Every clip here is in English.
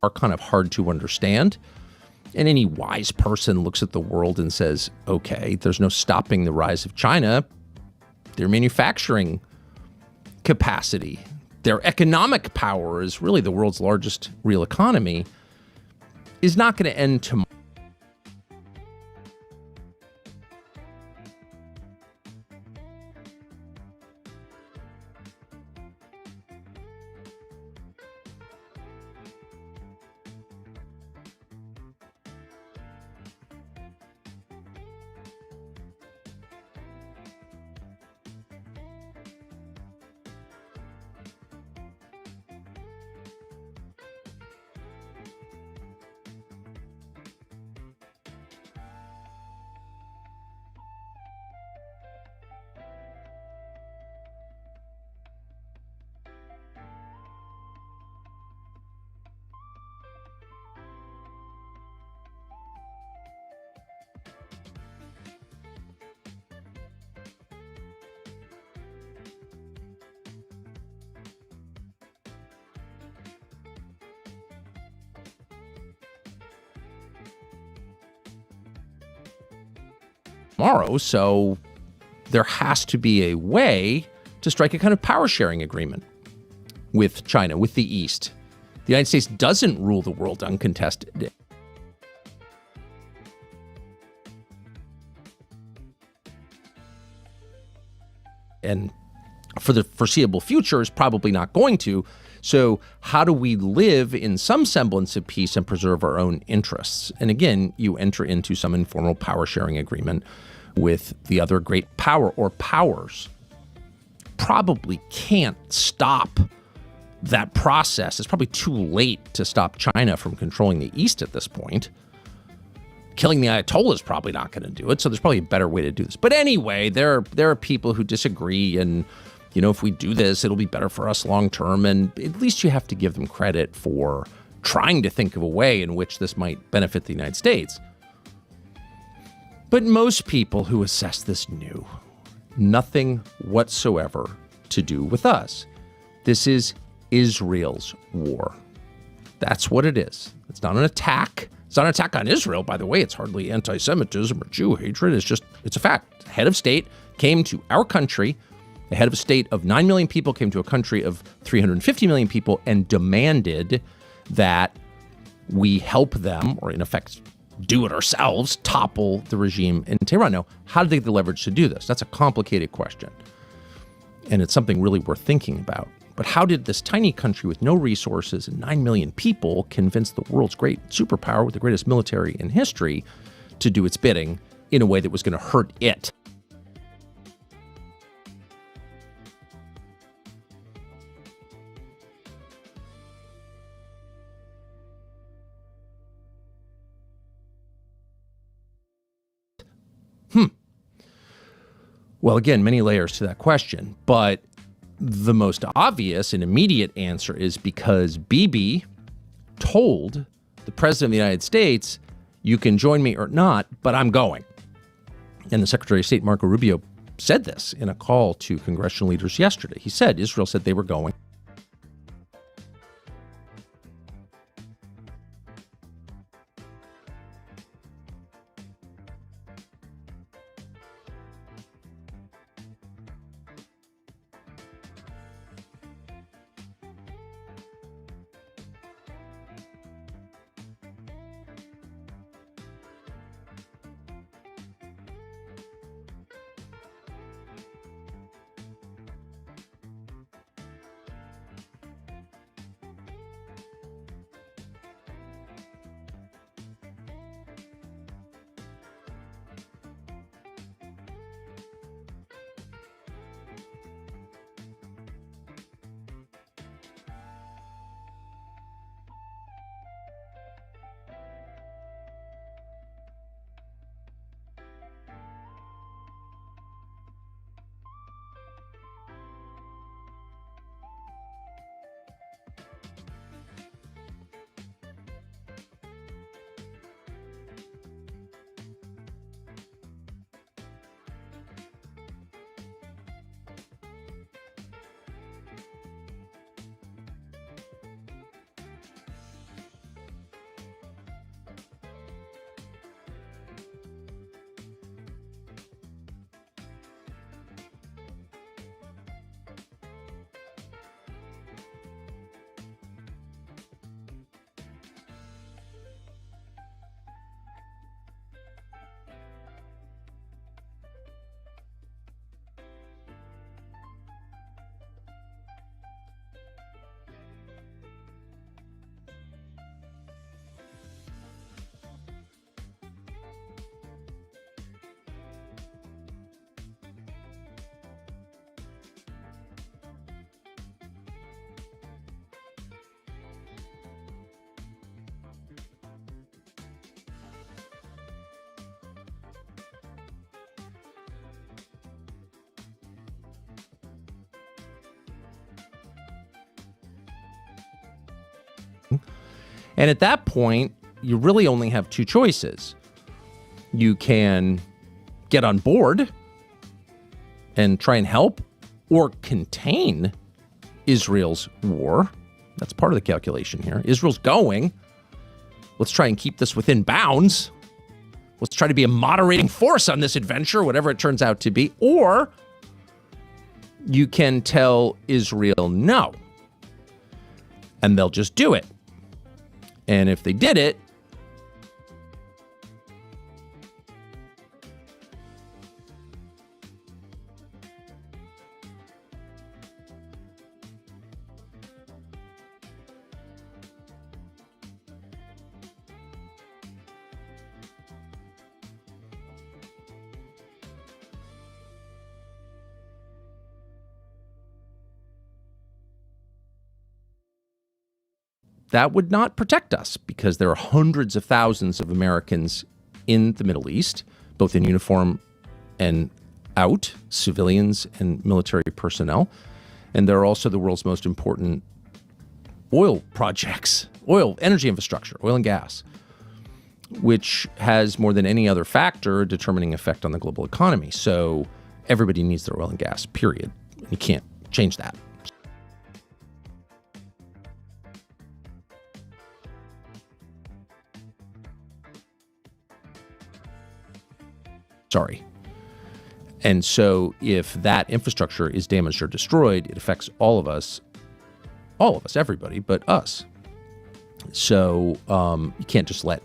Are kind of hard to understand. And any wise person looks at the world and says, okay, there's no stopping the rise of China. Their manufacturing capacity, their economic power is really the world's largest real economy, is not going to end tomorrow. So there has to be a way to strike a kind of power sharing agreement with China, with the East. The United States doesn't rule the world uncontested. And for the foreseeable future is probably not going to. So how do we live in some semblance of peace and preserve our own interests? And again, you enter into some informal power sharing agreement with the other great power or powers. Probably can't stop that process. It's probably too late to stop China from controlling the East at this point. Killing the Ayatollah is probably not going to do it. So there's probably a better way to do this. But anyway, there are people who disagree, and if we do this, it'll be better for us long term. And at least you have to give them credit for trying to think of a way in which this might benefit the United States. But most people who assess this knew nothing whatsoever to do with us. This is Israel's war. That's what it is. It's not an attack. It's not an attack on Israel, by the way. It's hardly anti-Semitism or Jew hatred. It's a fact. Head of state came to our country. The head of a state of 9 million people came to a country of 350 million people and demanded that we help them, or in effect, do it ourselves, topple the regime in Tehran. Now, how did they get the leverage to do this? That's a complicated question. And it's something really worth thinking about. But how did this tiny country with no resources and 9 million people convince the world's great superpower with the greatest military in history to do its bidding in a way that was going to hurt it? Well, again, many layers to that question, but the most obvious and immediate answer is because Bibi told the president of the United States, you can join me or not, but I'm going. And the Secretary of State, Marco Rubio, said this in a call to congressional leaders yesterday. He said Israel said they were going. And at that point, you really only have two choices. You can get on board and try and help, or contain Israel's war. That's part of the calculation here. Israel's going. Let's try and keep this within bounds. Let's try to be a moderating force on this adventure, whatever it turns out to be. Or you can tell Israel no, and they'll just do it. And if they did it, that would not protect us, because there are hundreds of thousands of Americans in the Middle East, both in uniform and out, civilians and military personnel. And there are also the world's most important oil projects, oil, energy infrastructure, oil and gas, which has more than any other factor a determining effect on the global economy. So everybody needs their oil and gas, period. You can't change that. Sorry. And so if that infrastructure is damaged or destroyed, it affects all of us, everybody, but us. So you can't just let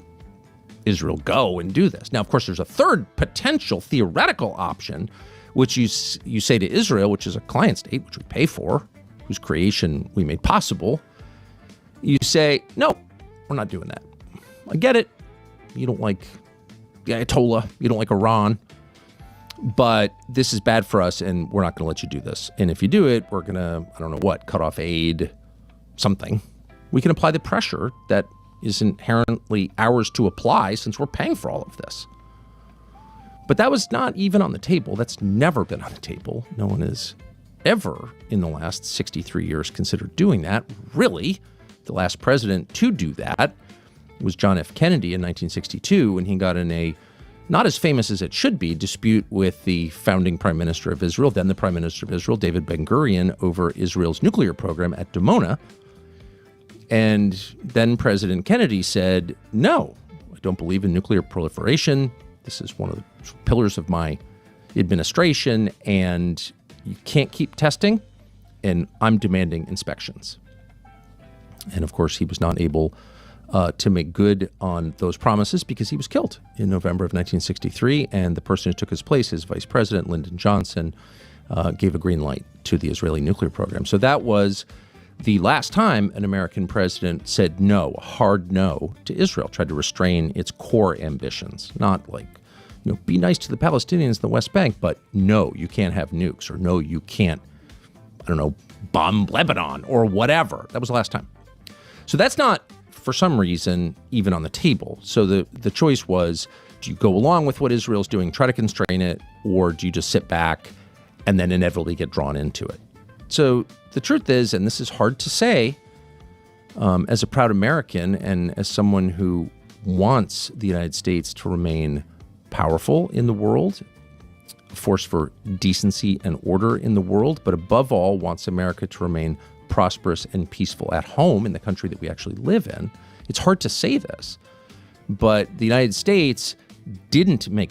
Israel go and do this. Now, of course, there's a third potential theoretical option, which you say to Israel, which is a client state, which we pay for, whose creation we made possible. You say, no, we're not doing that. I get it. You don't like the Ayatollah, you don't like Iran, but this is bad for us, and we're not going to let you do this. And if you do it, we're going to, I don't know what, cut off aid, something. We can apply the pressure that is inherently ours to apply, since we're paying for all of this. But that was not even on the table. That's never been on the table. No one has ever in the last 63 years considered doing that. Really, the last president to do that was John F. Kennedy in 1962, when he got in a not as famous as it should be, dispute with the founding prime minister of Israel, then the prime minister of Israel, David Ben-Gurion, over Israel's nuclear program at Dimona. And then President Kennedy said, no, I don't believe in nuclear proliferation. This is one of the pillars of my administration, and you can't keep testing, and I'm demanding inspections. And of course, he was not able to make good on those promises because he was killed in November of 1963, and the person who took his place, his vice president, Lyndon Johnson, gave a green light to the Israeli nuclear program. So that was the last time an American president said no, a hard no, to Israel, tried to restrain its core ambitions, not like, be nice to the Palestinians in the West Bank, but no, you can't have nukes, or no, you can't, bomb Lebanon or whatever. That was the last time. So that's not, for some reason, even on the table. So the choice was, do you go along with what Israel's doing, try to constrain it, or do you just sit back and then inevitably get drawn into it? So the truth is, and this is hard to say, as a proud American and as someone who wants the United States to remain powerful in the world, a force for decency and order in the world, but above all wants America to remain prosperous and peaceful at home in the country that we actually live in. It's hard to say this, but the United States didn't make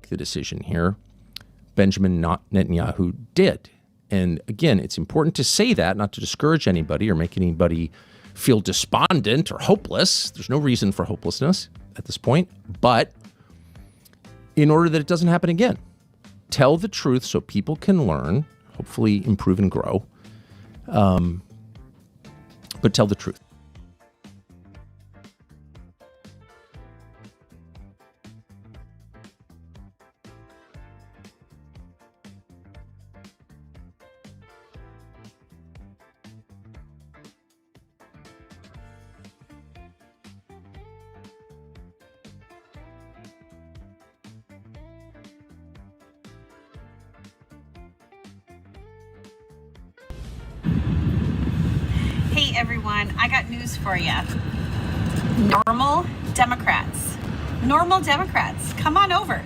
the decision here. Benjamin Netanyahu did. And again, it's important to say that, not to discourage anybody or make anybody feel despondent or hopeless. There's no reason for hopelessness at this point, but in order that it doesn't happen again, tell the truth so people can learn, hopefully improve and grow, but tell the truth. Hey everyone, I got news for you. Normal Democrats, come on over.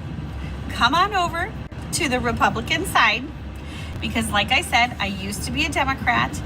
Come on over to the Republican side, because like I said, I used to be a Democrat.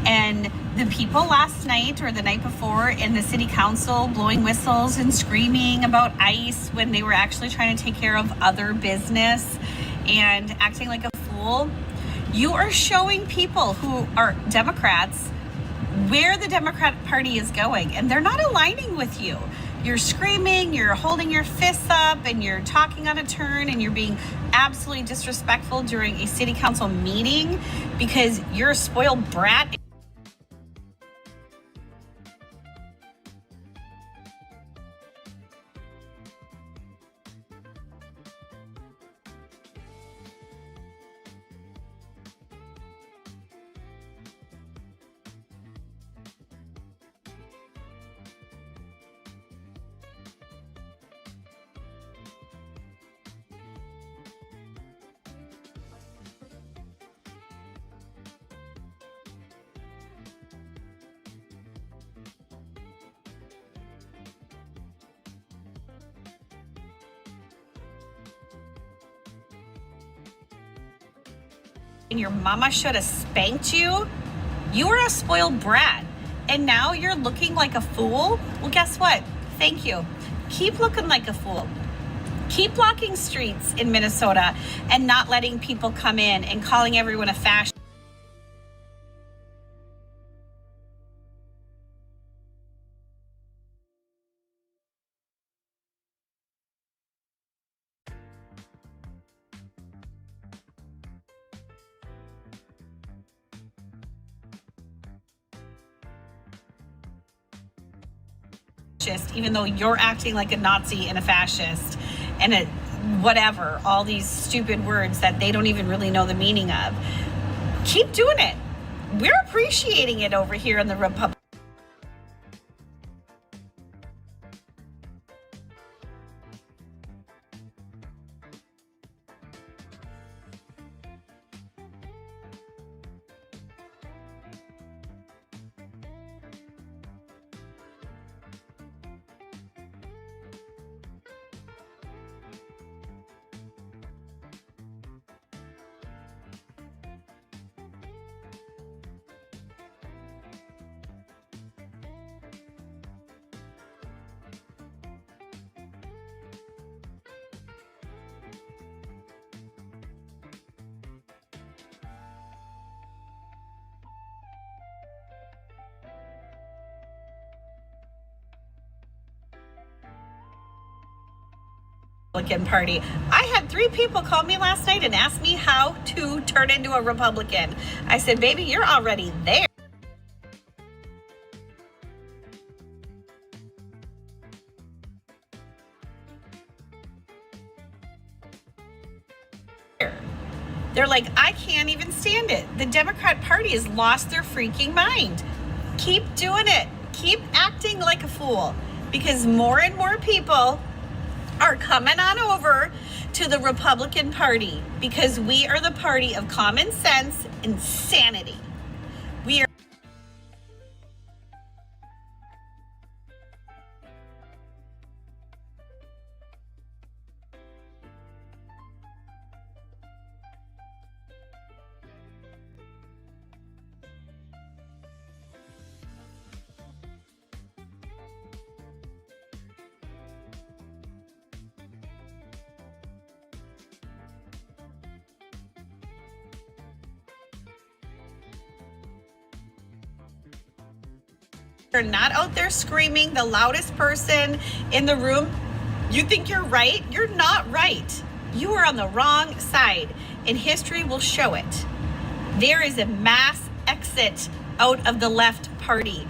And the people last night or the night before in the city council blowing whistles and screaming about ICE when they were actually trying to take care of other business and acting like a fool, you are showing people who are Democrats where the Democratic Party is going, and they're not aligning with you. You're screaming, you're holding your fists up, and you're talking on a turn, and you're being absolutely disrespectful during a city council meeting because you're a spoiled brat. and your mama should have spanked you, you were a spoiled brat. And now you're looking like a fool? Well, guess what? Thank you. Keep looking like a fool. Keep blocking streets in Minnesota and not letting people come in and calling everyone a fascist. Even though you're acting like a Nazi and a fascist and a whatever, all these stupid words that they don't even really know the meaning of. Keep doing it. We're appreciating it over here in the Republic. Party. I had 3 people call me last night and ask me how to turn into a Republican. I said, baby, you're already there. They're like, I can't even stand it. The Democrat Party has lost their freaking mind. Keep doing it. Keep acting like a fool, because more and more people are coming on over to the Republican Party, because we are the party of common sense and sanity. We are You're not out there screaming, the loudest person in the room. You think you're right? You're not right. You are on the wrong side, and history will show it. There is a mass exit out of the left party.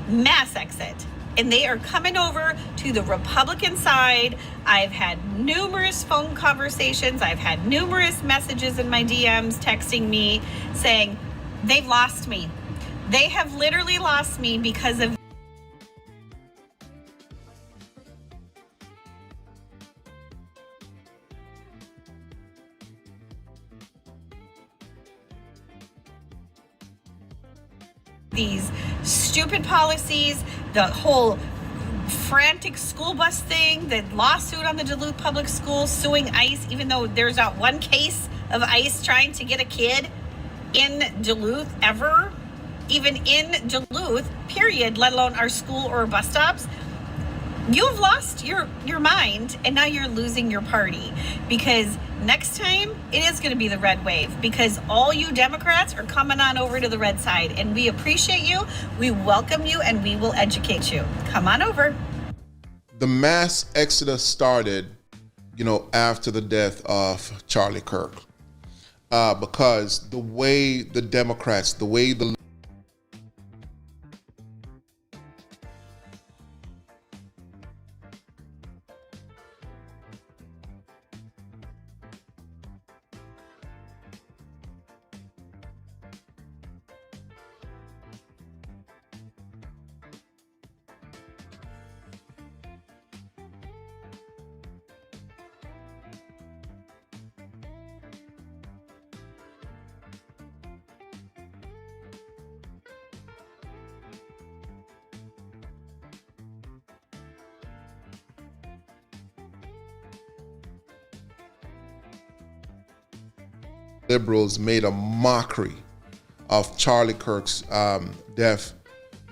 Mass exit. And they are coming over to the Republican side. I've had numerous phone conversations. I've had numerous messages in my DMs texting me saying, they've lost me. They have literally lost me because of these stupid policies, the whole frantic school bus thing, the lawsuit on the Duluth Public Schools suing ICE, even though there's not one case of ICE trying to get a kid in Duluth ever. Even in Duluth, period, let alone our school or bus stops. You've lost your mind, and now you're losing your party, because next time it is going to be the red wave, because all you Democrats are coming on over to the red side, and we appreciate you, we welcome you, and we will educate you. Come on over. The mass exodus started, after the death of Charlie Kirk, because the way the Democrats, the way the liberals made a mockery of Charlie Kirk's death.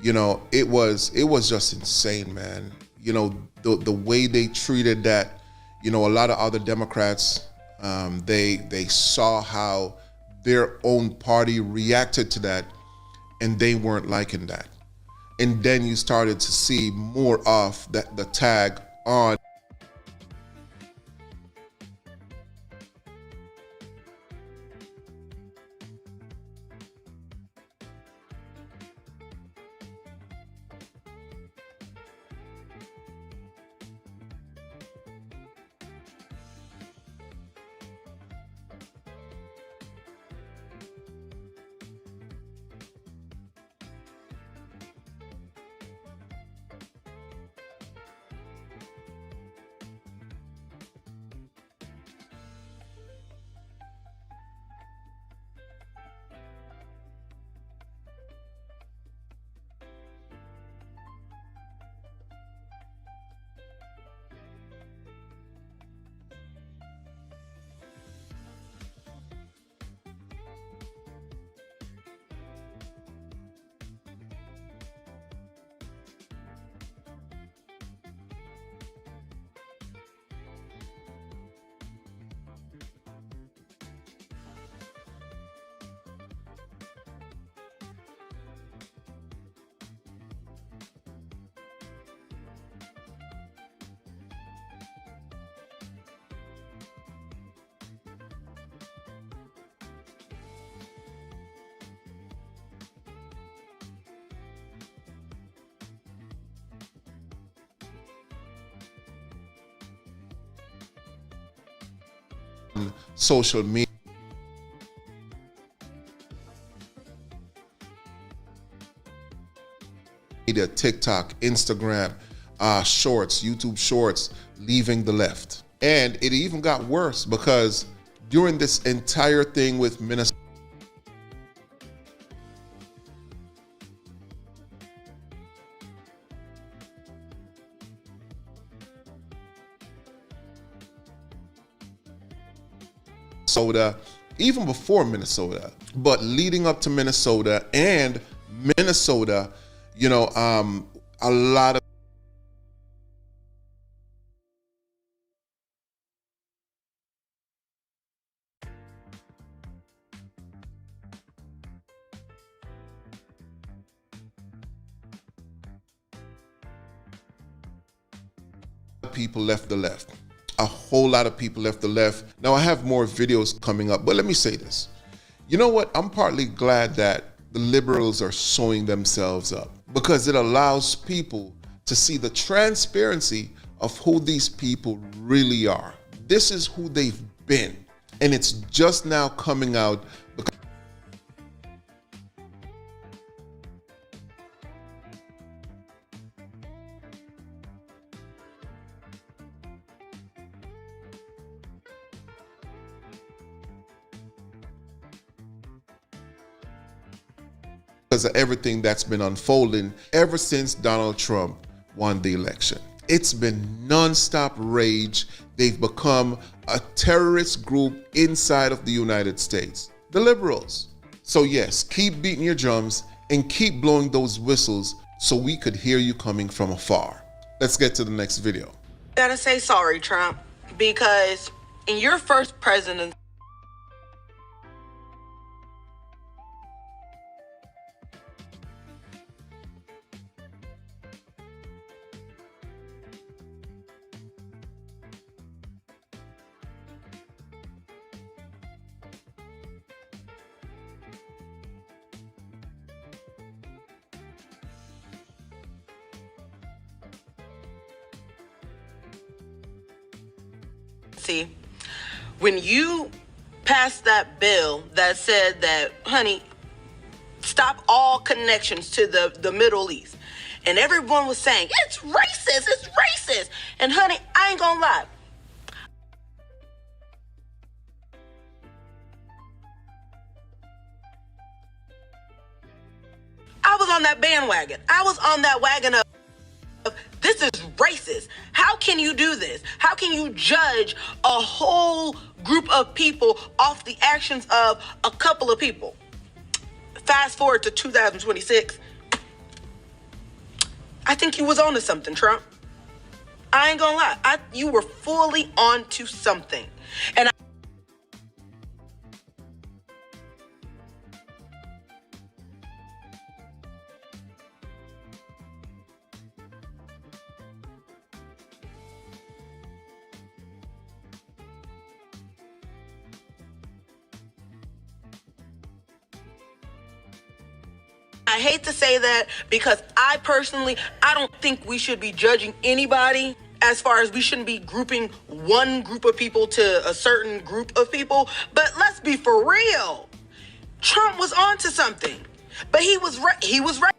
You know, it was just insane, man. You know, the way they treated that. You know, a lot of other Democrats, they saw how their own party reacted to that, and they weren't liking that. And then you started to see more of the tag on social media. TikTok, Instagram, shorts, YouTube shorts, leaving the left. And it even got worse because during this entire thing with Minnesota, even before Minnesota, but leading up to Minnesota and Minnesota, you know, a lot of people left the left. A whole lot of people left the left. Now I have more videos coming up, but let me say this. You know what? I'm partly glad that the liberals are showing themselves up because it allows people to see the transparency of who these people really are. This is who they've been. And it's just now coming out because of everything that's been unfolding ever since Donald Trump won the election. It's been nonstop rage. They've become a terrorist group inside of the United States, the liberals. So yes, keep beating your drums and keep blowing those whistles so we could hear you coming from afar. Let's get to the next video. Gotta say sorry, Trump, because in your first presidency, when you passed that bill that said that, honey, stop all connections to the Middle East, and everyone was saying, it's racist. And honey, I ain't gonna lie. I was on that bandwagon. I was on that wagon of this is racist. How can you do this? How can you judge a whole group of people off the actions of a couple of people? Fast forward to 2026. I think you was onto something, Trump. I ain't gonna lie. You were fully onto something. And I hate to say that because I don't think we should be judging anybody, as far as we shouldn't be grouping one group of people to a certain group of people. But let's be for real. Trump was onto something, but he was right. He was right.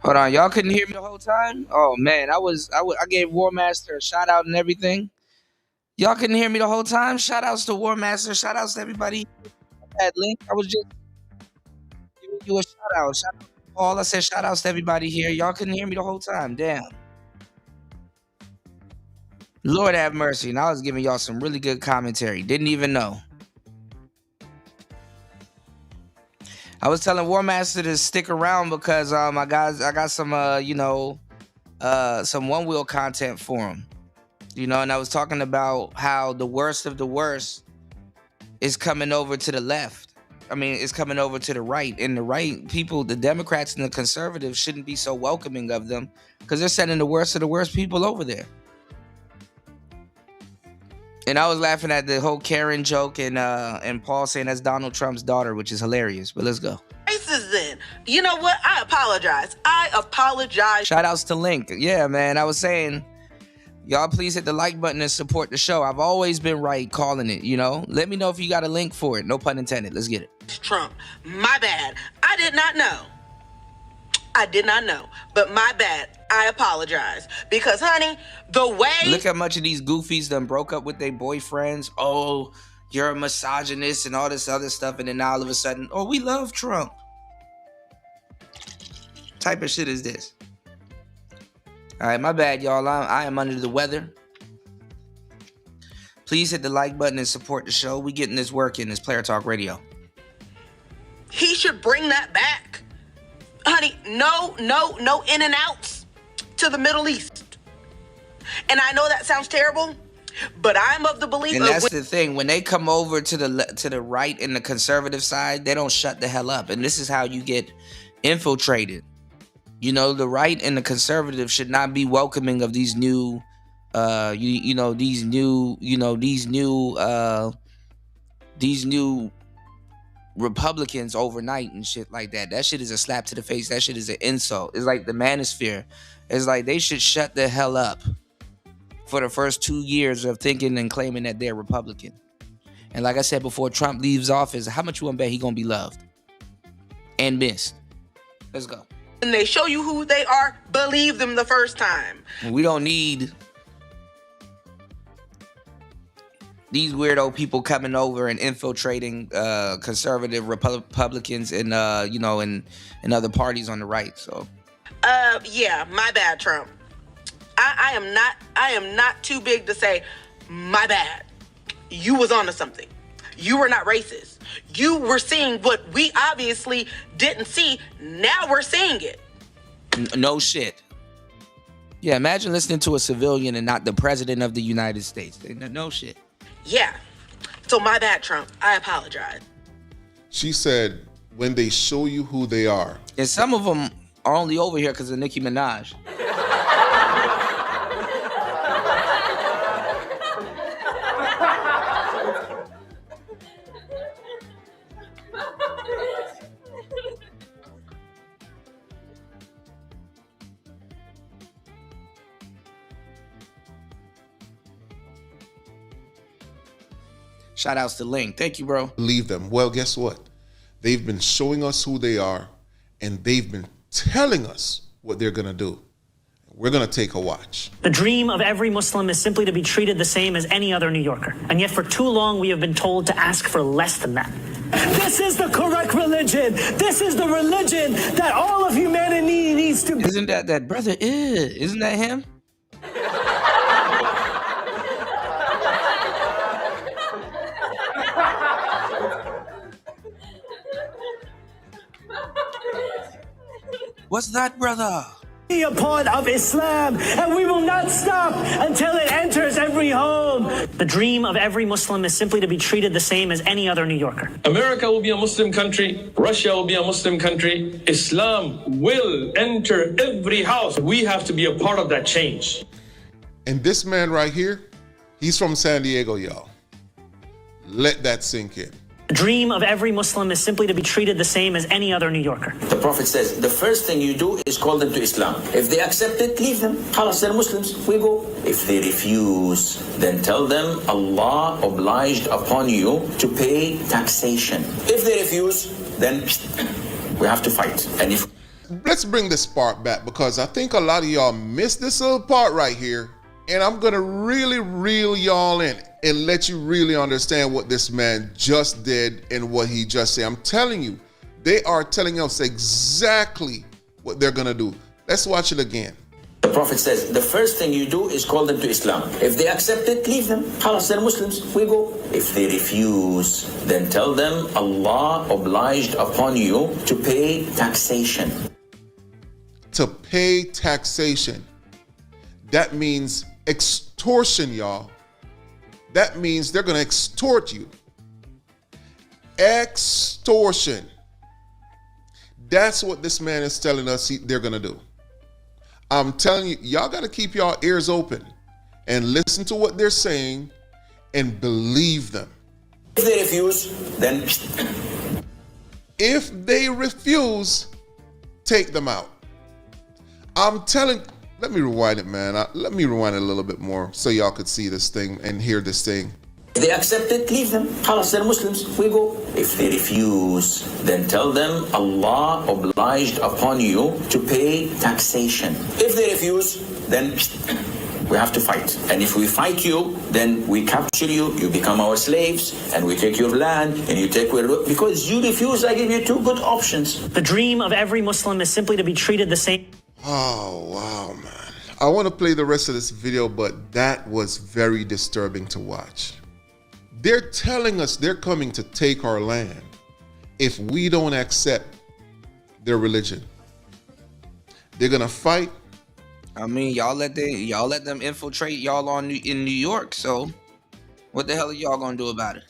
Hold on, y'all couldn't hear me the whole time? Oh man, I gave War Master a shout out and everything. Y'all couldn't hear me the whole time? Shout outs to War Master, shout outs to everybody. That link, I was just giving you a shout out. Shout out to Paul. I said shout outs to everybody here. Y'all couldn't hear me the whole time. Damn. Lord have mercy. And I was giving y'all some really good commentary. Didn't even know. I was telling War Master to stick around because I got some some one wheel content for him. And I was talking about how the worst of the worst is coming over to the left. I mean, it's coming over to the right. And the right people, the Democrats and the conservatives, shouldn't be so welcoming of them because they're sending the worst of the worst people over there. And I was laughing at the whole Karen joke and Paul saying that's Donald Trump's daughter, which is hilarious. But let's go. Racist then. You know what? I apologize. Shout outs to Link. Yeah, man. I was saying, y'all please hit the like button and support the show. I've always been right calling it, Let me know if you got a link for it. No pun intended. Let's get it. Trump. My bad. I did not know. But my bad. I apologize. Because, honey, the way... Look how much of these goofies done broke up with their boyfriends. Oh, you're a misogynist and all this other stuff. And then now all of a sudden, oh, we love Trump. Type of shit is this? All right, my bad, y'all. I am under the weather. Please hit the like button and support the show. We getting this work in this Player Talk Radio. He should bring that back. Honey, no in and outs to the Middle East. And I know that sounds terrible, but I'm of the belief... And that's the thing. When they come over to the right and the conservative side, they don't shut the hell up. And this is how you get infiltrated. The right and the conservative should not be welcoming of these new these new Republicans overnight and shit like that. That shit is a slap to the face. That shit is an insult. It's like the manosphere. It's like they should shut the hell up for the first 2 years of thinking and claiming that they're Republican. And like I said before, Trump leaves office, how much you want to bet he gonna be loved and missed? Let's go. When they show you who they are, believe them the first time. We don't need these weirdo people coming over and infiltrating conservative Republicans and and other parties on the right. So yeah, my bad, Trump. I am not too big to say my bad. You was onto something. You were not racist. You were seeing what we obviously didn't see. Now we're seeing it. No shit. Yeah, imagine listening to a civilian and not the president of the United States. No shit. Yeah. So my bad, Trump. I apologize. She said, when they show you who they are. And some of them are only over here because of Nicki Minaj. Shout outs to Link. Thank you, bro. Leave them. Well, guess what? They've been showing us who they are, and they've been telling us what they're going to do. We're going to take a watch. The dream of every Muslim is simply to be treated the same as any other New Yorker. And yet for too long, we have been told to ask for less than that. This is the correct religion. This is the religion that all of humanity needs to be. Isn't that brother? Isn't that him? What's that, brother? Be a part of Islam, and we will not stop until it enters every home. The dream of every Muslim is simply to be treated the same as any other New Yorker. America will be a Muslim country. Russia will be a Muslim country. Islam will enter every house. We have to be a part of that change. And this man right here, he's from San Diego, y'all. Let that sink in. The dream of every Muslim is simply to be treated the same as any other New Yorker. The Prophet says, the first thing you do is call them to Islam. If they accept it, leave them. Khalas, they're Muslims, we go. If they refuse, then tell them Allah obliged upon you to pay taxation. If they refuse, then we have to fight. And if Let's bring this part back, because I think a lot of y'all missed this little part right here. And I'm going to really reel y'all in and let you really understand what this man just did and what he just said. I'm telling you, they are telling us exactly what they're going to do. Let's watch it again. the Prophet says, the first thing you do is call them to Islam. If they accept it, leave them. Khalas, they're Muslims, we go. If they refuse, then tell them Allah obliged upon you to pay taxation. To pay taxation. That means extortion, y'all. That means they're going to extort you. Extortion. That's what this man is telling us they're going to do. I'm telling you, y'all got to keep y'all ears open and listen to what they're saying and believe them. If they refuse, then... If they refuse, take them out. I'm telling... Let me rewind it, man. Let me rewind it a little bit more so y'all could see this thing and hear this thing. If they accept it, leave them. Khalas, they're Muslims, we go. If they refuse, then tell them Allah obliged upon you to pay taxation. If they refuse, then we have to fight. And if we fight you, then we capture you, you become our slaves, and we take your land, and you take where... Because you refuse, I give you two good options. The dream of every Muslim is simply to be treated the same. Oh, wow, man. I want to play the rest of this video, but that was very disturbing to watch. They're telling us they're coming to take our land if we don't accept their religion. They're going to fight. I mean, y'all let them infiltrate y'all in New York, so what the hell are y'all gonna do about it?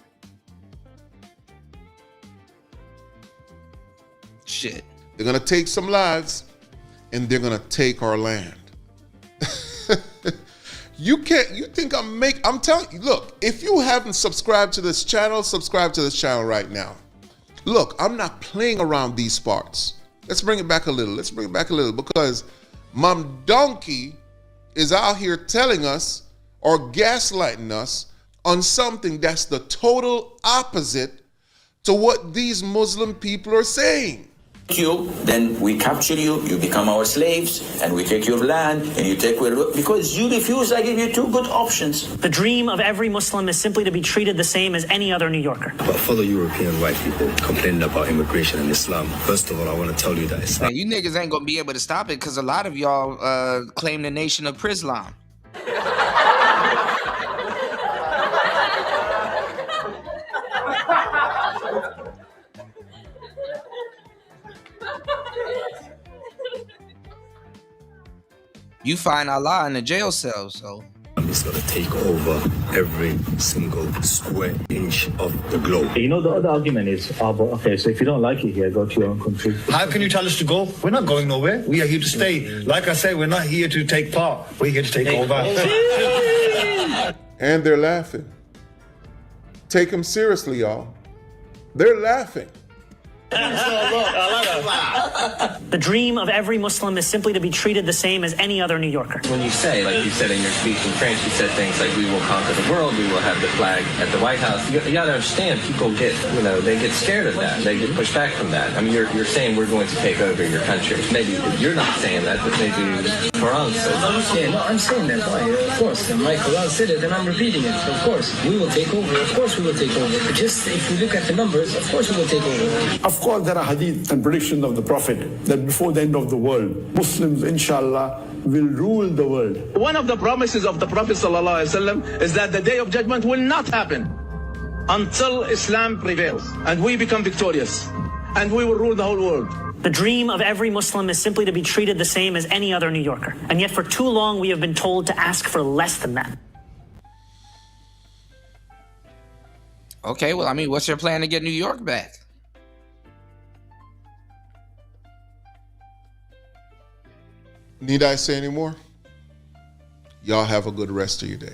Shit. They're going to take some lives and they're going to take our land. You think I'm telling you, look, if you haven't subscribed to this channel, subscribe to this channel right now. Look, I'm not playing around these parts. Let's bring it back a little. Because Mom Donkey is out here telling us or gaslighting us on something that's the total opposite to what these Muslim people are saying. You, then we capture you, you become our slaves, and we take your land, and you take where... Because you refuse, I give you two good options. The dream of every Muslim is simply to be treated the same as any other New Yorker. But fellow European white people complaining about immigration and Islam. First of all, I want to tell you that Islam... Man, you niggas ain't gonna be able to stop it because a lot of y'all claim the nation of Prislam. You find Allah in the jail cell, so... It's going to take over every single square inch of the globe. You know, the other argument is, okay, so if you don't like it here, go to your own country. How can you tell us to go? We're not going nowhere. We are here to stay. Like I say, we're not here to take part. We're here to take over. And they're laughing. Take them seriously, y'all. They're laughing. The dream of every Muslim is simply to be treated the same as any other New Yorker. When you say, like you said in your speech in French, you said things like, we will conquer the world, we will have the flag at the White House. You got to understand, people get, they get scared of that. They get pushed back from that. I mean, you're saying we're going to take over your country. Maybe you're not saying that, but maybe Quran says. Yeah, no, I'm saying that. Of course, my Quran said it, and I'm repeating it. Of course, we will take over. Of course, we will take over. But just if we look at the numbers, of course, we will take over. Of course, there are hadith and predictions of the Prophet that before the end of the world, Muslims, inshallah, will rule the world. One of the promises of the Prophet ﷺ is that the day of judgment will not happen until Islam prevails and we become victorious and we will rule the whole world. The dream of every Muslim is simply to be treated the same as any other New Yorker. And yet for too long, we have been told to ask for less than that. Okay, well, I mean, what's your plan to get New York back? Need I say any more? Y'all have a good rest of your day.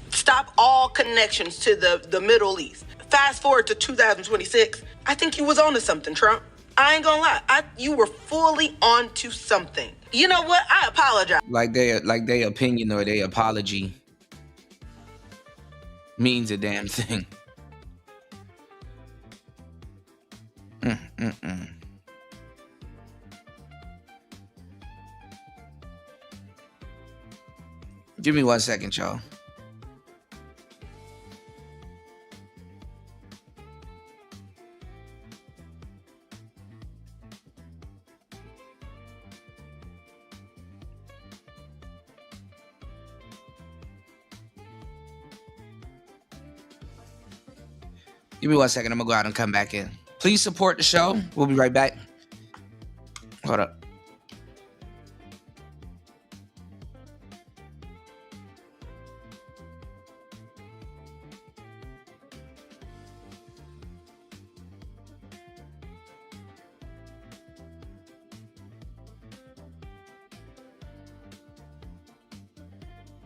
Stop all connections to the Middle East. Fast forward to 2026. I think you was onto something, Trump. I ain't gonna lie. You were fully onto something. You know what? I apologize. Like their opinion or their apology means a damn thing. Give me 1 second, y'all. Give me 1 second. I'm gonna go out and come back in. Please support the show. We'll be right back. Hold up.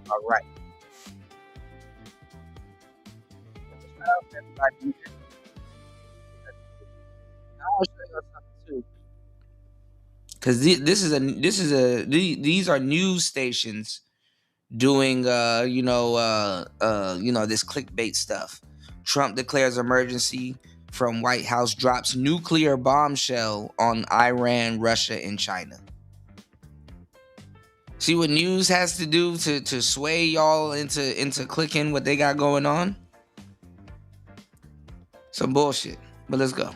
All right. Because these are news stations doing this clickbait stuff. Trump declares emergency from White House, drops nuclear bombshell on Iran, Russia, and China. See what news has to do to sway y'all into clicking what they got going on? Some bullshit. But let's go.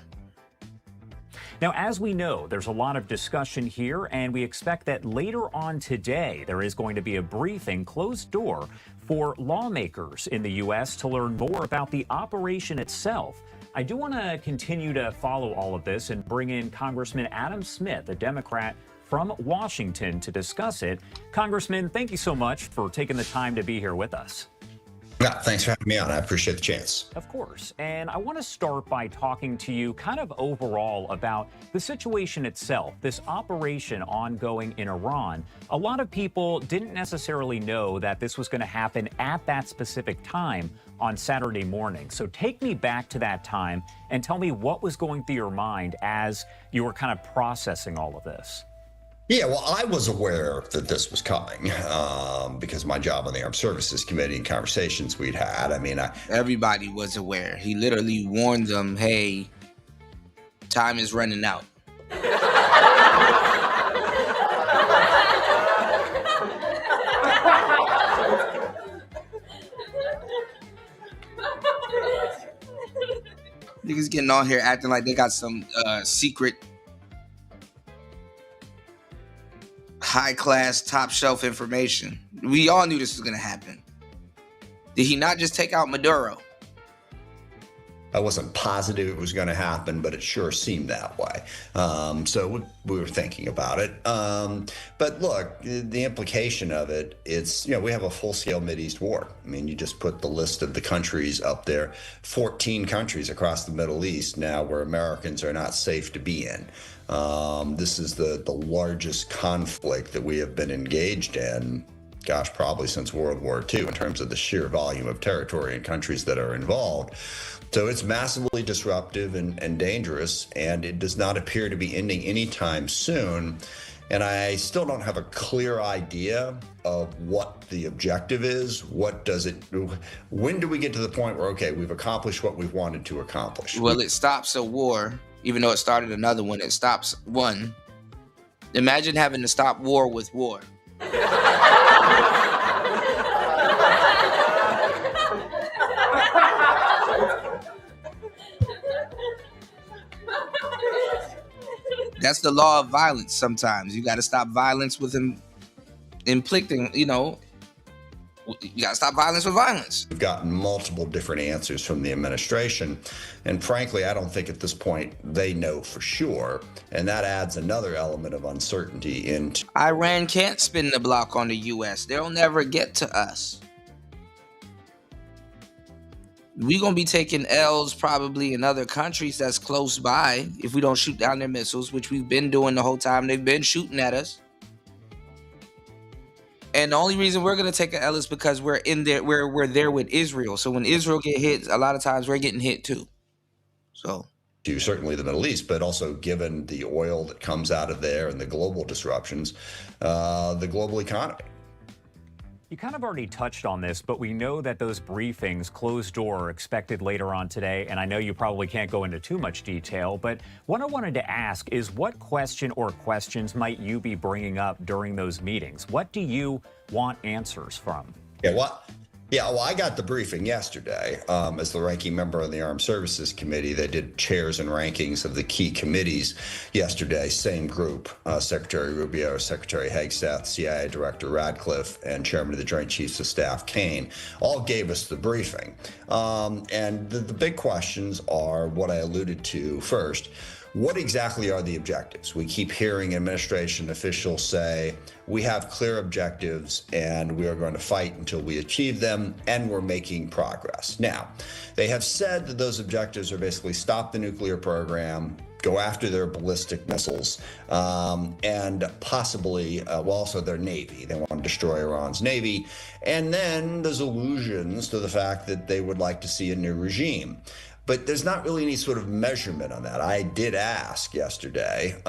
Now, as we know, there's a lot of discussion here, and we expect that later on today, there is going to be a briefing, closed door, for lawmakers in the U.S. to learn more about the operation itself. I do want to continue to follow all of this and bring in Congressman Adam Smith, a Democrat from Washington, to discuss it. Congressman, thank you so much for taking the time to be here with us. Yeah, thanks for having me on. I appreciate the chance. Of course. And I want to start by talking to you kind of overall about the situation itself, this operation ongoing in Iran. A lot of people didn't necessarily know that this was going to happen at that specific time on Saturday morning. So take me back to that time and tell me what was going through your mind as you were kind of processing all of this. Yeah, well, I was aware that this was coming because my job on the Armed Services Committee and conversations we'd had. I mean, everybody was aware. He literally warned them, hey, time is running out. Niggas getting on here acting like they got some secret high-class, top-shelf information. We all knew this was going to happen. Did he not just take out Maduro? I wasn't positive it was going to happen, but it sure seemed that way. So we were thinking about it. But look, the implication of it, it's, we have a full-scale Mideast war. I mean, you just put the list of the countries up there, 14 countries across the Middle East now where Americans are not safe to be in. This is the largest conflict that we have been engaged in gosh, probably since World War II in terms of the sheer volume of territory and countries that are involved. So it's massively disruptive and dangerous, and it does not appear to be ending anytime soon. And I still don't have a clear idea of what the objective is. What does it do? When do we get to the point where, okay, we've accomplished what we've wanted to accomplish? Well, it stops a war, even though it started another one. It stops one. Imagine having to stop war with war. That's the law of violence sometimes. You got to stop violence with inflicting, you got to stop violence with violence. We've gotten multiple different answers from the administration. And frankly, I don't think at this point they know for sure. And that adds another element of uncertainty into. Iran can't spin the block on the U.S. They'll never get to us. We're going to be taking L's probably in other countries that's close by if we don't shoot down their missiles, which we've been doing the whole time. They've been shooting at us. And the only reason we're going to take an L is because we're in there, we're there with Israel. So when Israel get hit, a lot of times we're getting hit too. So to certainly the Middle East, but also given the oil that comes out of there and the global disruptions, the global economy. You kind of already touched on this, but we know that those briefings, closed door, are expected later on today. And I know you probably can't go into too much detail, but what I wanted to ask is what question or questions might you be bringing up during those meetings? What do you want answers from? Well, I got the briefing yesterday as the ranking member on the Armed Services Committee. They did chairs and rankings of the key committees yesterday. Same group, Secretary Rubio, Secretary Hegseth, CIA Director Radcliffe, and Chairman of the Joint Chiefs of Staff Kane all gave us the briefing. And the big questions are what I alluded to first. What exactly are the objectives? We keep hearing administration officials say, we have clear objectives and we are going to fight until we achieve them, and we're making progress. Now, they have said that those objectives are basically stop the nuclear program, go after their ballistic missiles, and possibly, also their Navy. They want to destroy Iran's Navy. And then there's allusions to the fact that they would like to see a new regime. But there's not really any sort of measurement on that. I did ask yesterday,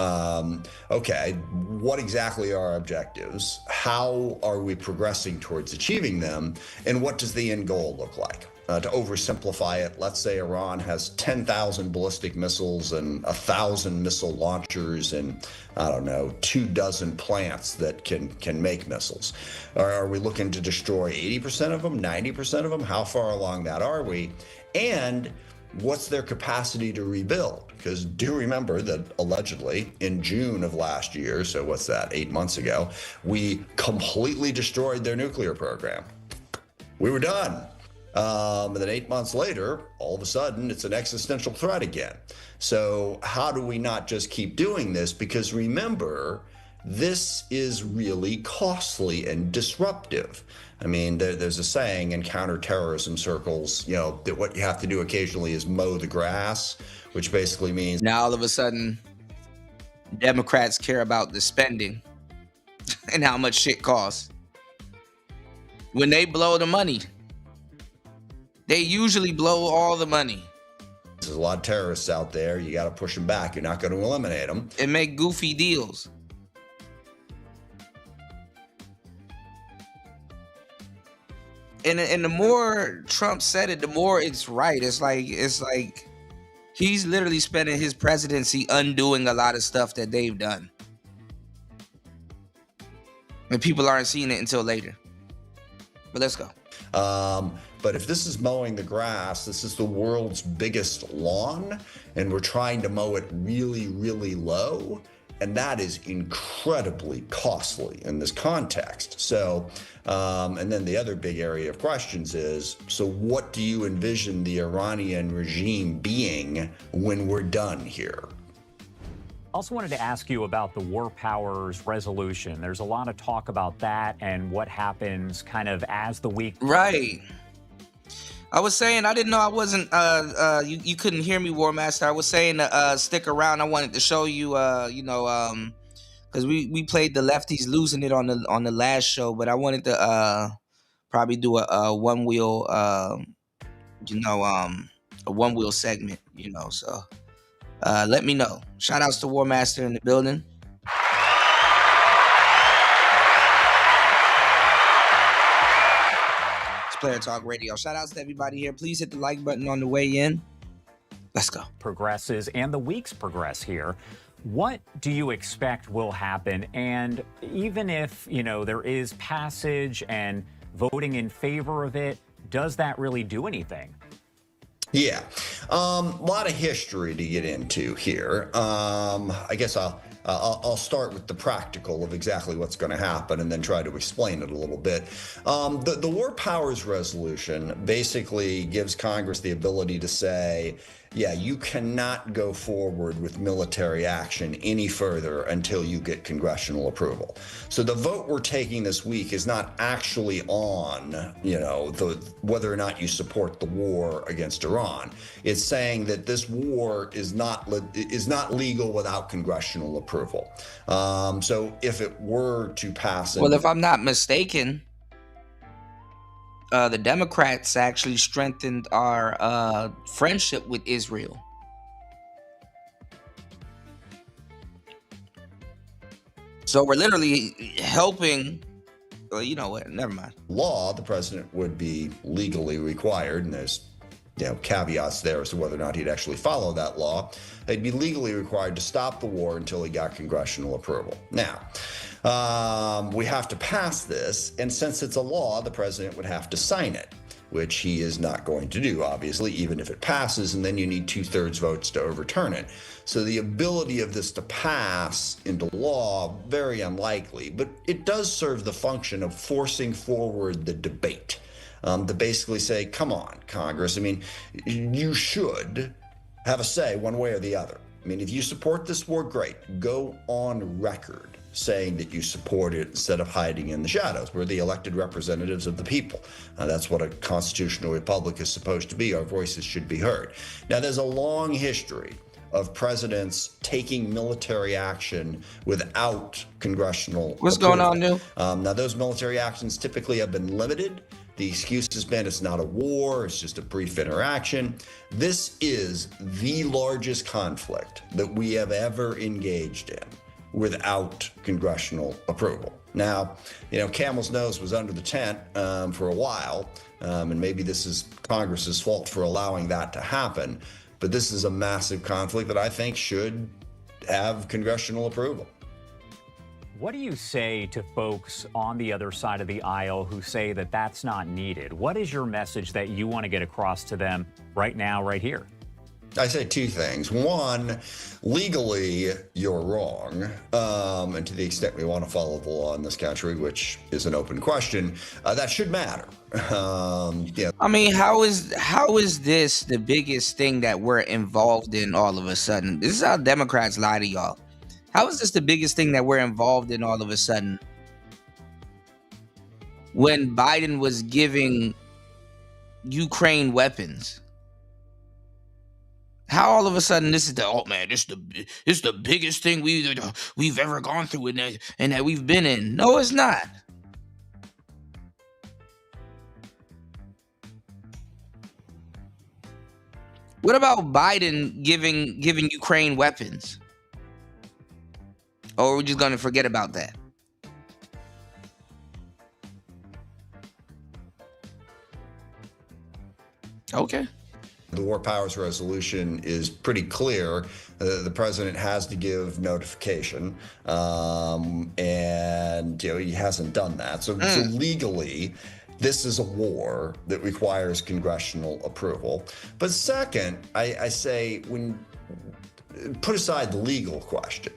okay, what exactly are our objectives? How are we progressing towards achieving them? And what does the end goal look like? To oversimplify it, let's say Iran has 10,000 ballistic missiles and 1,000 missile launchers and, 24 plants that can make missiles. Are we looking to destroy 80% of them, 90% of them? How far along that are we? And what's their capacity to rebuild? Because do remember that allegedly in June of last year, so what's that, 8 months ago, we completely destroyed their nuclear program. We were done. And then 8 months later, all of a sudden, it's an existential threat again. So how do we not just keep doing this? Because remember, this is really costly and disruptive. I mean, there's a saying in counterterrorism circles, that what you have to do occasionally is mow the grass, which basically means now all of a sudden Democrats care about the spending and how much shit costs. When they blow the money, they usually blow all the money. There's a lot of terrorists out there. You got to push them back. You're not going to eliminate them. And make goofy deals. And the more Trump said it, the more it's right. It's like he's literally spending his presidency undoing a lot of stuff that they've done. And people aren't seeing it until later. But let's go. But if this is mowing the grass, this is the world's biggest lawn, and we're trying to mow it really, really low. And that is incredibly costly in this context. So, and then the other big area of questions is, so what do you envision the Iranian regime being when we're done here? Also wanted to ask you about the war powers resolution. There's a lot of talk about that and what happens kind of as the week. Right. I was saying, I didn't know I wasn't, you couldn't hear me, War Master. I was saying, stick around. I wanted to show you, because we played the lefties losing it on the last show, but I wanted to probably do a one wheel a one wheel segment, so let me know. Shout outs to War Master in the building. It's Player Talk Radio. Shout outs to everybody here. Please hit the like button on the way in. Let's go. Progresses and the weeks progress here. What do you expect will happen? And even if, there is passage and voting in favor of it, does that really do anything? Yeah, a lot of history to get into here. I guess I'll start with the practical of exactly what's going to happen and then try to explain it a little bit. The War Powers Resolution basically gives Congress the ability to say, yeah, you cannot go forward with military action any further until you get congressional approval. So the vote we're taking this week is not actually on, whether or not you support the war against Iran. It's saying that this war is not legal without congressional approval. So if it were to pass, well, if I'm not mistaken, the Democrats actually strengthened our friendship with Israel. So we're literally helping. Well, you know what? Never mind. Law, the president would be legally required, and there's caveats there as to whether or not he'd actually follow that law. They'd be legally required to stop the war until he got congressional approval. Now, we have to pass this, and since it's a law, the president would have to sign it, which he is not going to do, obviously, even if it passes, and then you need 2/3 votes to overturn it. So the ability of this to pass into law, very unlikely, but it does serve the function of forcing forward the debate. To basically say, come on, Congress, you should have a say one way or the other. If you support this war, great. Go on record saying that you support it instead of hiding in the shadows. We're the elected representatives of the people. That's what a constitutional republic is supposed to be. Our voices should be heard. Now, there's a long history of presidents taking military action without congressional What's approval. going on, New? Now, those military actions typically have been limited. The excuse has been it's not a war, it's just a brief interaction. This is the largest conflict that we have ever engaged in without congressional approval. Now, Camel's nose was under the tent for a while, and maybe this is Congress's fault for allowing that to happen, but this is a massive conflict that I think should have congressional approval. What do you say to folks on the other side of the aisle who say that that's not needed? What is your message that you want to get across to them right now, right here? I say two things. One, legally, you're wrong. And to the extent we want to follow the law in this country, which is an open question, that should matter. How is this the biggest thing that we're involved in all of a sudden? This is how Democrats lie to y'all. How is this the biggest thing that we're involved in all of a sudden? When Biden was giving Ukraine weapons. How all of a sudden this is this is the biggest thing we've ever gone through and that we've been in. No, it's not. What about Biden giving Ukraine weapons? Or are we just gonna forget about that? Okay. The War Powers Resolution is pretty clear. The president has to give notification, and he hasn't done that. So legally, this is a war that requires congressional approval. But second, I say, put aside the legal question.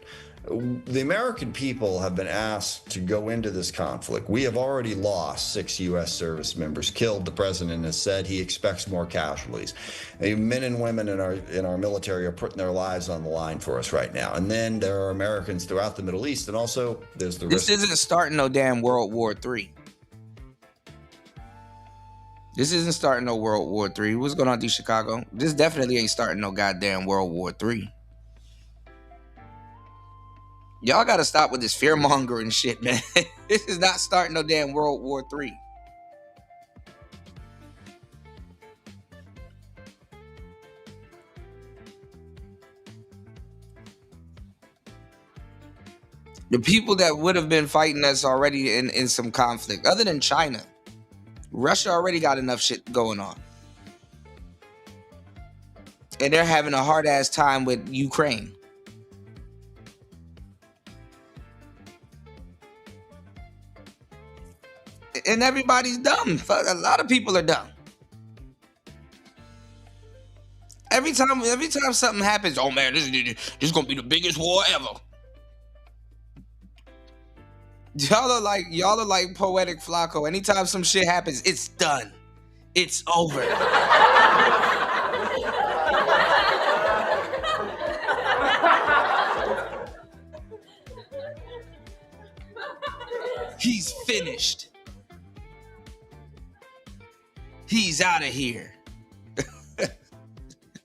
The American people have been asked to go into this conflict. We have already lost 6 U.S. service members killed. The president has said he expects more casualties. Men and women in our military are putting their lives on the line for us right now. And then there are Americans throughout the Middle East, and also there's the risk. This isn't starting no damn World War III. This isn't starting no World War III. What's going on through Chicago? This definitely ain't starting no goddamn World War III. Y'all got to stop with this fear mongering shit, man. This is not starting no damn World War III. The people that would have been fighting us already in some conflict, other than China, Russia already got enough shit going on. And they're having a hard ass time with Ukraine. And everybody's dumb. A lot of people are dumb. Every time something happens, oh man, this is gonna be the biggest war ever. Y'all are like Poetic Flacco. Anytime some shit happens, it's done. It's over. He's finished. He's out of here.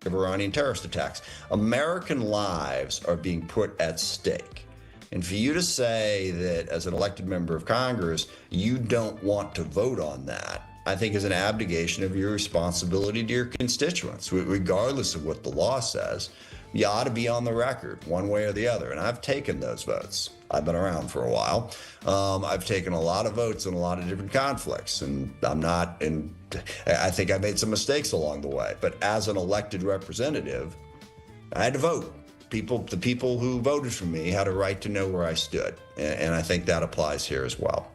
Iranian terrorist attacks. American lives are being put at stake. And for you to say that as an elected member of Congress, you don't want to vote on that, I think is an abdication of your responsibility to your constituents. Regardless of what the law says, you ought to be on the record one way or the other. And I've taken those votes. I've been around for a while. I've taken a lot of votes in a lot of different conflicts, and I think I made some mistakes along the way. But as an elected representative, I had to vote. The people who voted for me had a right to know where I stood. And I think that applies here as well.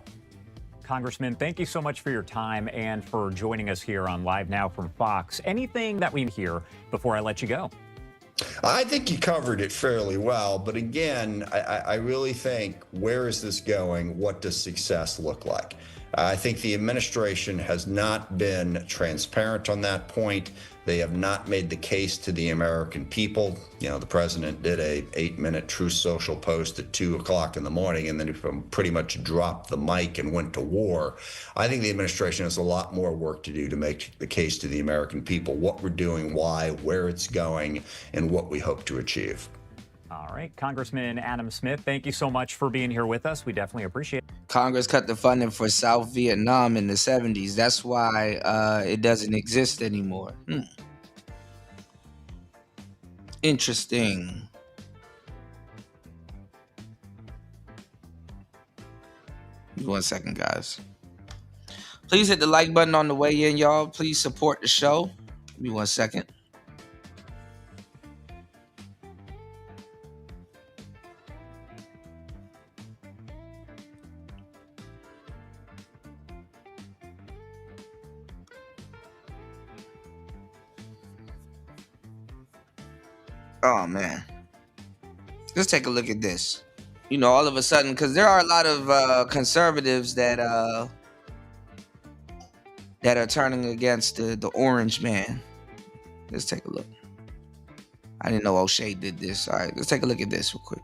Congressman, thank you so much for your time and for joining us here on Live Now from Fox. Anything that we hear before I let you go? I think you covered it fairly well. But again, I really think, where is this going? What does success look like? I think the administration has not been transparent on that point. They have not made the case to the American people. You know, the president did a 8-minute Truth Social post at 2 o'clock in the morning, and then he pretty much dropped the mic and went to war. I think the administration has a lot more work to do to make the case to the American people, what we're doing, why, where it's going, and what we hope to achieve. All right, Congressman Adam Smith, thank you so much for being here with us. We definitely appreciate it. Congress cut the funding for South Vietnam in the 70s. That's why it doesn't exist anymore. Interesting. Give me 1 second, guys. Please hit the like button on the way in, y'all. Please support the show. Give me 1 second. Oh man, let's take a look at this. You know, all of a sudden, because there are a lot of conservatives that are turning against the orange man. Let's take a look. I didn't know O'Shea did this. All right, let's take a look at this real quick.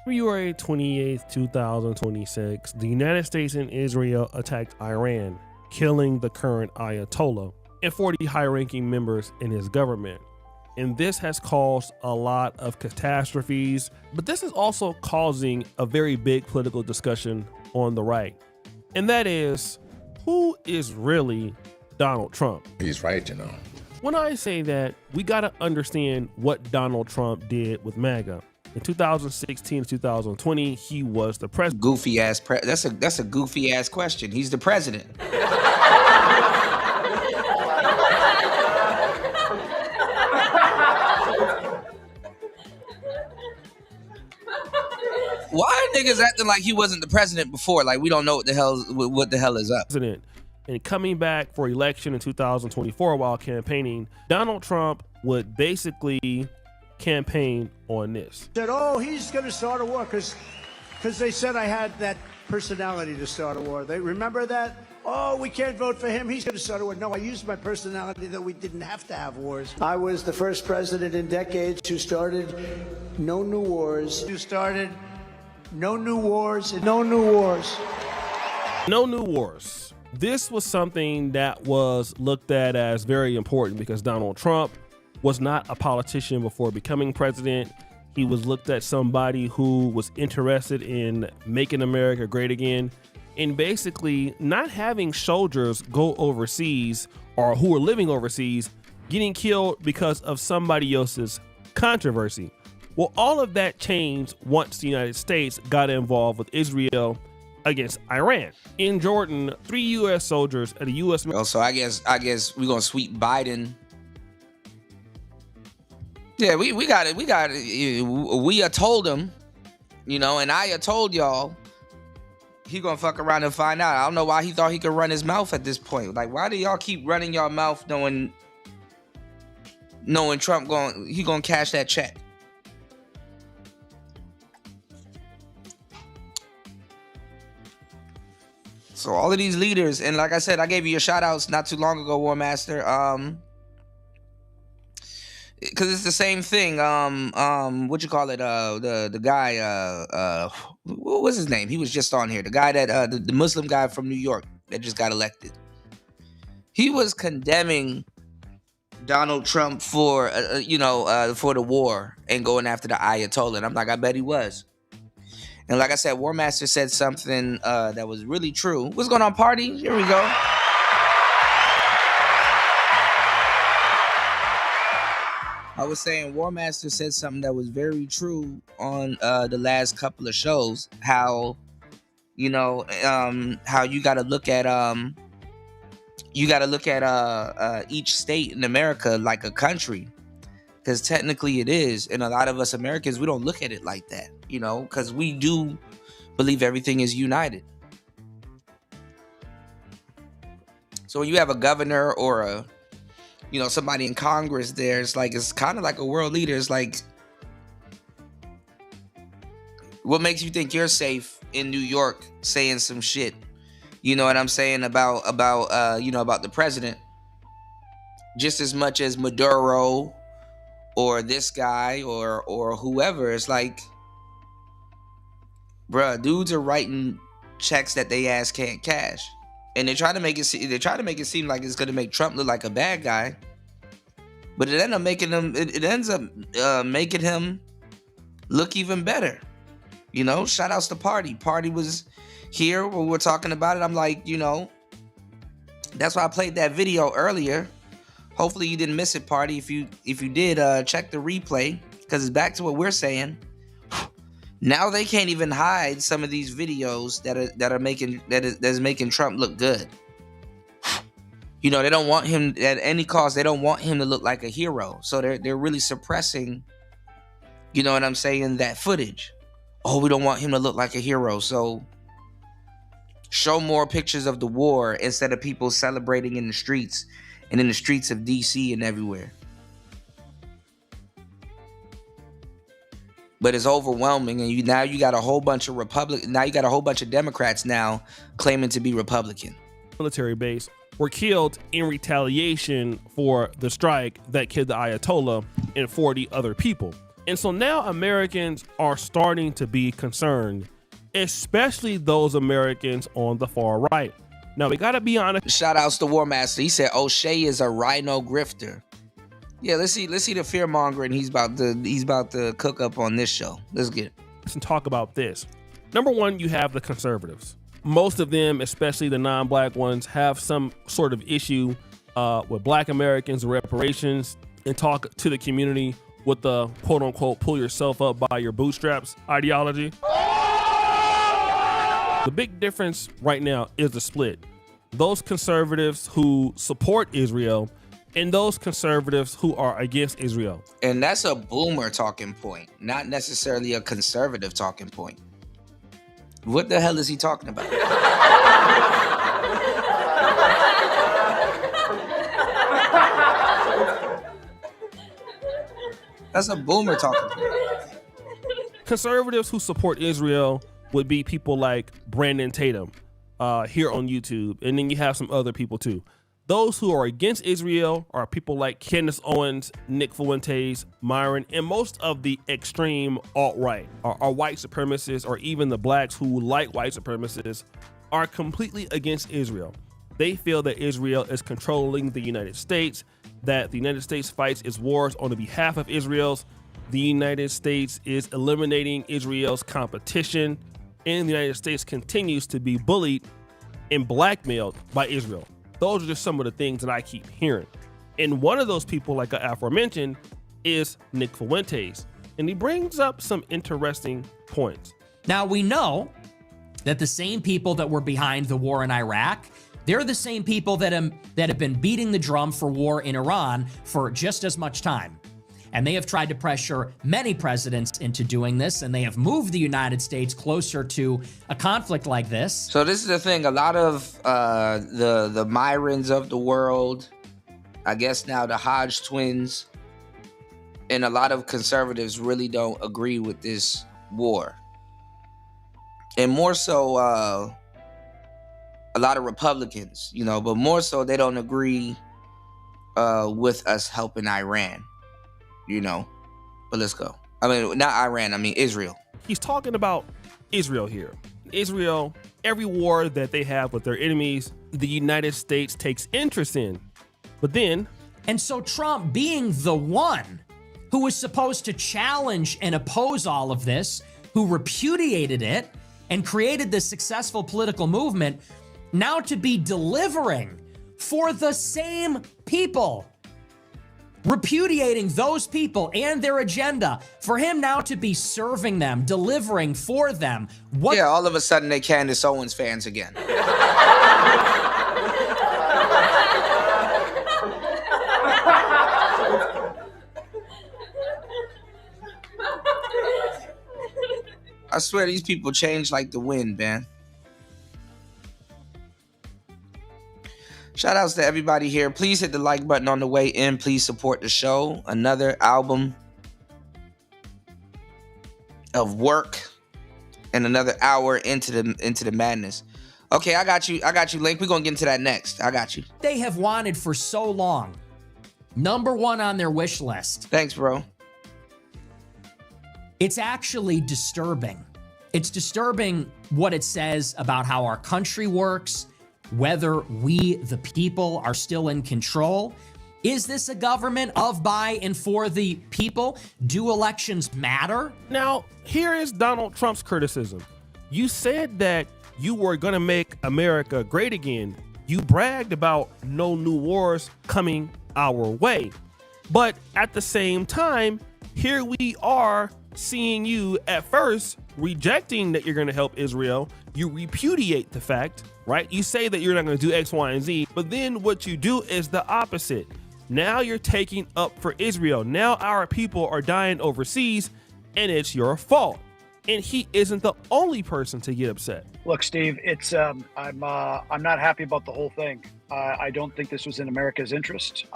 February 28th, 2026, the United States and Israel attacked Iran, killing the current Ayatollah and 40 high-ranking members in his government. And this has caused a lot of catastrophes, but this is also causing a very big political discussion on the right. And that is, who is really Donald Trump? He's right, you know. When I say that, we got to understand what Donald Trump did with MAGA. In 2016 to 2020, he was the president. Goofy ass that's a goofy ass question. He's the president. Why are niggas acting like he wasn't the president before? Like we don't know what the hell is up. President. And coming back for election in 2024 while campaigning, Donald Trump would basically campaign on this. Said, oh, he's going to start a war because they said I had that personality to start a war. They remember that? Oh, we can't vote for him. He's going to start a war. No, I used my personality that we didn't have to have wars. I was the first president in decades who started no new wars. Who started no new wars and no new wars. No new wars. This was something that was looked at as very important because Donald Trump was not a politician before becoming president. He was looked at somebody who was interested in making America great again, and basically not having soldiers go overseas or who are living overseas getting killed because of somebody else's controversy. Well, all of that changed once the United States got involved with Israel against Iran. In Jordan, 3 U.S. soldiers at a U.S. So I guess we're gonna sweep Biden. Yeah, we got it. We told him, and I told y'all he gonna fuck around and find out. I don't know why he thought he could run his mouth at this point. Like, why do y'all keep running your mouth knowing Trump gonna cash that check? So all of these leaders, and like I said, I gave you your shout outs not too long ago, War Master. Because it's the same thing. What you call it? The guy. What was his name? He was just on here. The guy that the Muslim guy from New York that just got elected. He was condemning Donald Trump for the war and going after the Ayatollah. And I'm like, I bet he was. And like I said, War Master said something that was really true. What's going on, party? Here we go. I was saying War Master said something that was very true on the last couple of shows. How you got to look at each state in America like a country, because technically it is. And a lot of us Americans, we don't look at it like that, because we do believe everything is united. So when you have a governor or somebody in Congress there, it's kind of like a world leader. It's like, what makes you think you're safe in New York saying some shit? You know what I'm saying about the president, just as much as Maduro or this guy or whoever. It's like, bruh, dudes are writing checks that they ass can't cash. And they try to make it seem like it's gonna make Trump look like a bad guy, but it ends up making him look even better. Shout outs to Party. Party was here when we were talking about it. I'm like, that's why I played that video earlier. Hopefully you didn't miss it, Party. If you did, check the replay, because it's back to what we're saying. Now they can't even hide some of these videos that's making Trump look good. They don't want him at any cost. They don't want him to look like a hero. So they're really suppressing, that footage. Oh, we don't want him to look like a hero. So show more pictures of the war instead of people celebrating in the streets and in the streets of DC and everywhere. But it's overwhelming, and you got a whole bunch of Democrats now claiming to be Republican. Military base were killed in retaliation for the strike that killed the Ayatollah and 40 other people. And so now Americans are starting to be concerned, especially those Americans on the far right. Now we gotta be honest. Shout outs to War Master. He said O'Shea is a rhino grifter. Yeah, let's see the fear mongering he's about to cook up on this show. Let's get it. Let's talk about this. Number one, you have the conservatives. Most of them, especially the non-black ones, have some sort of issue with black Americans, reparations, and talk to the community with the quote unquote pull yourself up by your bootstraps ideology. The big difference right now is the split. Those conservatives who support Israel and those conservatives who are against Israel. And that's a boomer talking point, not necessarily a conservative talking point. What the hell is he talking about? That's a boomer talking point. Conservatives who support Israel would be people like Brandon Tatum here on YouTube. And then you have some other people too. Those who are against Israel are people like Candace Owens, Nick Fuentes, Myron, and most of the extreme alt-right are white supremacists, or even the blacks who like white supremacists are completely against Israel. They feel that Israel is controlling the United States, that the United States fights its wars on the behalf of Israel, The United States is eliminating Israel's competition, and the United States continues to be bullied and blackmailed by Israel. Those are just some of the things that I keep hearing. And one of those people, like I aforementioned, is Nick Fuentes. And he brings up some interesting points. Now, we know that the same people that were behind the war in Iraq, they're the same people that have been beating the drum for war in Iran for just as much time. And they have tried to pressure many presidents into doing this, and they have moved the United States closer to a conflict like this. So this is the thing. A lot of the Myrons of the world, I guess now the Hodge twins, and a lot of conservatives really don't agree with this war. And more so, a lot of Republicans, but more so they don't agree with us helping Iran. But let's go. I mean, not Iran, I mean Israel. He's talking about Israel here. Israel, every war that they have with their enemies, the United States takes interest in. But then... And so Trump, being the one who was supposed to challenge and oppose all of this, who repudiated it and created this successful political movement, now to be delivering for the same people, repudiating those people and their agenda, for him now to be serving them, delivering for them. Yeah, all of a sudden they Candace Owens fans again. I swear these people change like the wind, man. Shout outs to everybody here. Please hit the like button on the way in. Please support the show. Another album of work and another hour into the madness. Okay, I got you, Link. We're gonna get into that next. I got you. They have wanted for so long. Number one on their wish list. Thanks, bro. It's actually disturbing. It's disturbing what it says about how our country works, whether we, the people, are still in control. Is this a government of, by, and for the people? Do elections matter? Now, here is Donald Trump's criticism. You said that you were going to make America great again. You bragged about no new wars coming our way. But at the same time, here we are seeing you at first rejecting that you're going to help Israel. You repudiate the fact, right? You say that you're not going to do X, Y, and Z, but then what you do is the opposite. Now you're taking up for Israel. Now our people are dying overseas, and it's your fault. And he isn't the only person to get upset. Look, Steve, it's I'm not happy about the whole thing. I don't think this was in America's interest.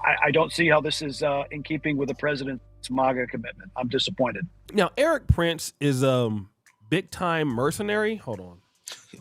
I don't see how this is in keeping with the president's MAGA commitment. I'm disappointed. Now, Eric Prince is big time mercenary. Hold on.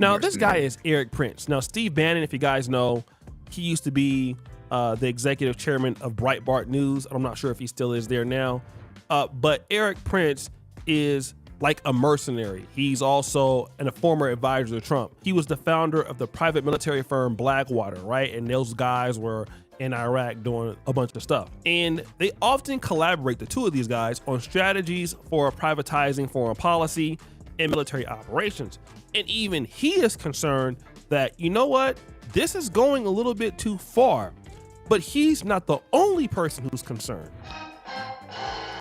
Now, this guy is Eric Prince. Now, Steve Bannon, if you guys know, he used to be the executive chairman of Breitbart News. I'm not sure if he still is there now. But Eric Prince is like a mercenary. He's also a former advisor to Trump. He was the founder of the private military firm Blackwater, right? And those guys were in Iraq doing a bunch of stuff. And they often collaborate, the two of these guys, on strategies for privatizing foreign policy and military operations. And even he is concerned that, you know what, this is going a little bit too far. But he's not the only person who's concerned.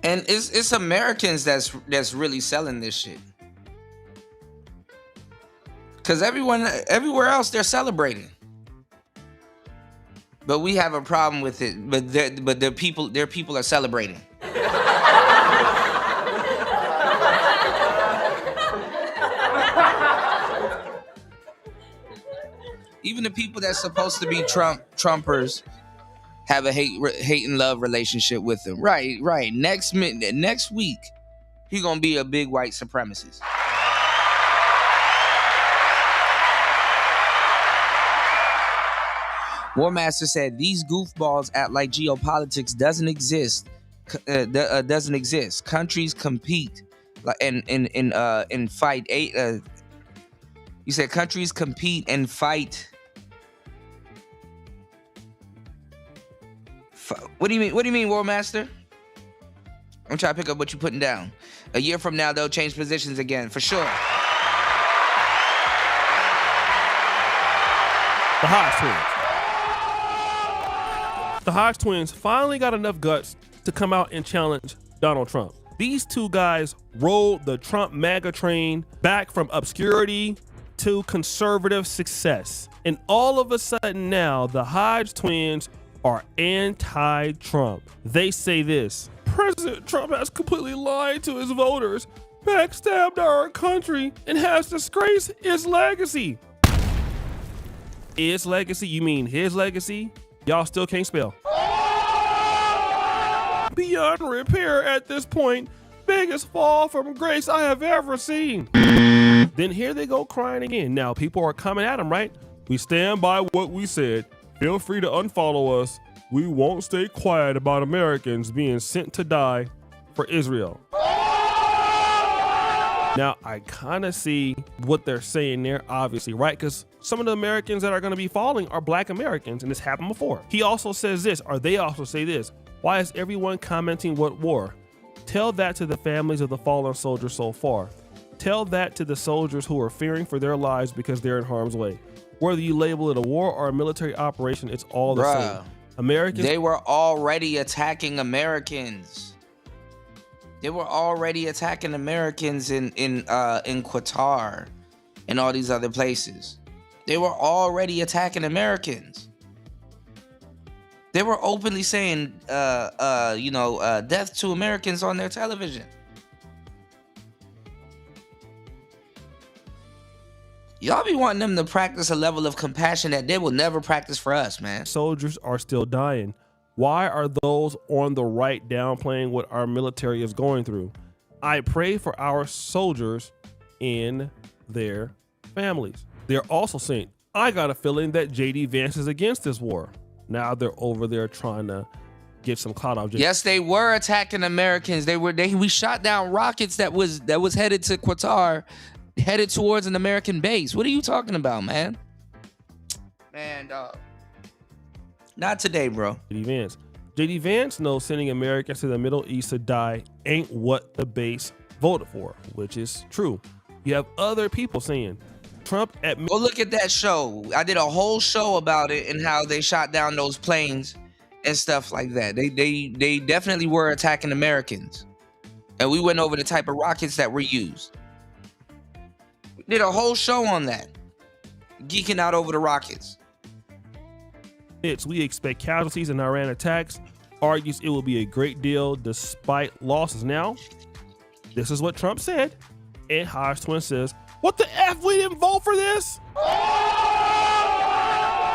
And it's Americans that's really selling this shit. Cause everywhere else they're celebrating. But we have a problem with it. But their people are celebrating. Even the people that's supposed to be Trumpers have a hate and love relationship with them. Right. Next week, he's gonna be a big white supremacist. Warmaster said these goofballs act like geopolitics doesn't exist. Countries compete and fight. You said countries compete and fight. What do you mean? What do you mean, Warmaster? I'm trying to pick up what you're putting down. A year from now, they'll change positions again, for sure. The Hodge twins. The Hodge twins finally got enough guts to come out and challenge Donald Trump. These two guys rolled the Trump MAGA train back from obscurity to conservative success. And all of a sudden now, the Hodge twins are anti-Trump. They say this: President Trump has completely lied to his voters, backstabbed our country, and has disgraced his legacy. His legacy? You mean his legacy? Y'all still can't spell. Beyond repair at this point. Biggest fall from grace I have ever seen. Then here they go crying again. Now people are coming at him, right? We stand by what we said. Feel free to unfollow us. We won't stay quiet about Americans being sent to die for Israel. Now, I kind of see what they're saying there, obviously, right? Because some of the Americans that are going to be falling are black Americans, and this happened before. He also says this, or they also say this: why is everyone commenting what war? Tell that to the families of the fallen soldiers so far. Tell that to the soldiers who are fearing for their lives because they're in harm's way. Whether you label it a war or a military operation, it's all the same. Americans. They were already attacking Americans. They were already attacking Americans in Qatar and all these other places. They were already attacking Americans. They were openly saying, death to Americans on their television. Y'all be wanting them to practice a level of compassion that they will never practice for us, man. Soldiers are still dying. Why are those on the right downplaying what our military is going through? I pray for our soldiers and their families. They're also saying, I got a feeling that JD Vance is against this war. Now they're over there trying to get some clout off. Yes, they were attacking Americans. We shot down rockets that was headed to Qatar, headed towards an American base. What are you talking about, man? Man, dog. Not today, bro. JD Vance knows sending Americans to the Middle East to die ain't what the base voted for, which is true. You have other people saying Trump Go look at that show. I did a whole show about it and how they shot down those planes and stuff like that. They definitely were attacking Americans. And we went over the type of rockets that were used. We did a whole show on that. Geeking out over the rockets. We expect casualties in Iran attacks, argues it will be a great deal despite losses. Now, this is what Trump said, and Hodge Twin says, what the F, we didn't vote for this?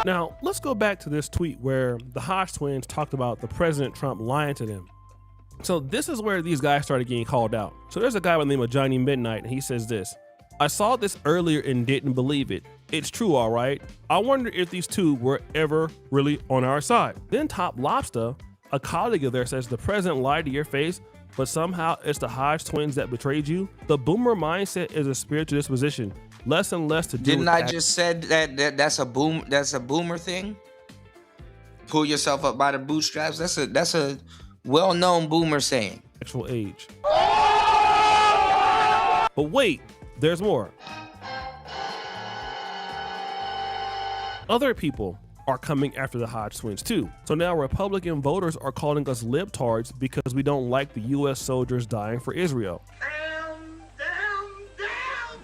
Now, let's go back to this tweet where the Hodge twins talked about the President Trump lying to them. So this is where these guys started getting called out. So there's a guy by the name of Johnny Midnight, and he says this: I saw this earlier and didn't believe it. It's true, all right. I wonder if these two were ever really on our side. Then Top Lobster, a colleague of theirs, says the president lied to your face, but somehow it's the Hodge twins that betrayed you. The boomer mindset is a spiritual disposition. Less and less to do. Didn't I just said that's a boomer thing? Pull yourself up by the bootstraps. That's a well-known boomer saying. Actual age. But wait, there's more. Other people are coming after the Hodge twins too. So now Republican voters are calling us libtards because we don't like the US soldiers dying for Israel.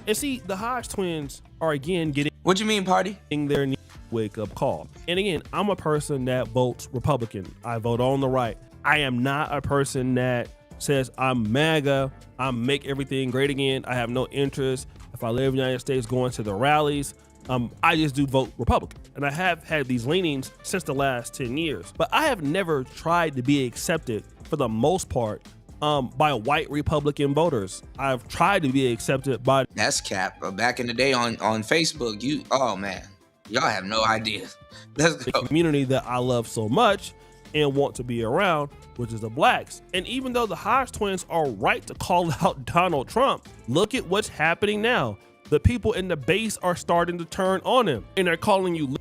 And see, the Hodge twins are again getting what you mean, party? Their wake-up call. And again, I'm a person that votes Republican. I vote on the right. I am not a person that says I'm MAGA, I make everything great again. I have no interest, if I live in the United States, going to the rallies. I just do vote Republican. And I have had these leanings since the last 10 years. But I have never tried to be accepted, for the most part, by white Republican voters. I've tried to be accepted by... That's cap. But back in the day on Facebook, oh man, y'all have no idea. Let's go. The community that I love so much and want to be around, which is the blacks. And even though the Hodge twins are right to call out Donald Trump, look at what's happening now. The people in the base are starting to turn on him, and they're calling you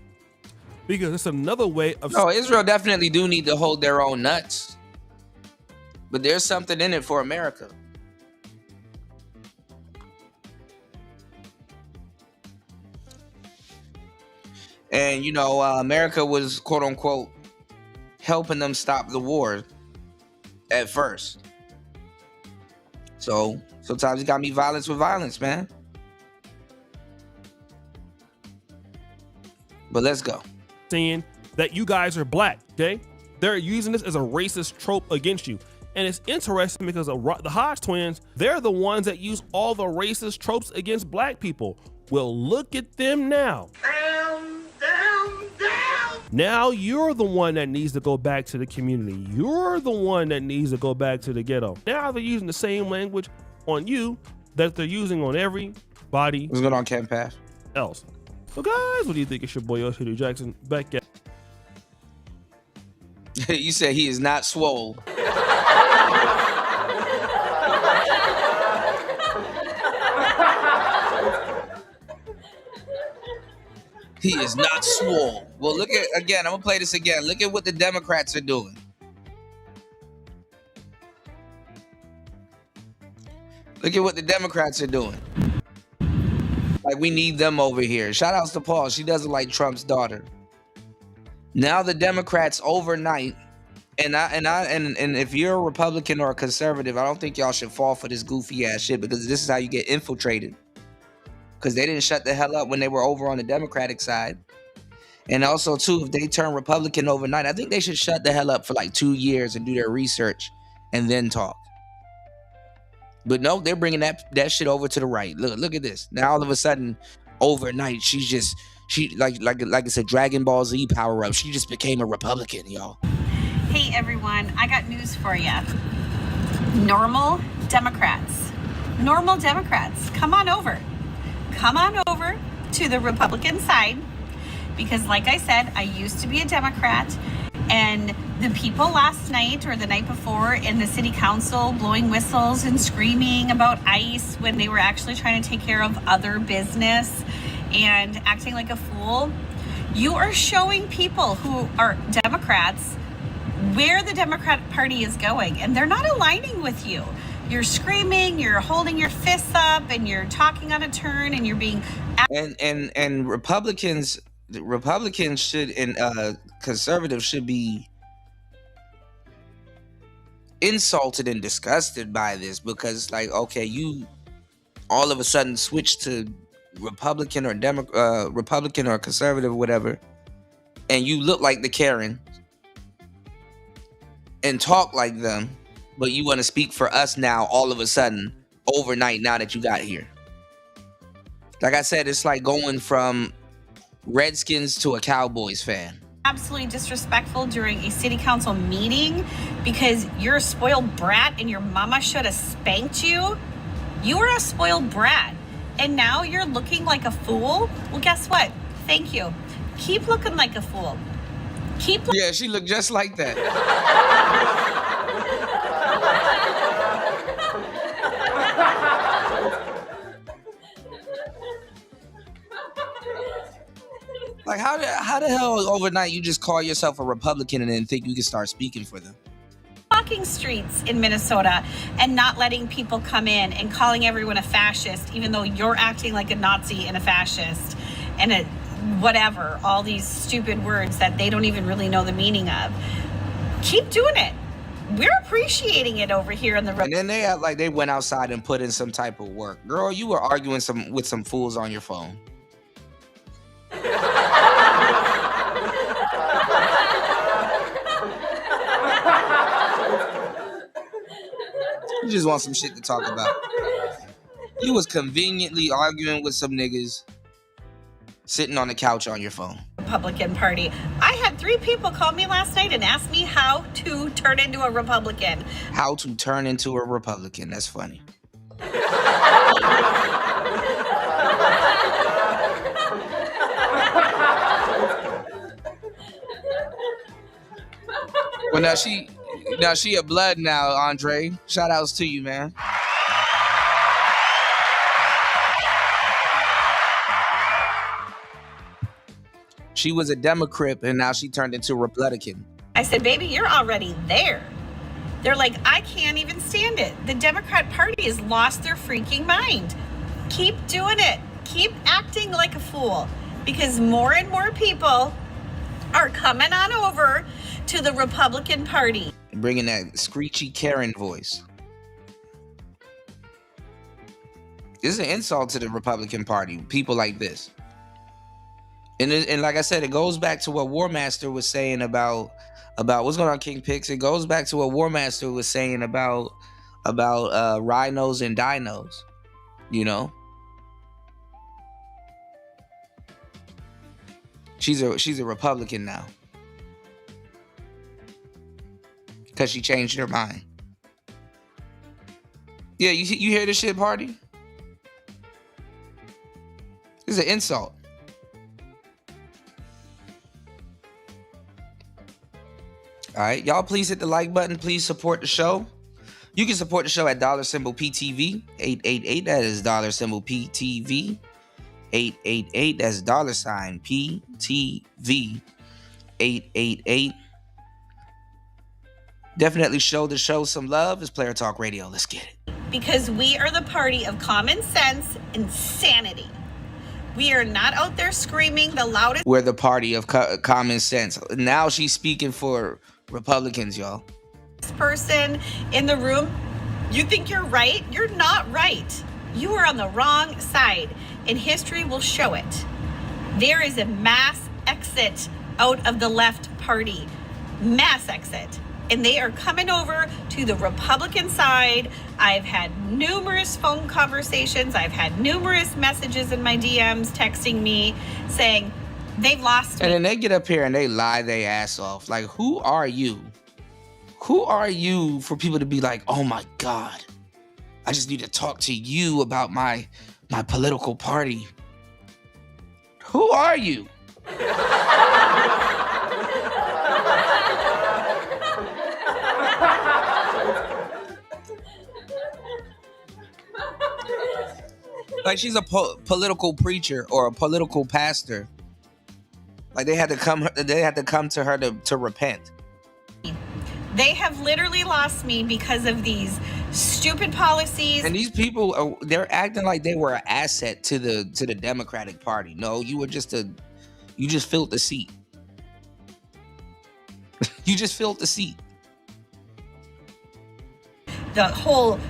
because it's another way of... No, Israel definitely do need to hold their own nuts. But there's something in it for America. And, you know, America was, quote unquote, helping them stop the war at first. So sometimes you got to meet violence with violence, man. But let's go. Saying that you guys are black, okay? They're using this as a racist trope against you. And it's interesting because the Hodge twins, they're the ones that use all the racist tropes against black people. Well, look at them now. Now you're the one that needs to go back to the community. You're the one that needs to go back to the ghetto. Now they're using the same language on you that they're using on everybody. What's going on, Camp Pass? Else. So guys, what do you think? It's your boy Yoshida Jackson back at. You said he is not swole. He is not swole. Well, look at, again, I'm gonna play this again. Look at what the Democrats are doing. Look at what the Democrats are doing. Like, we need them over here. Shout outs to Paul. She doesn't like Trump's daughter. Now the Democrats overnight, and if you're a Republican or a conservative, I don't think y'all should fall for this goofy ass shit, because this is how you get infiltrated. Because they didn't shut the hell up when they were over on the Democratic side. And also, too, if they turn Republican overnight, I think they should shut the hell up for like 2 years and do their research and then talk. But no, they're bringing that shit over to the right. Look at this. Now all of a sudden, overnight, she like it's a Dragon Ball Z power up. She just became a Republican, y'all. Hey everyone, I got news for you. Normal Democrats, come on over. Come on over to the Republican side, because like I said, I used to be a Democrat, and the people last night or the night before in the city council blowing whistles and screaming about ICE when they were actually trying to take care of other business and acting like a fool, you are showing people who are Democrats where the Democratic Party is going, and they're not aligning with you. You're screaming, you're holding your fists up, and you're talking on a turn, and you're being and Republicans should, and conservatives should be insulted and disgusted by this, because like, okay, you all of a sudden switch to Republican or conservative or whatever, and you look like the Karen and talk like them, but you want to speak for us now all of a sudden overnight now that you got here. Like I said, it's like going from Redskins to a Cowboys fan. absolutely disrespectful during a city council meeting because you're a spoiled brat and your mama should have spanked you. You were a spoiled brat and now you're looking like a fool. Well, guess what? Thank you. Keep looking like a fool. Yeah, she looked just like that. Like, how the hell overnight you just call yourself a Republican and then think you can start speaking for them? Walking streets in Minnesota and not letting people come in and calling everyone a fascist, even though you're acting like a Nazi and a fascist and a whatever, all these stupid words that they don't even really know the meaning of. Keep doing it. We're appreciating it over here in the And then they act like they went outside and put in some type of work. Girl, you were arguing with some fools on your phone. You just want some shit to talk about. You was conveniently arguing with some niggas sitting on the couch on your phone. Republican Party. I had 3 people call me last night and ask me how to turn into a Republican. How to turn into a Republican. That's funny. Well, now she a blood now, Andre. Shout outs to you, man. She was a Democrat and now she turned into a Republican. I said, baby, you're already there. They're like, I can't even stand it. The Democrat Party has lost their freaking mind. Keep doing it. Keep acting like a fool, because more and more people are coming on over to the Republican Party. Bringing that screechy Karen voice. This is an insult to the Republican Party, people like this. And like I said, it goes back to what War Master was saying about what's going on, King Pix. It goes back to what War Master was saying about rhinos and dinos, you know. She's a Republican now because she changed her mind. Yeah, you hear this shit, Party? This is an insult. All right, y'all, please hit the like button. Please support the show. You can support the show at $PTV 888. That is $PTV 888. That's $PTV 888. Definitely show the show some love. It's Player Talk Radio. Let's get it. Because we are the party of common sense and sanity. We are not out there screaming the loudest. We're the party of common sense. Now she's speaking for Republicans, y'all. Person in the room. You think you're right? You're not right. You are on the wrong side, and history will show it. There is a mass exit out of the left party. Mass exit. And they are coming over to the Republican side. I've had numerous phone conversations. I've had numerous messages in my DMs texting me saying they've lost me. And then they get up here and they lie their ass off. Like, who are you? Who are you for people to be like, oh my God, I just need to talk to you about my political party. Who are you? Like she's a political preacher or a political pastor. Like they had to come to her to repent. They have literally lost me because of these stupid policies. And these people they're acting like they were an asset to the Democratic Party. No, you just filled the seat. You just filled the seat. The whole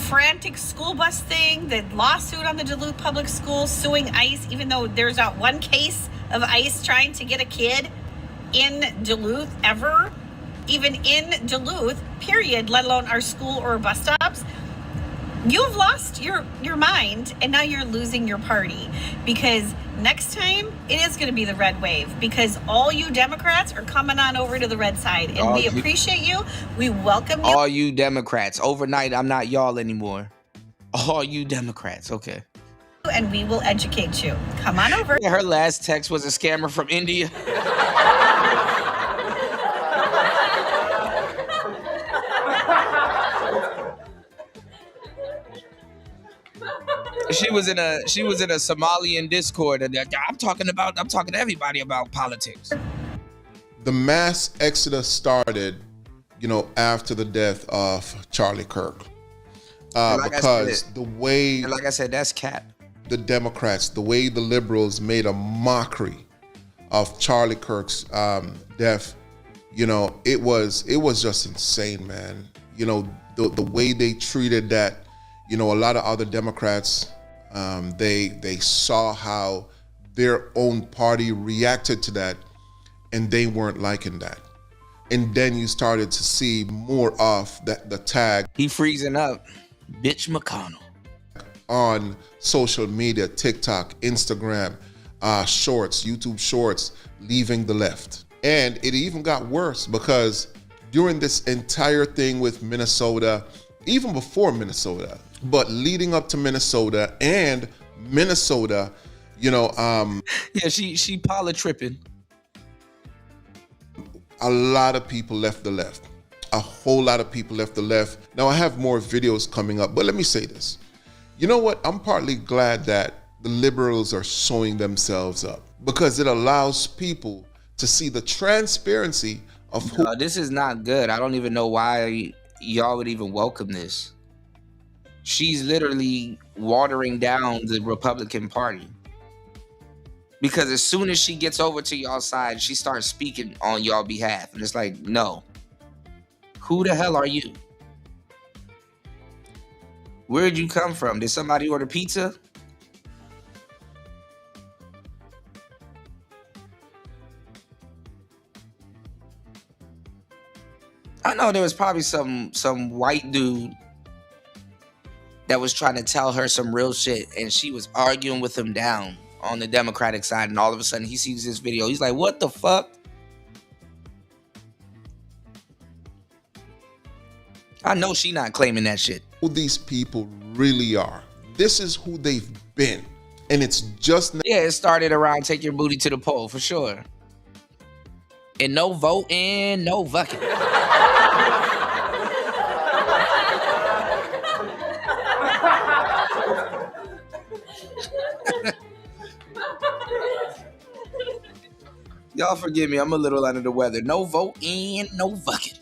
frantic school bus thing, the lawsuit on the Duluth Public Schools suing ICE, even though there's not one case of ICE trying to get a kid in Duluth ever, even in Duluth, period, let alone our school or bus stops. You've lost your mind, and now you're losing your party, because next time it is going to be the red wave, because all you Democrats are coming on over to the red side, and we appreciate you. We welcome you. All you Democrats. Overnight, I'm not y'all anymore. All you Democrats. Okay. And we will educate you. Come on over. Yeah, her last text was a scammer from India. She was in a Somalian Discord, and I'm talking to everybody about politics. The mass exodus started, after the death of Charlie Kirk, because the way, like I said, that's cap. The Democrats, the way the liberals made a mockery of Charlie Kirk's death, it was just insane, man. The way they treated that, a lot of other Democrats. They saw how their own party reacted to that, and they weren't liking that. And then you started to see more of the tag. He freezing up, bitch McConnell. On social media, TikTok, Instagram, shorts, YouTube shorts, leaving the left. And it even got worse because during this entire thing with Minnesota, even before Minnesota, but leading up to Minnesota and Minnesota, yeah, she poly tripping. A lot of people left the left. A whole lot of people left the left. Now I have more videos coming up, but let me say this. You know what? I'm partly glad that the liberals are showing themselves up, because it allows people to see the transparency of who. This is not good. I don't even know why y'all would even welcome this. She's literally watering down the Republican Party. Because as soon as she gets over to y'all side, she starts speaking on y'all behalf. And it's like, no. Who the hell are you? Where'd you come from? Did somebody order pizza? I know there was probably some white dude that was trying to tell her some real shit, and she was arguing with him down on the Democratic side, and all of a sudden he sees this video. He's like, what the fuck? I know she not claiming that shit. Who these people really are. This is who they've been. And it's just... Yeah, it started around take your booty to the poll, for sure. And no voting, no fucking. Y'all forgive me, I'm a little under the weather. No voting, no fucking.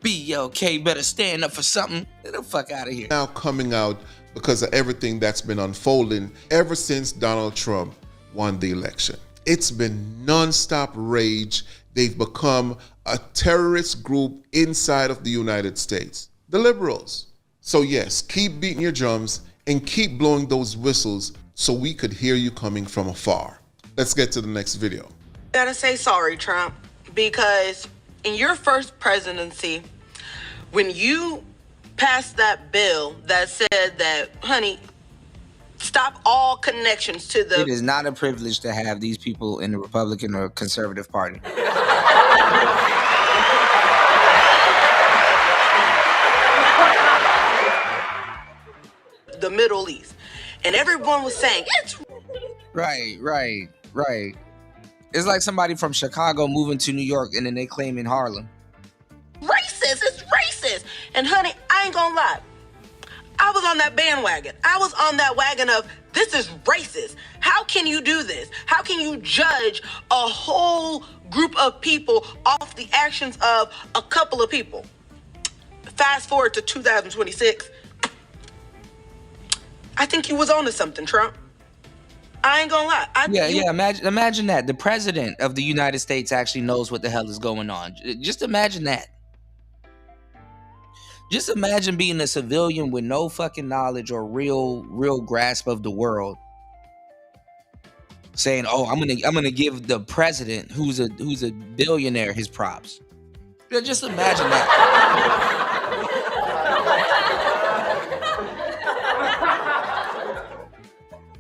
BLK better stand up for something. Get the fuck out of here. Now coming out because of everything that's been unfolding ever since Donald Trump won the election. It's been nonstop rage. They've become a terrorist group inside of the United States. The liberals. So yes, keep beating your drums and keep blowing those whistles so we could hear you coming from afar. Let's get to the next video. Gotta say sorry, Trump, because in your first presidency, when you passed that bill that said that, honey, stop all connections to the... It is not a privilege to have these people in the Republican or Conservative Party. The Middle East. And everyone was saying, it's... Right. It's like somebody from Chicago moving to New York and then they claim in Harlem. racist. It's racist. And honey, I ain't gonna lie. I was on that bandwagon. I was on that wagon of this is racist. How can you do this? How can you judge a whole group of people off the actions of a couple of people? Fast forward to 2026. I think you was onto something, Trump. I ain't gonna lie. Imagine that. The president of the United States actually knows what the hell is going on. Just imagine that. Just imagine being a civilian with no fucking knowledge or real grasp of the world, saying, "Oh, I'm gonna give the president, who's a billionaire, his props." Just imagine that.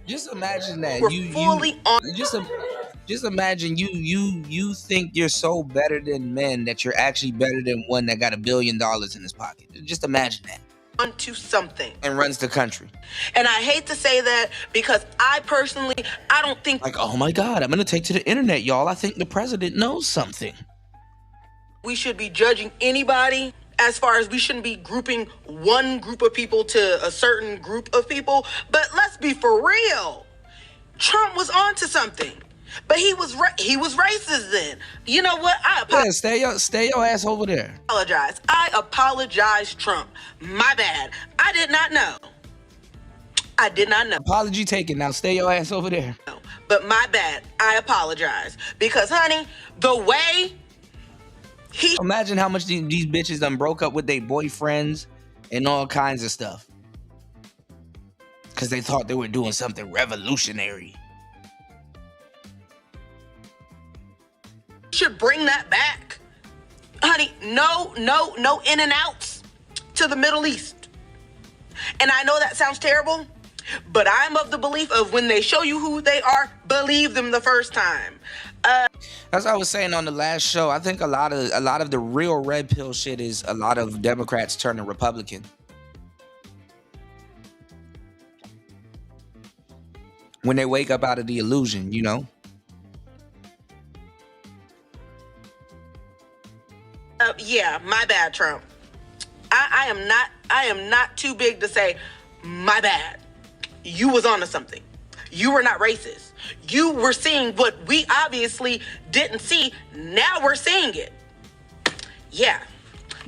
Just imagine that. Just imagine you think you're so better than men that you're actually better than one that got $1 billion in his pocket. Just imagine that. Onto something. And runs the country. And I hate to say that because I don't think... Like, oh my God, I'm going to take to the internet, y'all. I think the president knows something. We should be judging anybody, as far as we shouldn't be grouping one group of people to a certain group of people. But let's be for real. Trump was onto something. But he was racist then. You know what? I apologize. Yeah, stay your ass over there. I apologize, Trump. My bad. I did not know. Apology taken. Now stay your ass over there. But my bad. I apologize. Because, honey, the way imagine how much these bitches done broke up with their boyfriends and all kinds of stuff. Because they thought they were doing something revolutionary. Should bring that back. Honey, no in and outs to the Middle East. And I know that sounds terrible, but I'm of the belief of when they show you who they are, believe them the first time. As I was saying on the last show, I think a lot of the real red pill shit is a lot of Democrats turning Republican. When they wake up out of the illusion, you know? Yeah, my bad, Trump. I am not too big to say, my bad. You was onto something. You were not racist. You were seeing what we obviously didn't see. Now we're seeing it. Yeah.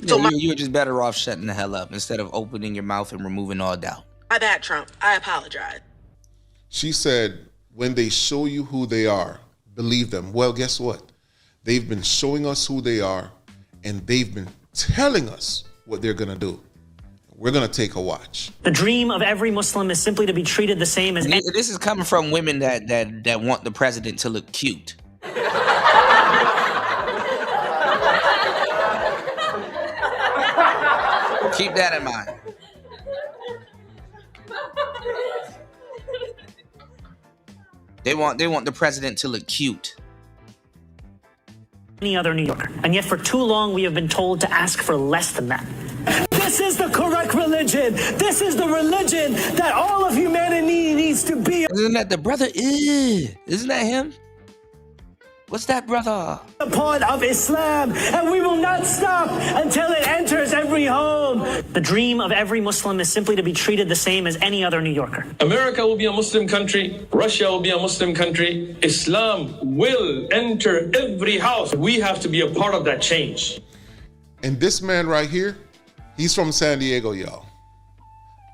So you were just better off shutting the hell up instead of opening your mouth and removing all doubt. my bad, Trump. I apologize. She said, when they show you who they are, believe them. Well, guess what? They've been showing us who they are, and they've been telling us what they're going to do. We're going to take a watch. The dream of every Muslim is simply to be treated the same as... This is coming from women that want the president to look cute. Keep that in mind. They want the president to look cute. Any other New Yorker. And yet for too long we have been told to ask for less than that. This is the correct religion. This is the religion that all of humanity needs to be. Isn't that the brother? Isn't that him? What's that, brother? A part of Islam, and we will not stop until it enters every home. The dream of every Muslim is simply to be treated the same as any other New Yorker. America will be a Muslim country. Russia will be a Muslim country. Islam will enter every house. We have to be a part of that change. And this man right here, he's from San Diego, y'all.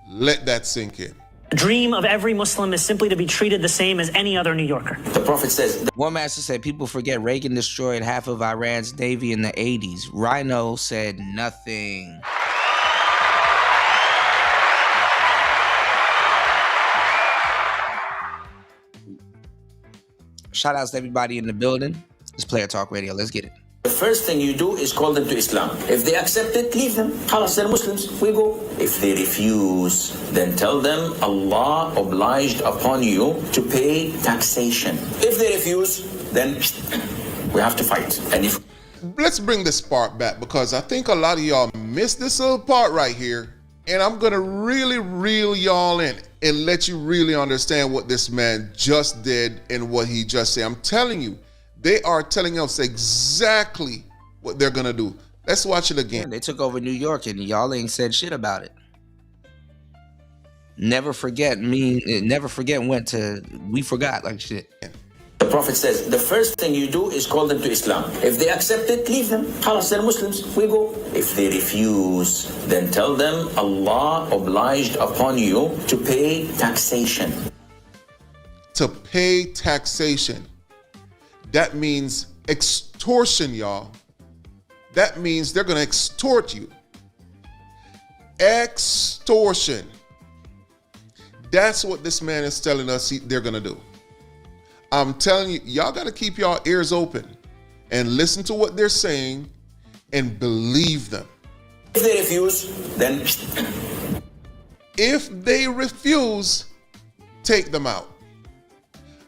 Let that sink in. The dream of every Muslim is simply to be treated the same as any other New Yorker. The Prophet says... One master said people forget Reagan destroyed half of Iran's navy in the 80s. Rhino said nothing. Shout outs to everybody in the building. It's Player Talk Radio. Let's get it. The first thing you do is call them to Islam. If they accept it, leave them. Khalas, they're Muslims. We go. If they refuse, then tell them Allah obliged upon you to pay taxation. If they refuse, then we have to fight. And if let's bring this part back, because I think a lot of y'all missed this little part right here, and I'm gonna really reel y'all in and let you really understand what this man just did and what he just said. I'm telling you, they are telling us exactly what they're gonna do. Let's watch it again. They took over New York and y'all ain't said shit about it. Never forget went to we forgot like shit. The Prophet says, the first thing you do is call them to Islam. If they accept it, leave them. Khalas, they're Muslims. We go. If they refuse, then tell them Allah obliged upon you to pay taxation. To pay taxation. That means extortion, y'all. That means they're going to extort you. Extortion. That's what this man is telling us they're going to do. I'm telling you, y'all got to keep y'all ears open and listen to what they're saying and believe them. If they refuse, then... If they refuse, take them out.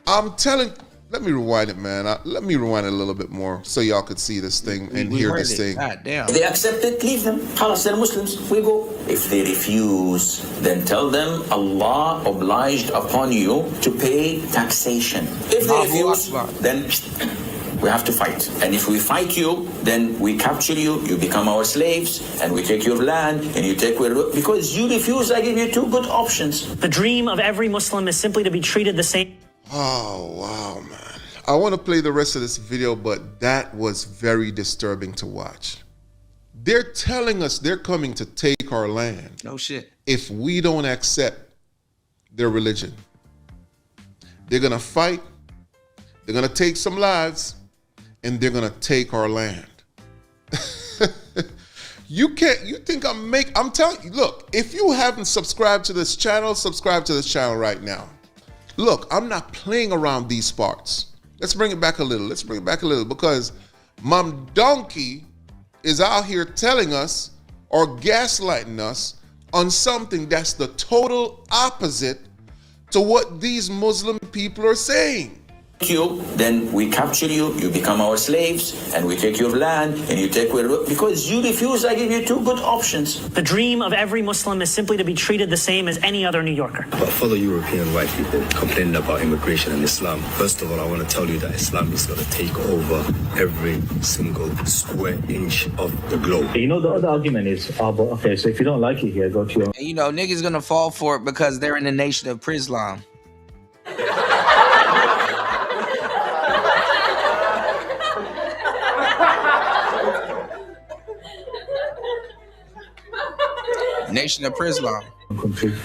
I'm telling... Let me rewind it, man. Let me rewind it a little bit more so y'all could see this thing and hear this thing. God damn. If they accept it, leave them. Khalas, they're Muslims. We go. If they refuse, then tell them Allah obliged upon you to pay taxation. If they refuse, then we have to fight. And if we fight you, then we capture you, you become our slaves, and we take your land, and you take where... Because you refuse, I give you two good options. The dream of every Muslim is simply to be treated the same... Oh, wow, man. I want to play the rest of this video, but that was very disturbing to watch. They're telling us they're coming to take our land. No shit. If we don't accept their religion. They're going to fight. They're going to take some lives. And they're going to take our land. You think I'm telling you, look, if you haven't subscribed to this channel, subscribe to this channel right now. Look, I'm not playing around these parts. Let's bring it back a little. Because Mom Donkey is out here telling us or gaslighting us on something that's the total opposite to what these Muslim people are saying. You, then we capture you, you become our slaves, and we take your land, and you take where... Because you refuse, I give you two good options. The dream of every Muslim is simply to be treated the same as any other New Yorker. But fellow European white people complaining about immigration and Islam. First of all, I want to tell you that Islam is going to take over every single square inch of the globe. You know, the other argument is, okay, so if you don't like it here, go to your... And you know, niggas gonna fall for it because they're in the nation of Prislam. Nation of Islam.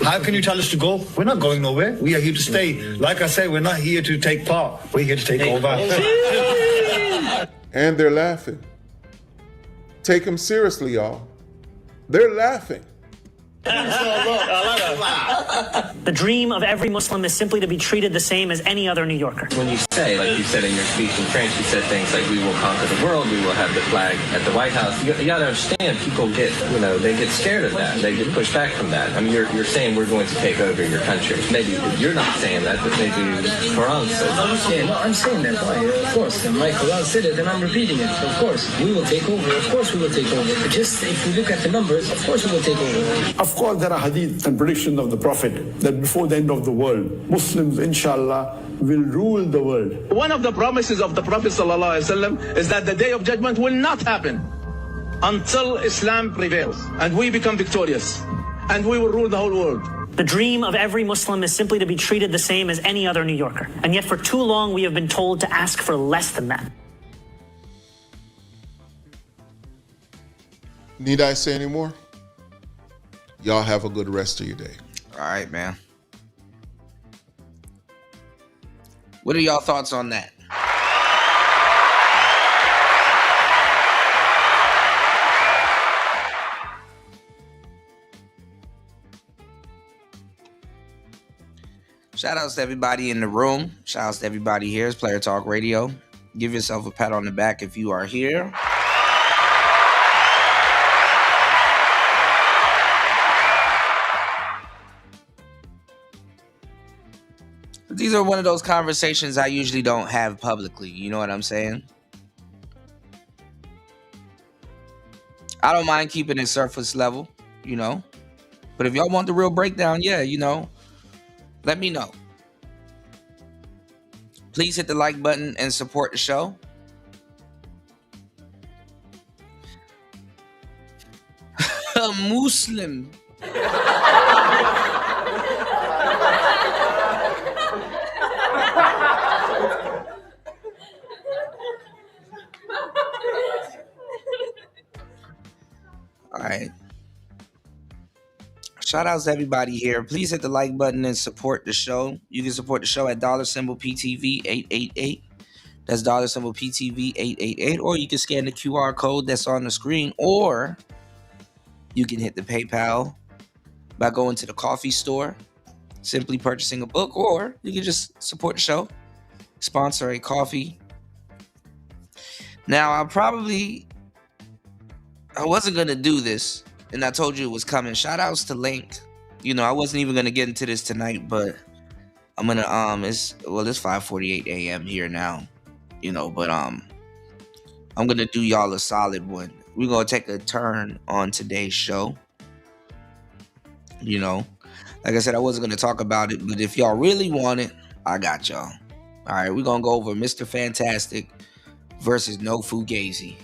How can you tell us to go? We're not going nowhere. We are here to stay. Like I say, we're not here to take part. We're here to take over. And they're laughing. Take them seriously, y'all. They're laughing. The dream of every Muslim is simply to be treated the same as any other New Yorker. When you say, like you said in your speech in France, you said things like, we will conquer the world, we will have the flag at the White House. You gotta understand, people get, they get scared of that. They get pushed back from that. I mean, you're saying we're going to take over your country. Maybe you're not saying that, but maybe Quran says that. Yeah, no, I'm saying that. Why? Of course. My Quran said it, and I'm repeating it. Of course, we will take over. Of course, we will take over. But just if we look at the numbers, of course, we will take over. Of course, there are hadith and predictions of the Prophet that before the end of the world, Muslims, inshallah, will rule the world. One of the promises of the Prophet ﷺ is that the day of judgment will not happen until Islam prevails and we become victorious and we will rule the whole world. The dream of every Muslim is simply to be treated the same as any other New Yorker. And yet for too long, we have been told to ask for less than that. Need I say any more? Y'all have a good rest of your day. All right, man. What are y'all thoughts on that? Shout outs to everybody in the room. Shout outs to everybody here. It's Player Talk Radio. Give yourself a pat on the back if you are here. These are one of those conversations I usually don't have publicly. You know what I'm saying? I don't mind keeping it surface level, But if y'all want the real breakdown, let me know. Please hit the like button and support the show. A Muslim. All right. Shout outs to everybody here. Please hit the like button and support the show. You can support the show at $PTV 888. That's $PTV 888. Or you can scan the QR code that's on the screen. Or you can hit the PayPal by going to the coffee store, simply purchasing a book. Or you can just support the show, sponsor a coffee. Now, I wasn't going to do this, and I told you it was coming. Shout outs to Link. I wasn't even going to get into this tonight, but I'm going to, it's 5:48 a.m. here now, but I'm going to do y'all a solid one. We're going to take a turn on today's show. Like I said, I wasn't going to talk about it, but if y'all really want it, I got y'all. All right, we're going to go over Mr. Fantastic versus No Fugazi.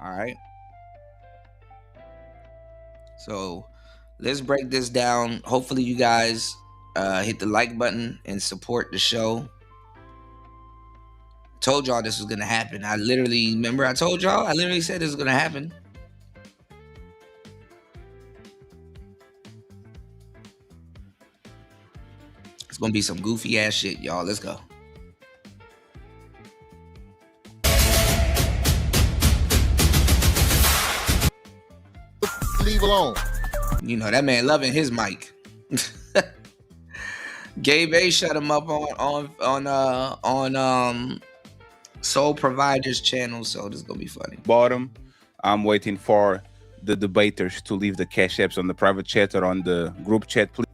All right. So let's break this down. Hopefully you guys hit the like button and support the show. Told y'all this was going to happen. I literally said this was going to happen. It's going to be some goofy ass shit, y'all. Let's go. Leave alone. That man loving his mic. Gabe A shut him up on Soul Provider's channel, so this is gonna be funny. Bottom, I'm waiting for the debaters to leave the cash apps on the private chat or on the group chat, please.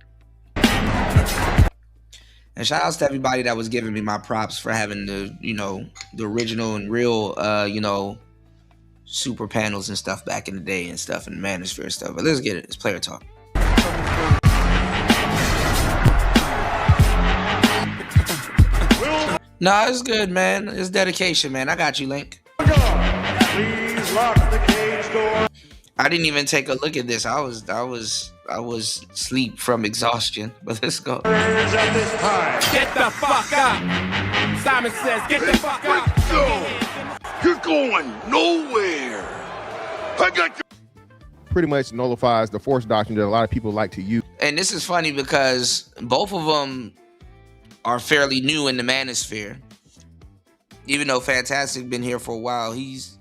And shout outs to everybody that was giving me my props for having the original and real, super panels and stuff back in the day and stuff and Manosphere stuff. But let's get it. It's Player Talk. Nah, it's good, man. It's dedication, man. I got you, Link. Please lock the cage door. I didn't even take a look at this. I was asleep from exhaustion. But let's go. Get the fuck up. Simon says, get the fuck up. go. You're going nowhere. I got you. Pretty much nullifies the force doctrine that a lot of people like to use. And this is funny because both of them are fairly new in the manosphere. Even though Fantastic been here for a while, he's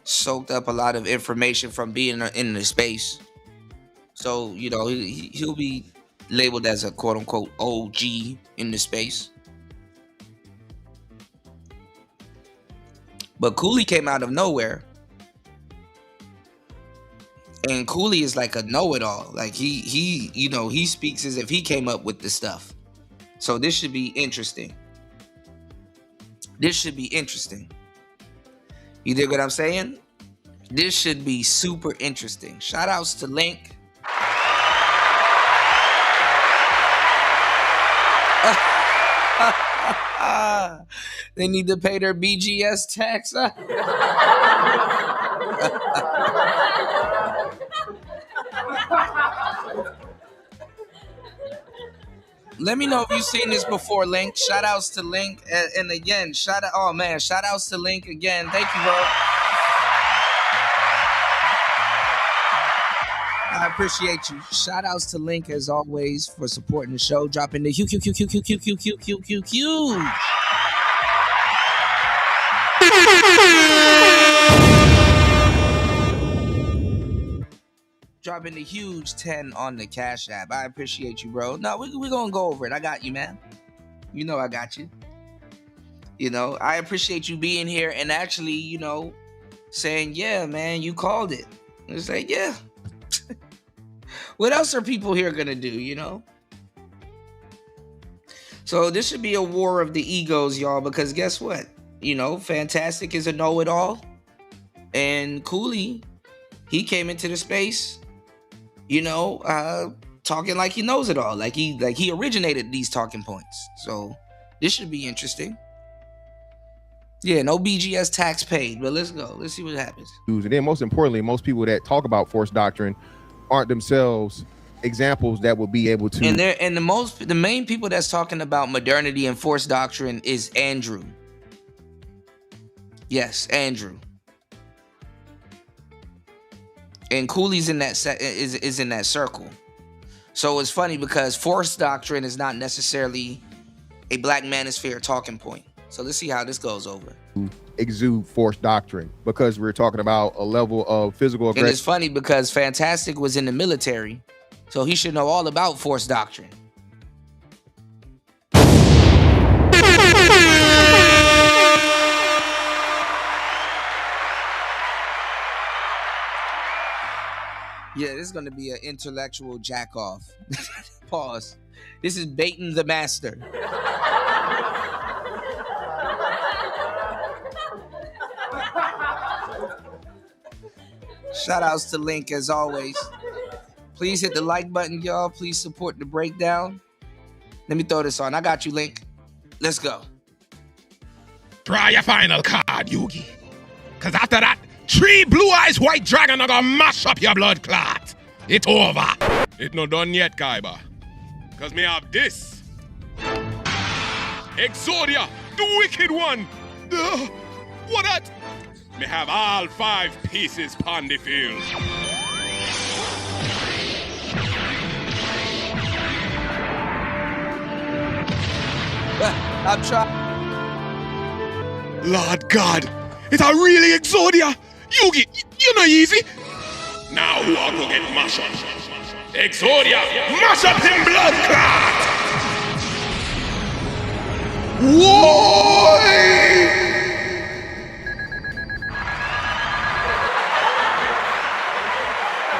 soaked up a lot of information from being in the space. So, you know, he'll be labeled as a quote-unquote OG in the space. But Cooley came out of nowhere. And Cooley is like a know-it-all. Like he you know, he speaks as if he came up with the stuff. So this should be interesting. This should be interesting. You dig what I'm saying? This should be super interesting. Shout outs to Link. They need to pay their BGS tax. Let me know if you've seen this before, Link. Shout outs to Link. And again, shout outs to Link again. Thank you, bro. I appreciate you. Shout outs to Link as always for supporting the show. Dropping the huge. Dropping the huge 10 on the Cash App. I appreciate you, bro. No, we're going to go over it. I got you, man. You know I got you. You know, I appreciate you being here and actually, you know, saying, yeah, man, you called it. It's like, yeah. What else are people here going to do, you know? So this should be a war of the egos, y'all, because guess what? You know, Fantastic is a know-it-all. And Cooley, he came into the space, you know, talking like he knows it all, like he originated these talking points. So this should be interesting. Yeah, no BGS tax paid, but let's go. Let's see what happens. And then most importantly, most people that talk about force doctrine aren't themselves examples that will be able to. And the main people that's talking about modernity and force doctrine is Andrew. Yes, Andrew. And Cooley's in that is in that circle. So it's funny because force doctrine is not necessarily a black manosphere talking point. So let's see how this goes over. Exude force doctrine because we're talking about a level of physical aggression. And it's funny because Fantastic was in the military, so he should know all about force doctrine. Yeah, this is going to be an intellectual jack off. Pause. This is baiting the master. Shout outs to Link as always. Please hit the like button, y'all. Please support the breakdown. Let me throw this on. I got you, Link. Let's go. Try your final card, Yugi. Because after that, 3 blue eyes white dragon are gonna mash up your blood clot. It's over. It not done yet, Kaiba. Because me have this. Exodia, the wicked one. What that? Me have all 5 pieces pon the field. I'm trying. Lord God, it's a really Exodia. Yugi, you're not easy. Now who are gonna get mashed up? Exodia, mash up him blood clot! Whoa!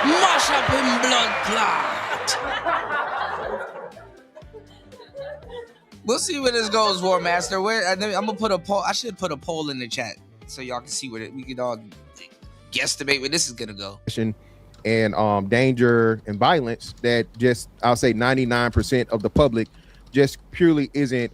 Mash up him blood clot. We'll see where this goes, War Master. I'm gonna put a poll. I should put a poll in the chat so y'all can see where we can all guesstimate where this is gonna go. And danger and violence that just, I'll say 99% of the public just purely isn't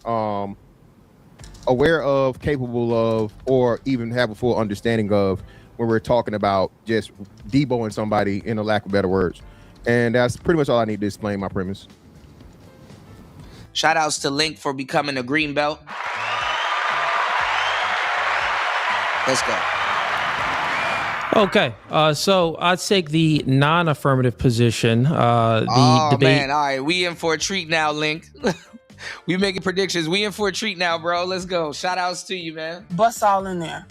aware of, capable of, or even have a full understanding of when we're talking about just deboing somebody, in a lack of better words. And that's pretty much all I need to explain my premise. Shout outs to Link for becoming a green belt. Let's go. Okay, so I'd take the non-affirmative position. The debate. Man, all right, we in for a treat now, Link. We making predictions. We in for a treat now, bro. Let's go. Shout outs to you, man. Bust all in there.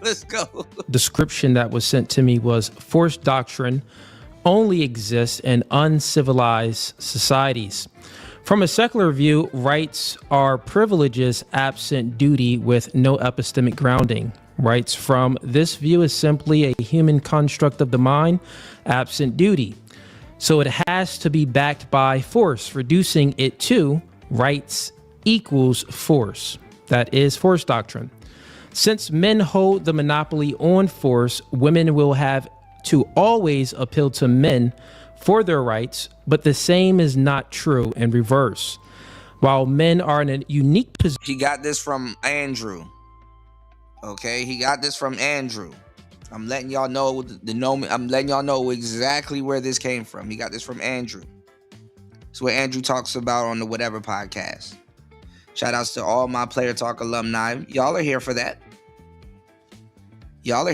Let's go. Description that was sent to me was forced doctrine only exists in uncivilized societies. From a secular view, rights are privileges absent duty with no epistemic grounding. Rights from this view is simply a human construct of the mind, absent duty. So it has to be backed by force, reducing it to rights equals force. That is force doctrine. Since men hold the monopoly on force, women will have to always appeal to men for their rights, but the same is not true in reverse. While men are in a unique position. He got this from Andrew. Okay, he got this from Andrew. I'm letting y'all know I'm letting y'all know exactly where this came from. He got this from Andrew. It's what Andrew talks about on the Whatever podcast. Shout outs to all my Player Talk alumni. Y'all are here for that. Y'all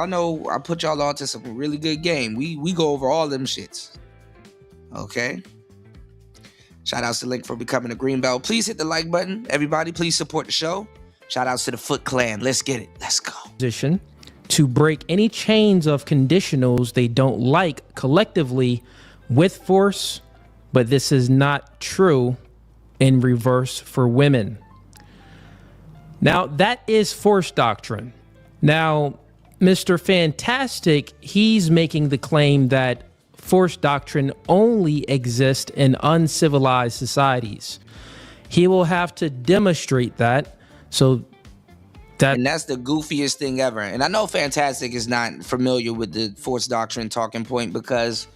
know I put y'all on to some really good game. We go over all them shits. Okay. Shout outs to Link for becoming a green belt. Please hit the like button. Everybody, please support the show. Shout outs to the Foot Clan. Let's get it. Let's go. Position to break any chains of conditionals they don't like collectively with force, but this is not true in reverse for women. Now, that is force doctrine. Now, Mr. Fantastic, he's making the claim that force doctrine only exists in uncivilized societies. He will have to demonstrate that. And that's the goofiest thing ever. And I know Fantastic is not familiar with the force doctrine talking point, because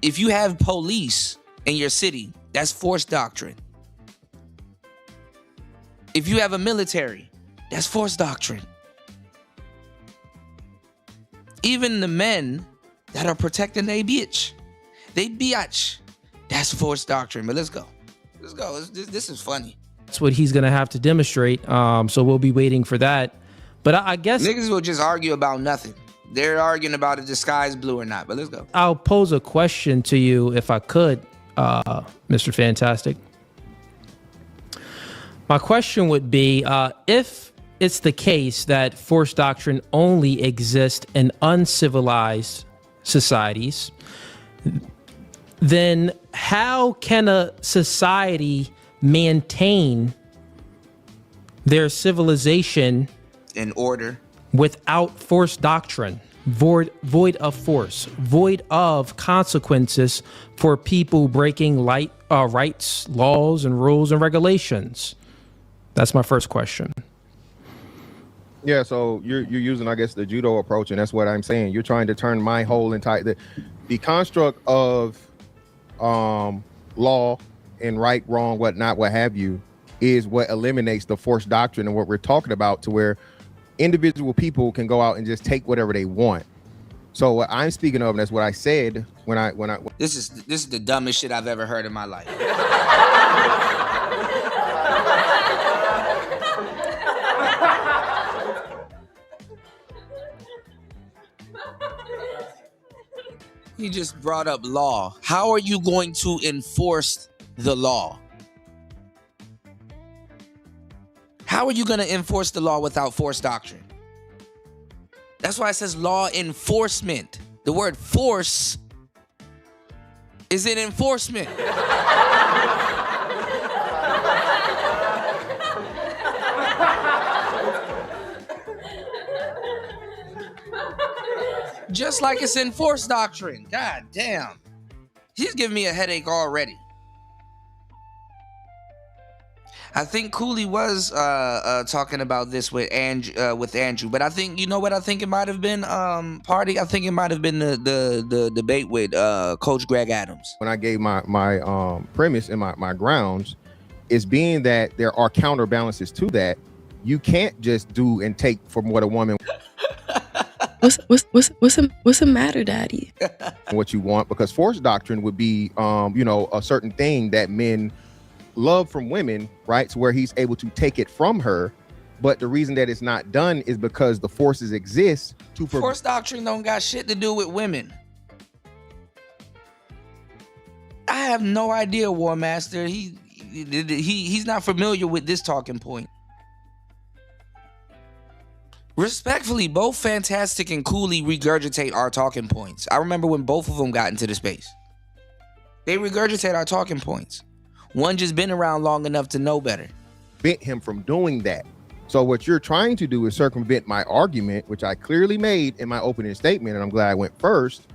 if you have police in your city, that's force doctrine. If you have a military, that's force doctrine. Even the men that are protecting their bitch, that's force doctrine. But let's go. This is funny. That's what he's going to have to demonstrate. So we'll be waiting for that. But I guess niggas will just argue about nothing. They're arguing about if the sky is blue or not. But let's go. I'll pose a question to you if I could, Mr. Fantastic. My question would be, if it's the case that force doctrine only exists in uncivilized societies, then how can a society maintain their civilization in order without force doctrine, void of force, void of consequences for people breaking rights, laws, and rules and regulations? That's my first question. Yeah, so you're using, I guess, the judo approach, and that's what I'm saying. You're trying to turn my whole entire the construct of law and right, wrong, whatnot, what have you, is what eliminates the force doctrine and what we're talking about, to where individual people can go out and just take whatever they want. So what I'm speaking of, and that's what I said when I this is the dumbest shit I've ever heard in my life. He just brought up law. How are you going to enforce the law? How are you going to enforce the law without force doctrine? That's why it says law enforcement. The word force is in enforcement. Just like it's in force doctrine. God damn. He's giving me a headache already. I think Cooley was talking about this with Andrew, but I think, you know what I think it might have been, Party? I think it might have been the debate with Coach Greg Adams. When I gave my premise and my grounds, is being that there are counterbalances to that. You can't just do and take from what a woman What's the matter, Daddy? What you want, because force doctrine would be a certain thing that men love from women, right? So where he's able to take it from her. But the reason that it's not done is because the forces exist to Force doctrine don't got shit to do with women. I have no idea, War Master. He's not familiar with this talking point. Respectfully, both Fantastic and Cooley regurgitate our talking points. I remember when both of them got into the space. They regurgitate our talking points. One just been around long enough to know better. Prevent him from doing that. So what you're trying to do is circumvent my argument, which I clearly made in my opening statement, and I'm glad I went first.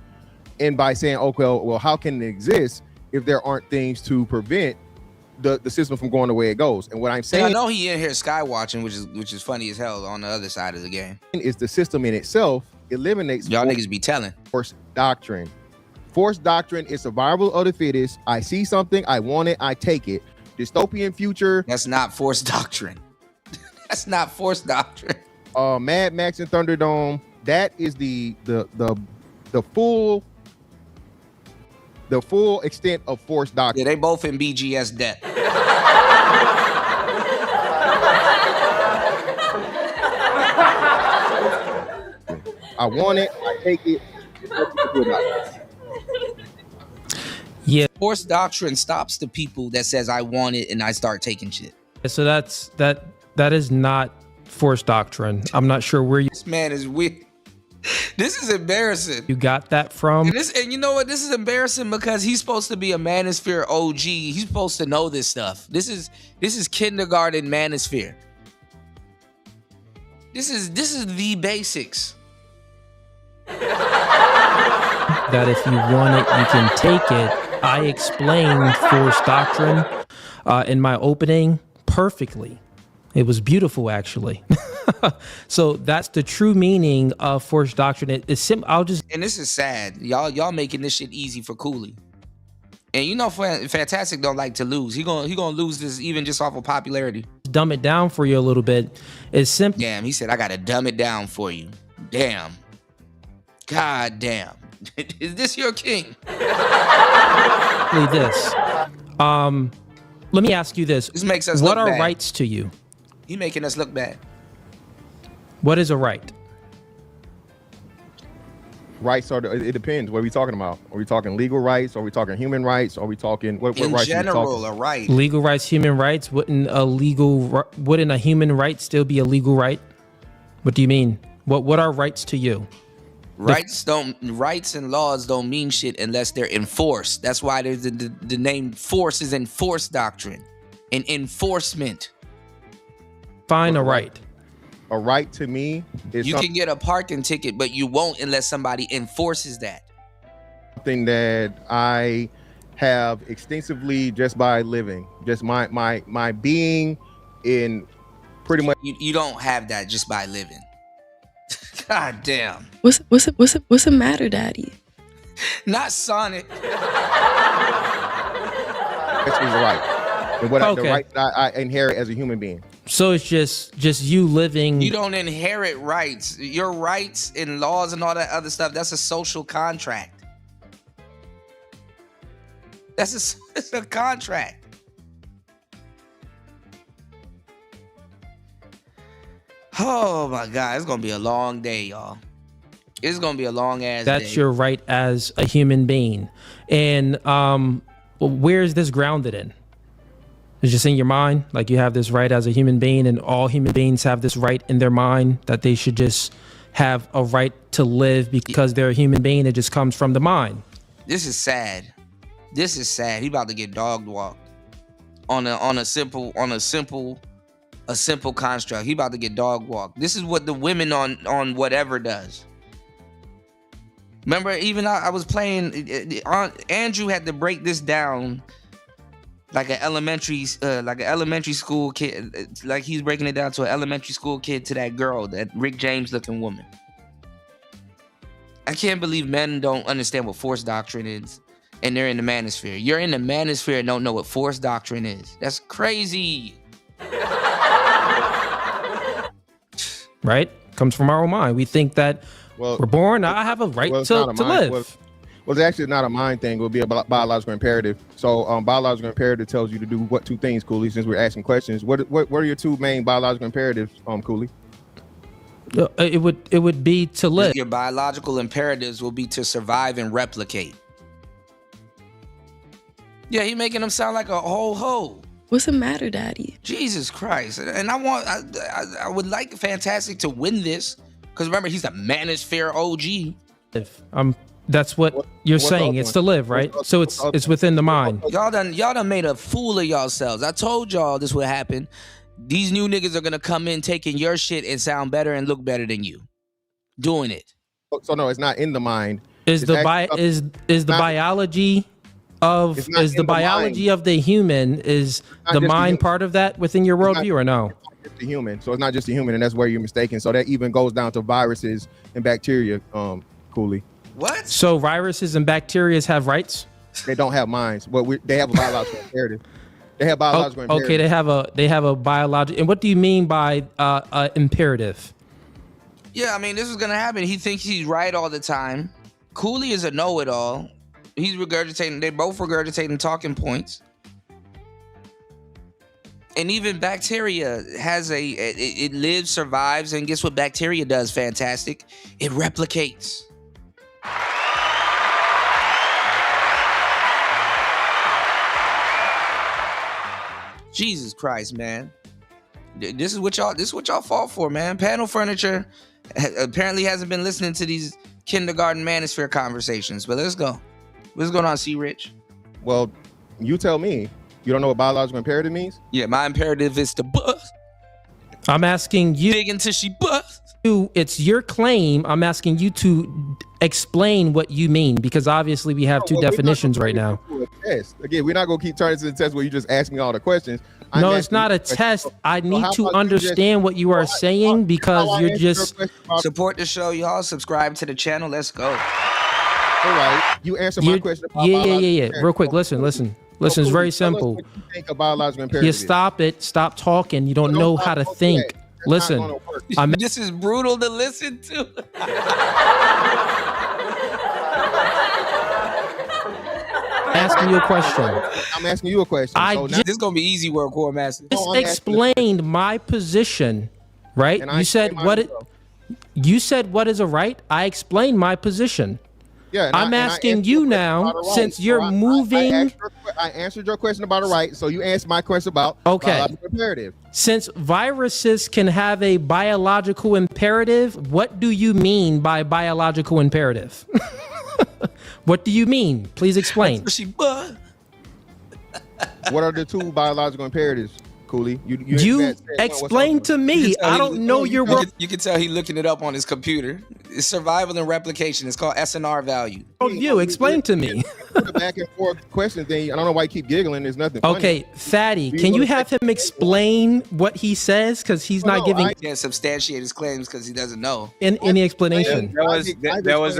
And by saying, okay, well, how can it exist if there aren't things to prevent the system from going the way it goes? And what I'm saying, I know he in here sky watching, which is funny as hell on the other side of the game. Is the system in itself eliminates y'all niggas be telling force doctrine. Force doctrine is survival of the fittest. I see something, I want it, I take it. Dystopian future. That's not force doctrine. That's not force doctrine. Mad Max and Thunderdome. That is the full extent of force doctrine. Yeah, they both in BGS debt. I want it, I take it. Yeah. Force doctrine stops the people that says I want it and I start taking shit. So that is not force doctrine. I'm not sure where This man is weird. This is embarrassing. you got that from. And you know what? This is embarrassing because he's supposed to be a manosphere OG. He's supposed to know this stuff. This is kindergarten manosphere. This is the basics. That if you want it, you can take it. I explained force doctrine in my opening perfectly. It was beautiful, actually. So that's the true meaning of force doctrine. And this is sad. Y'all making this shit easy for Cooley. And you know, Fantastic don't like to lose. He gonna lose this even just off of popularity. Dumb it down for you a little bit. It's simple. Damn, he said I gotta dumb it down for you. Damn. God damn. Is this your king? This. Let me ask you this. This makes us what look are bad. rights to you? He making us look bad. What is a right? Rights it depends. What are we talking about? Are we talking legal rights? Are we talking human rights? Are we talking what In rights general, a right. Legal rights, human rights. Wouldn't a human right still be a legal right? What do you mean? What are rights to you? Rights and laws don't mean shit unless they're enforced. That's why there's the name force is enforced doctrine and enforcement. Find a right. A right to me is you can get a parking ticket, but you won't unless somebody enforces that. Something that I have extensively just by living, just my being in pretty much. You don't have that just by living. God damn. What's the matter, Daddy? Not Sonic. That's the right. And the right that I inherit as a human being. So it's just you living. You don't inherit rights. Your rights and laws and all that other stuff, that's a social contract. It's a contract. Oh my God, it's gonna be a long day, y'all. It's gonna be a long ass day. That's your right as a human being. And where is this grounded in? It's just in your mind? Like you have this right as a human being, and all human beings have this right in their mind that they should just have a right to live because they're a human being. It just comes from the mind. This is sad. This is sad. He about to get dog walked on a simple construct. He about to get dog walked. This is what the women on whatever does. Remember, even I was playing. Andrew had to break this down like an elementary school kid. Like he's breaking it down to an elementary school kid to that girl, that Rick James looking woman. I can't believe men don't understand what force doctrine is, and they're in the manosphere. You're in the manosphere and don't know what force doctrine is. That's crazy. Right? Comes from our own mind. We think that we're born. I have a right to live. Well, it's actually not a mind thing. It would be a biological imperative. So biological imperative tells you to do what two things, Cooley, since we're asking questions. What are your two main biological imperatives, Cooley? It would be to live. Your biological imperatives will be to survive and replicate. Yeah, he making him sound like a ho-ho. What's the matter, Daddy? Jesus Christ. And I would like Fantastic to win this, because remember, he's a manosphere OG. That's what you're saying. It's to live, right? So it's within the mind. Y'all done made a fool of yourselves. I told y'all this would happen. These new niggas are gonna come in taking your shit and sound better and look better than you. Doing it. So no, it's not in the mind. Is the biology of the human, is the mind part of that within your worldview, or no? It's the human. So it's not just the human, and that's where you're mistaken. So that even goes down to viruses and bacteria, Cooley. What? So viruses and bacteria have rights? They don't have minds, but they have a biological imperative. They have biological imperative. Okay, they have a biological. And what do you mean by imperative? Yeah, I mean, this is gonna happen. He thinks he's right all the time. Cooley is a know-it-all. He's regurgitating. They're both regurgitating talking points. And even bacteria has it lives, survives, and guess what bacteria does? Fantastic. It replicates. Jesus Christ, man. This is what y'all fall for, man. Panel furniture apparently hasn't been listening to these kindergarten manosphere conversations. But let's go. What's going on, C. Rich? Well, you tell me. You don't know what biological imperative means? Yeah, my imperative is to bust. I'm asking you. Dig until she busts. It's your claim. I'm asking you to explain what you mean, because obviously we have two definitions right now. Again, we're not going to keep turning to the test where you just ask me all the questions. No, it's not a test. I need to understand what you are saying, because you're just... Support the show, y'all. Subscribe to the channel. Let's go. All right. You answer my question. Yeah. Real quick. Listen. It's very simple. What you think of biological imperative? You stop it. Stop talking. You don't know how to think. Listen. This is brutal to listen to. Asking you a question. I'm asking you a question. This is gonna be easy work, Core Master. Just explained my position, right? You said you said what is a right? I explained my position. Yeah, I'm asking you now, since you're moving. I answered your question about a right, so you answered my question about biological imperative. Since viruses can have a biological imperative, what do you mean by biological imperative? What do you mean? Please explain. What are the two biological imperatives, Cooley? You explain to me. I don't know your world. You can tell he's looking it up on his computer. It's survival and replication. It's called SNR value. You explain to me. The back and forth question thing. I don't know why you keep giggling. There's nothing funny. Okay, Fatty, can you have him explain what he says? Because he's not giving. He can't substantiate his claims because he doesn't know. In any explanation. There was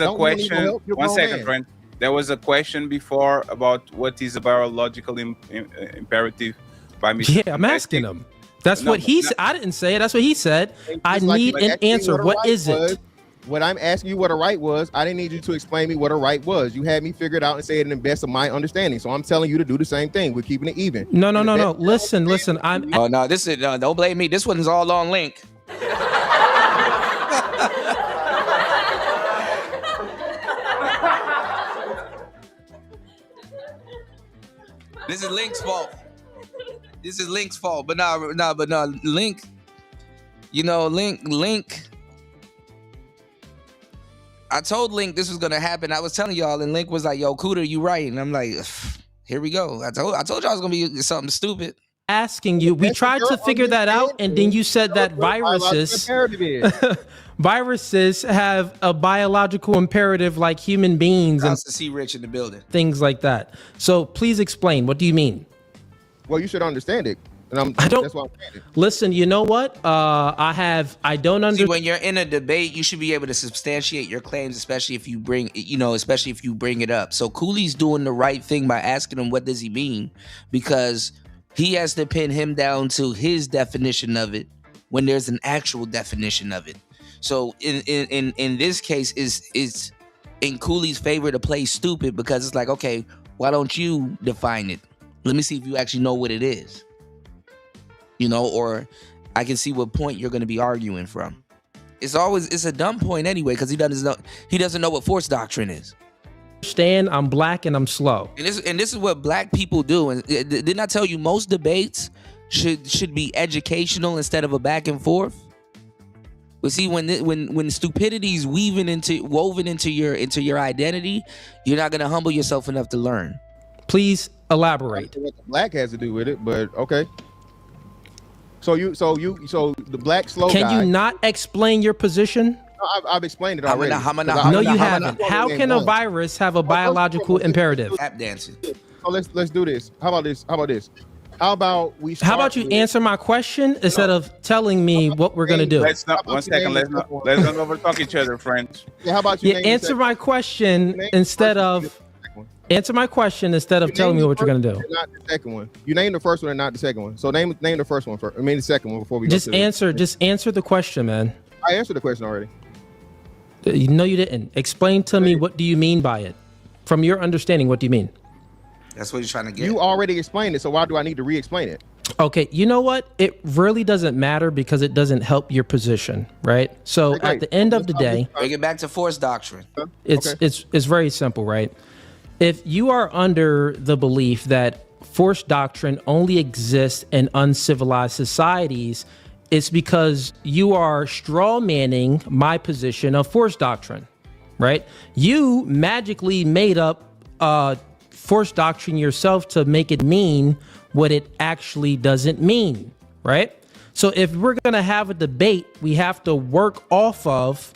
a question. 1 second, friend. There was a question before about what is a biological imperative by Mr. Yeah, I'm asking him. That's what he said. I didn't say it. That's what he said. I need an answer. What is it? When I'm asking you what a right was, I didn't need you to explain me what a right was. You had me figure it out and say it in the best of my understanding. So I'm telling you to do the same thing. We're keeping it even. No. Listen. Oh no, this is don't blame me. This one's all on Link. This is Link's fault. But no, Link. You know, Link. I told Link this was gonna happen. I was telling y'all, and Link was like, "Yo, Cooter, you right?" And I'm like, "Here we go." I told y'all it was gonna be something stupid. Asking you, we tried to figure that out, and then you said that viruses have a biological imperative like human beings, and to see Rich in the building, things like that. So please explain. What do you mean? Well, you should understand it. And that's why I'm saying it. Listen, you know what? I don't understand. When you're in a debate, you should be able to substantiate your claims, especially if you bring it up. So Cooley's doing the right thing by asking him what does he mean, because he has to pin him down to his definition of it when there's an actual definition of it. So in this case, is in Cooley's favor to play stupid because it's like, okay, why don't you define it? Let me see if you actually know what it is. You know, or I can see what point you're going to be arguing from. It's a dumb point anyway because he doesn't know what force doctrine is. Understand, I'm black and I'm slow. And this is what black people do. And didn't I tell you most debates should be educational instead of a back and forth? But see, when stupidity is woven into your identity, you're not gonna humble yourself enough to learn. Please elaborate. What the black has to do with it, but okay. So the black slow guy. Can you not explain your position? No, I've explained it already. No, you haven't. How can a virus have a biological imperative? Tap dancing. So let's do this. How about this? How about we? How about you answer my question instead of telling me what we're gonna do? Let's not overtalk each other, friends. Yeah, how about you? Answer my question instead of telling me what you're gonna do. Not the second one. You name the first one and not the second one. So name the first one first. I mean the second one before we just answer the question, man. I answered the question already. No, you didn't. Explain to me what do you mean by it? From your understanding, what do you mean? That's what he's trying to get. You already explained it, so why do I need to re-explain it? Okay, you know what? It really doesn't matter because it doesn't help your position, right? So at the end of the day, bring it back to force doctrine. It's very simple, right? If you are under the belief that force doctrine only exists in uncivilized societies, it's because you are straw manning my position of force doctrine, right? You magically made up force doctrine yourself to make it mean what it actually doesn't mean, right? So if we're going to have a debate, we have to work off of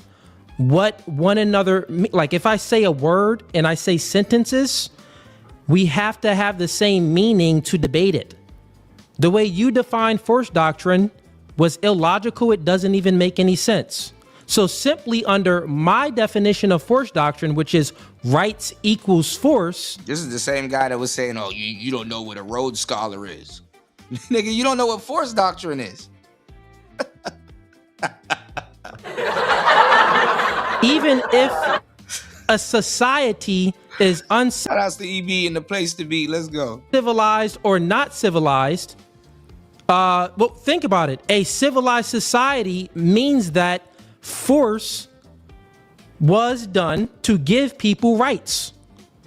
what one another, like if I say a word and I say sentences, we have to have the same meaning to debate it. The way you define force doctrine was illogical. It doesn't even make any sense. So simply under my definition of force doctrine, which is rights equals force. This is the same guy that was saying, oh, you don't know what a Rhodes Scholar is. Nigga, you don't know what force doctrine is. Even if a society is Shout outs to EB in the place to be. Let's go. Civilized or not civilized, well, think about it. A civilized society means that force was done to give people rights.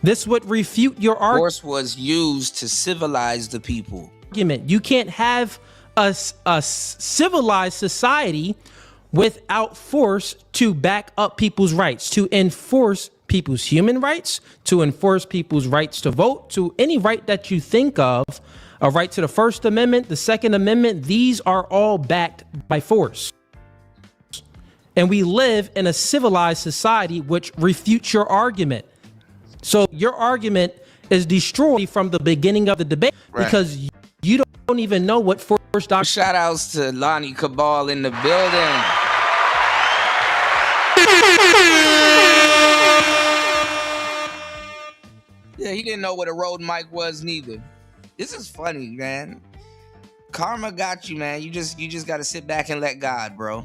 This would refute your argument. Force was used to civilize the people. You can't have a civilized society without force to back up people's rights, to enforce people's human rights, to enforce people's rights to vote, to any right that you think of, a right to the First Amendment, the Second Amendment. These are all backed by force. And we live in a civilized society, which refutes your argument. So your argument is destroyed from the beginning of the debate because you don't even know what force doctrine. Shout outs to Lonnie Cabal in the building. Yeah, he didn't know what a road mic was neither. This is funny, man. Karma got you, man. You just got to sit back and let God, bro.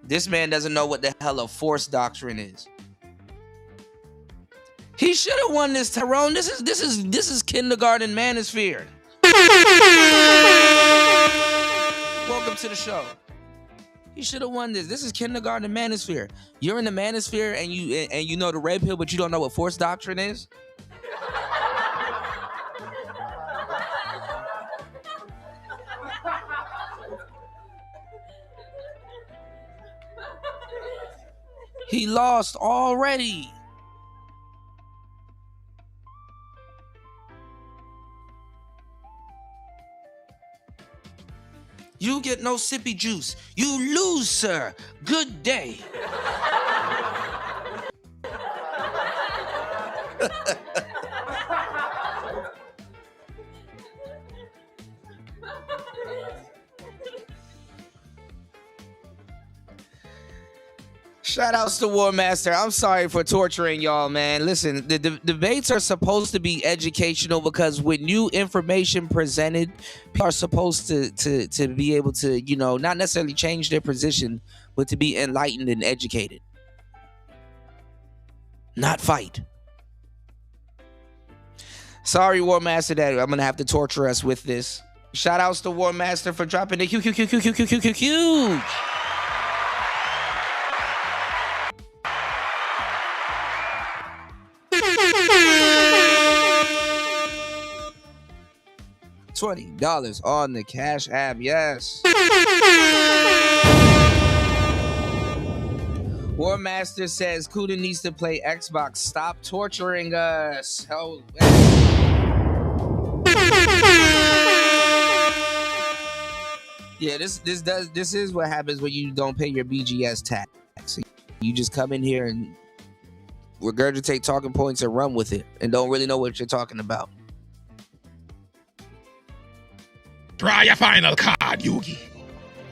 This man doesn't know what the hell a force doctrine is. He should have won this, Tyrone. This is kindergarten manosphere. Welcome to the show. He should have won this. This is kindergarten manosphere. You're in the manosphere and you know the red pill, but you don't know what force doctrine is. He lost already. You get no sippy juice. You lose, sir. Good day. Shout outs to War Master. I'm sorry for torturing y'all, man. Listen, the debates are supposed to be educational because with new information presented, people are supposed to be able to, you know, not necessarily change their position, but to be enlightened and educated. not fight. Sorry, War Master, that I'm gonna have to torture us with this. Shout outs to War Master for dropping the huge. $20 on the Cash App, yes. War Master says Kuda needs to play Xbox. Stop torturing us. Oh, yeah, this is what happens when you don't pay your BGS tax. You just come in here and regurgitate talking points and run with it and don't really know what you're talking about. Try your final card, Yugi.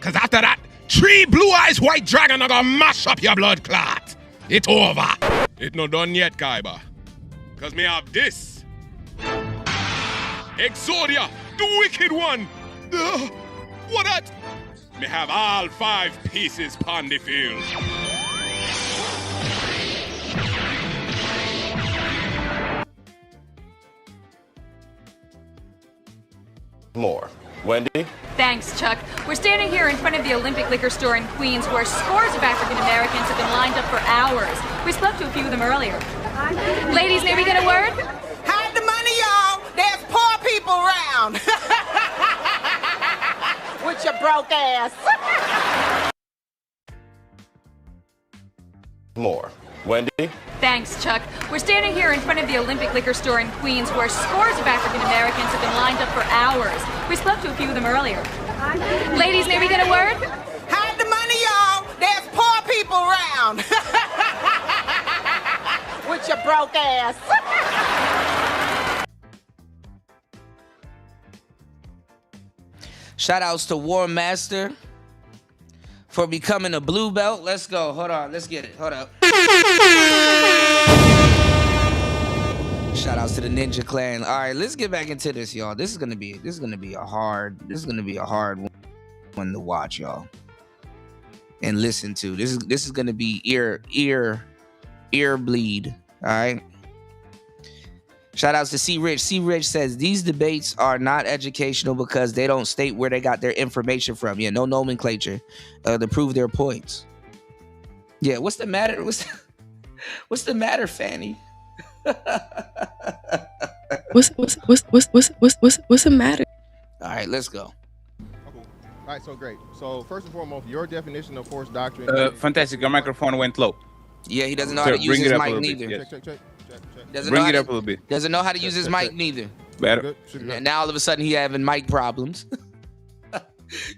Cause after that, 3 blue-eyes white dragon are gonna mash up your blood clot. It's over. It not done yet, Kaiba. Cause me have this. Exodia, the wicked one. What that? Me have all 5 pieces pon the field. More. Wendy? Thanks, Chuck. We're standing here in front of the Olympic Liquor Store in Queens where scores of African Americans have been lined up for hours. We spoke to a few of them earlier. Ladies, may we get a word? Hide the money, y'all. There's poor people around. With your broke ass. More. Wendy? Thanks, Chuck. We're standing here in front of the Olympic Liquor Store in Queens where scores of African Americans have been lined up for hours. We spoke to a few of them earlier. Ladies, may we get a word? Hide the money, y'all. There's poor people around. With your broke ass. Shout outs to War Master for becoming a blue belt. Let's go. Hold on. Let's get it. Hold up. Shout outs to the Ninja Clan. All right, let's get back into this, y'all. This is gonna be a hard one to watch, y'all, and listen to. This is gonna be ear bleed. All right. Shout outs to C Rich. C Rich says these debates are not educational because they don't state where they got their information from. Yeah, no nomenclature to prove their points. Yeah, what's the matter? What's the matter, Fanny? What's the matter? All right, let's go. All right, so great. So first and foremost, your definition of forced doctrine. Fantastic. Your microphone went low. Yeah, he doesn't know how to use his mic neither. Yes. Check. Bring it up a little bit. Doesn't know how to use his mic neither. Better. Now all of a sudden he having mic problems.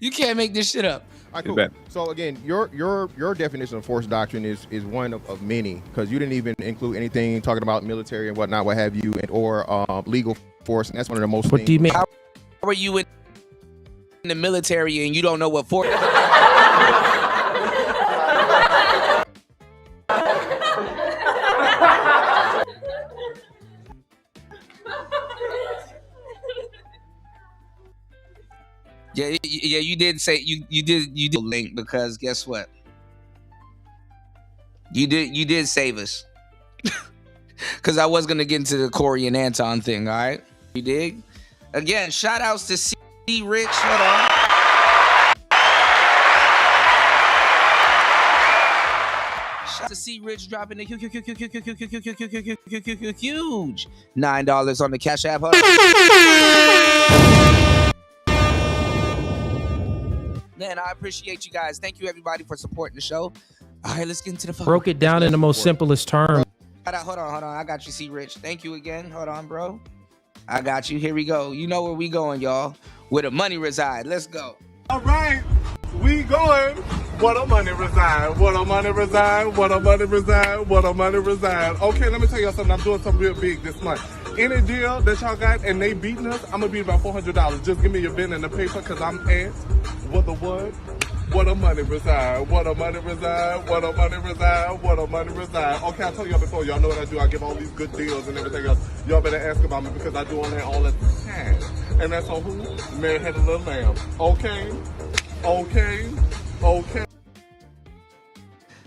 You can't make this shit up. All right, cool. So again, your definition of forced doctrine is one of many, because you didn't even include anything talking about military and whatnot, what have you, or legal force, and that's one of the most. What do you mean? How are you in the military and you don't know what force? Yeah, you did say you did link, because guess what? You did save us. Cause I was gonna get into the Corey and Anton thing, all right? You dig? Again, shout outs to C Rich. Hold on. Shout out to C Rich dropping the huge $9 on the Cash App. Man, I appreciate you guys. Thank you, everybody, for supporting the show. All right, let's get into the phone. Broke it down in the most simplest terms. Hold on. I got you, C Rich. Thank you again. Hold on, bro. I got you. Here we go. You know where we going, y'all. Where the money reside. Let's go. All right, we going. Where the money reside? Where the money reside? Where the money reside? Where the money reside? Okay, let me tell y'all something. I'm doing something real big this month. Any deal that y'all got and they beating us, I'm gonna beat about $400. Just give me your pen and the paper, cause I'm asked what the what? Where the money reside? Where the money reside? Where the money reside? Where the money reside? Okay, I told y'all before, y'all know what I do. I give all these good deals and everything else. Y'all better ask about me because I do all that all the time. And that's on who? Mary had a little lamb. Okay.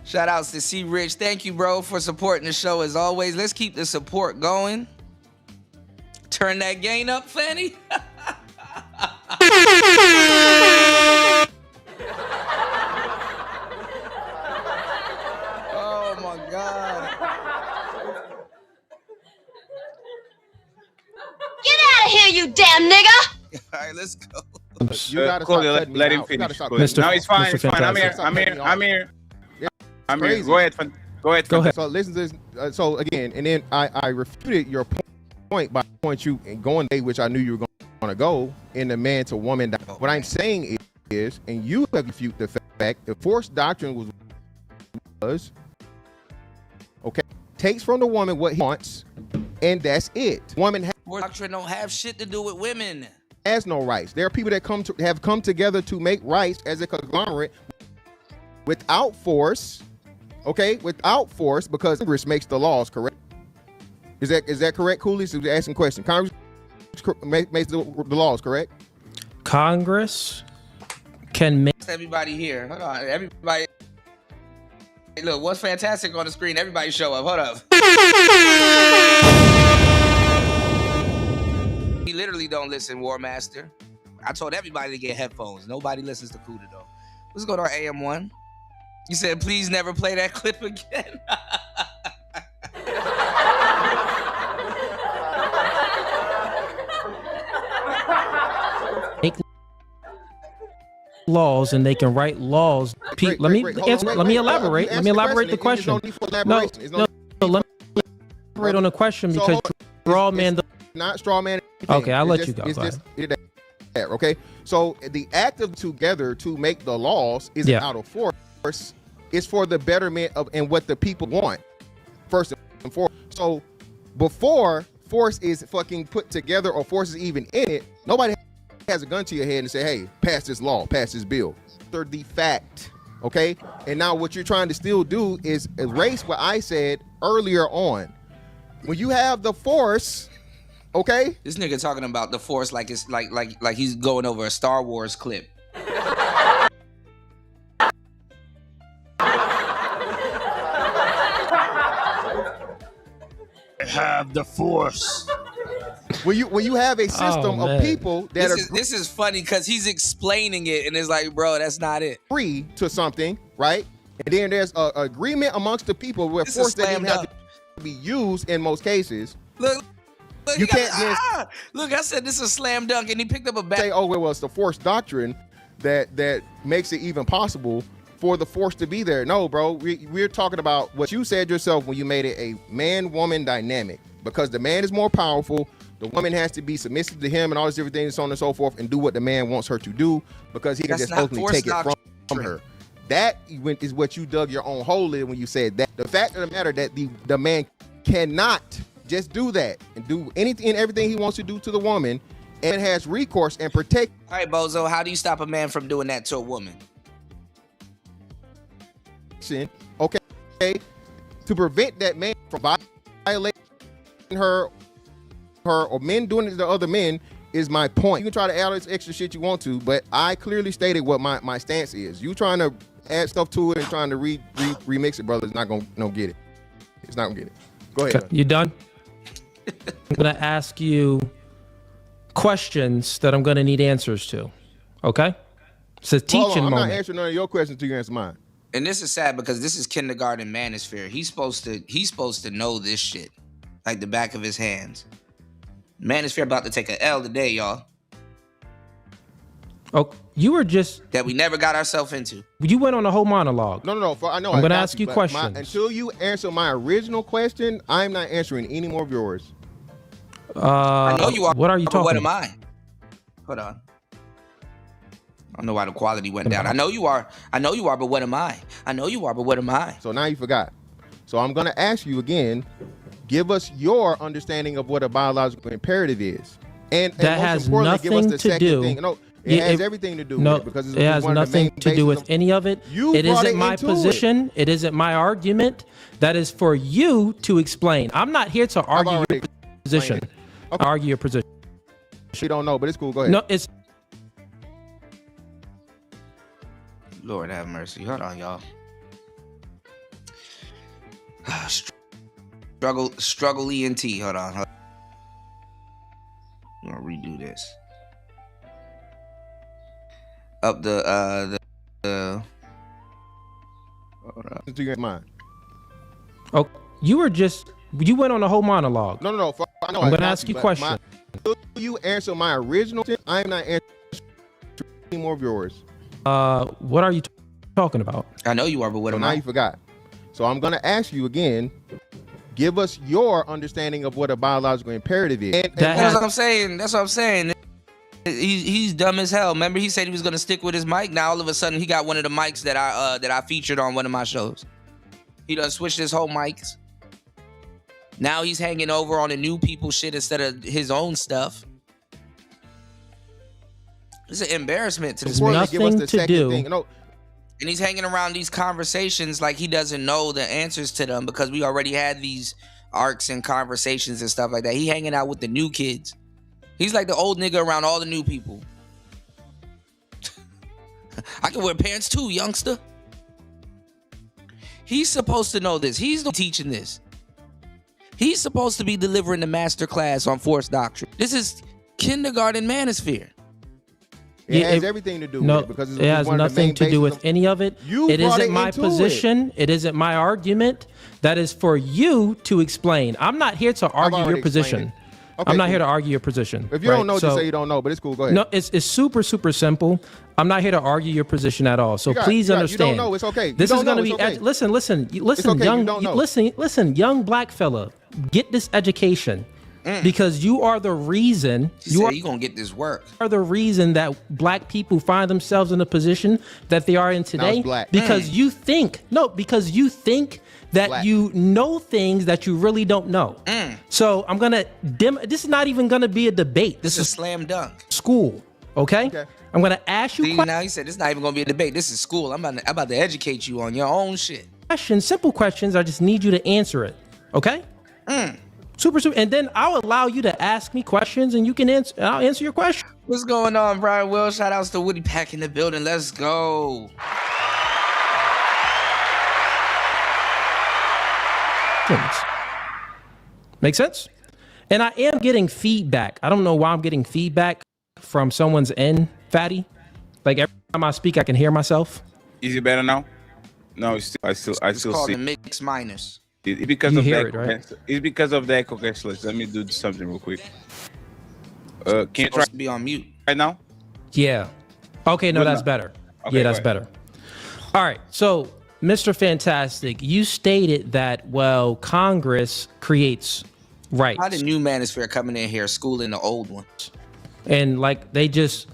Shout outs to C Rich. Thank you, bro, for supporting the show as always. Let's keep the support going. Turn that gain up, Fanny. Oh my God. Get out of here, you damn nigga! All right, let's go. You gotta let him finish. No, it's fine. It's fine. I'm here. Go ahead. Go ahead. So listen to this. So again, and then I refuted your point by you and going day, which I knew you were going to go in the man to woman. What I'm saying is, and you have refuted the fact, the forced doctrine was okay. Takes from the woman what he wants, and that's it. Woman doctrine don't have shit to do with women. Has no rights. There are people that have come together to make rights as a conglomerate without force. Okay, without force, because Congress makes the laws. Correct? Is that correct, Cooley? So asking question. Congress makes the laws. Correct? Congress can make everybody here. Hold on, everybody. Hey, look, what's fantastic on the screen? Everybody show up. Hold up. He literally don't listen, War Master. I told everybody to get headphones. Nobody listens to Kuda though. Let's go to our AM1. You said, please never play that clip again. make laws, and they can write laws. Let me elaborate. Let me elaborate the question. No, let me elaborate on the question because straw man. Not straw man. Okay, I'll let you go. Okay, so the act of together to make the laws isn't out of force. It's for the betterment of and what the people want. First and foremost. So before force is fucking put together or force is even in it, nobody has a gun to your head and say, hey, pass this law, pass this bill. They're the fact. Okay, and now what you're trying to still do is erase what I said earlier on. When you have the force. Okay. This nigga talking about the force like it's like he's going over a Star Wars clip. Have the force. When you have a system of people that this is funny because he's explaining it and it's like, bro, that's not it. Free to something, right? And then there's an agreement amongst the people where force doesn't have to be used in most cases. Look, you can't just look. I said this is a slam dunk, and he picked up a bat. Say, oh well, it's the force doctrine that makes it even possible for the force to be there. No, bro, we're talking about what you said yourself when you made it a man-woman dynamic. Because the man is more powerful, the woman has to be submissive to him and all these different things, so on and so forth, and do what the man wants her to do because he can just ultimately take it from her. That is what you dug your own hole in when you said that. The fact of the matter that the man cannot just do that and do anything and everything he wants to do to the woman and has recourse and protect. All right, Bozo, how do you stop a man from doing that to a woman? Okay, to prevent that man from violating her or men doing it to other men is my point. You can try to add this extra shit you want to, but I clearly stated what my stance is. You trying to add stuff to it and trying to remix it, brother, it's not gonna get it. It's not gonna get it. Go ahead. You done? I'm gonna ask you questions that I'm gonna need answers to. Okay? It's a teaching moment. I'm not answering none of your questions until you answer mine. And this is sad because this is kindergarten manosphere. He's supposed to know this shit like the back of his hands. Manosphere about to take an L today, y'all. Oh, you were just that we never got ourselves into. You went on a whole monologue. No. I know. I'm gonna ask you questions. Until you answer my original question, I'm not answering any more of yours. I know you are. What are you talking? What am I? Hold on. I don't know why the quality went down. I know you are, but what am I? I know you are, but what am I? So now you forgot. So I'm gonna ask you again. Give us your understanding of what a biological imperative is, and that has nothing to do. No, it has everything to do with it because it has nothing to do with any of it. It isn't my position. It isn't my argument. That is for you to explain. I'm not here to argue your position. Okay. Argue your position. You don't know, but it's cool. Go ahead. No, it's. Lord have mercy. Hold on, y'all. Struggle ENT. Hold on. I'm gonna redo this. Up the hold on. To your mind. Oh, you went on a whole monologue. No. I'm gonna ask you questions. You answer my original. I'm not answering any more of yours. What are you talking about? I know you are, but what am I? Now you forgot. So I'm gonna ask you again. Give us your understanding of what a biological imperative is. That's what I'm saying. That's what I'm saying. He's dumb as hell. Remember, he said he was gonna stick with his mic. Now all of a sudden, he got one of the mics that I featured on one of my shows. He done switched his whole mics. Now he's hanging over on the new people shit instead of his own stuff. It's an embarrassment to this man. Nothing to do. And he's hanging around these conversations like he doesn't know the answers to them because we already had these arcs and conversations and stuff like that. He hanging out with the new kids. He's like the old nigga around all the new people. I can wear pants too, youngster. He's supposed to know this. He's teaching this. He's supposed to be delivering the master class on forced doctrine. This is kindergarten manosphere. It has everything to do with it because it has nothing to do with any of it. It isn't my position. It isn't my argument. That is for you to explain. I'm not here to argue your position. Okay, I'm not here to argue your position. If you don't know, just say you don't know, but it's cool. Go ahead. No, it's super simple. I'm not here to argue your position at all. So please understand. You don't know, it's okay. This is going to be listen, young black fella, get this education. Because you are the reason you're gonna get this work. Are the reason that black people find themselves in the position that they are in today. Because you think that you know things that you really don't know. So I'm gonna this is not even gonna be a debate. This is slam dunk. School. Okay? I'm gonna ask you now he said this is not even gonna be a debate. This is school. I'm about to educate you on your own shit. Simple questions. I just need you to answer it. Okay? Super, and then I'll allow you to ask me questions, and you can answer. I'll answer your question. What's going on, Brian Will? Shout outs to Woody Pack in the building. Let's go. Make sense? And I am getting feedback. I don't know why I'm getting feedback from someone's end, Fatty. Like every time I speak, I can hear myself. Is it better now? No, I still it's called see. The mix minus. It's because of that. Right? It's because of the echo cancellation. Let me do something real quick. Can you try to be on mute right now? Yeah. Okay, no, that's better. Okay, yeah, that's better. All right. So, Mr. Fantastic, you stated that, well, Congress creates rights. How the new manosphere coming in here schooling the old ones? And like these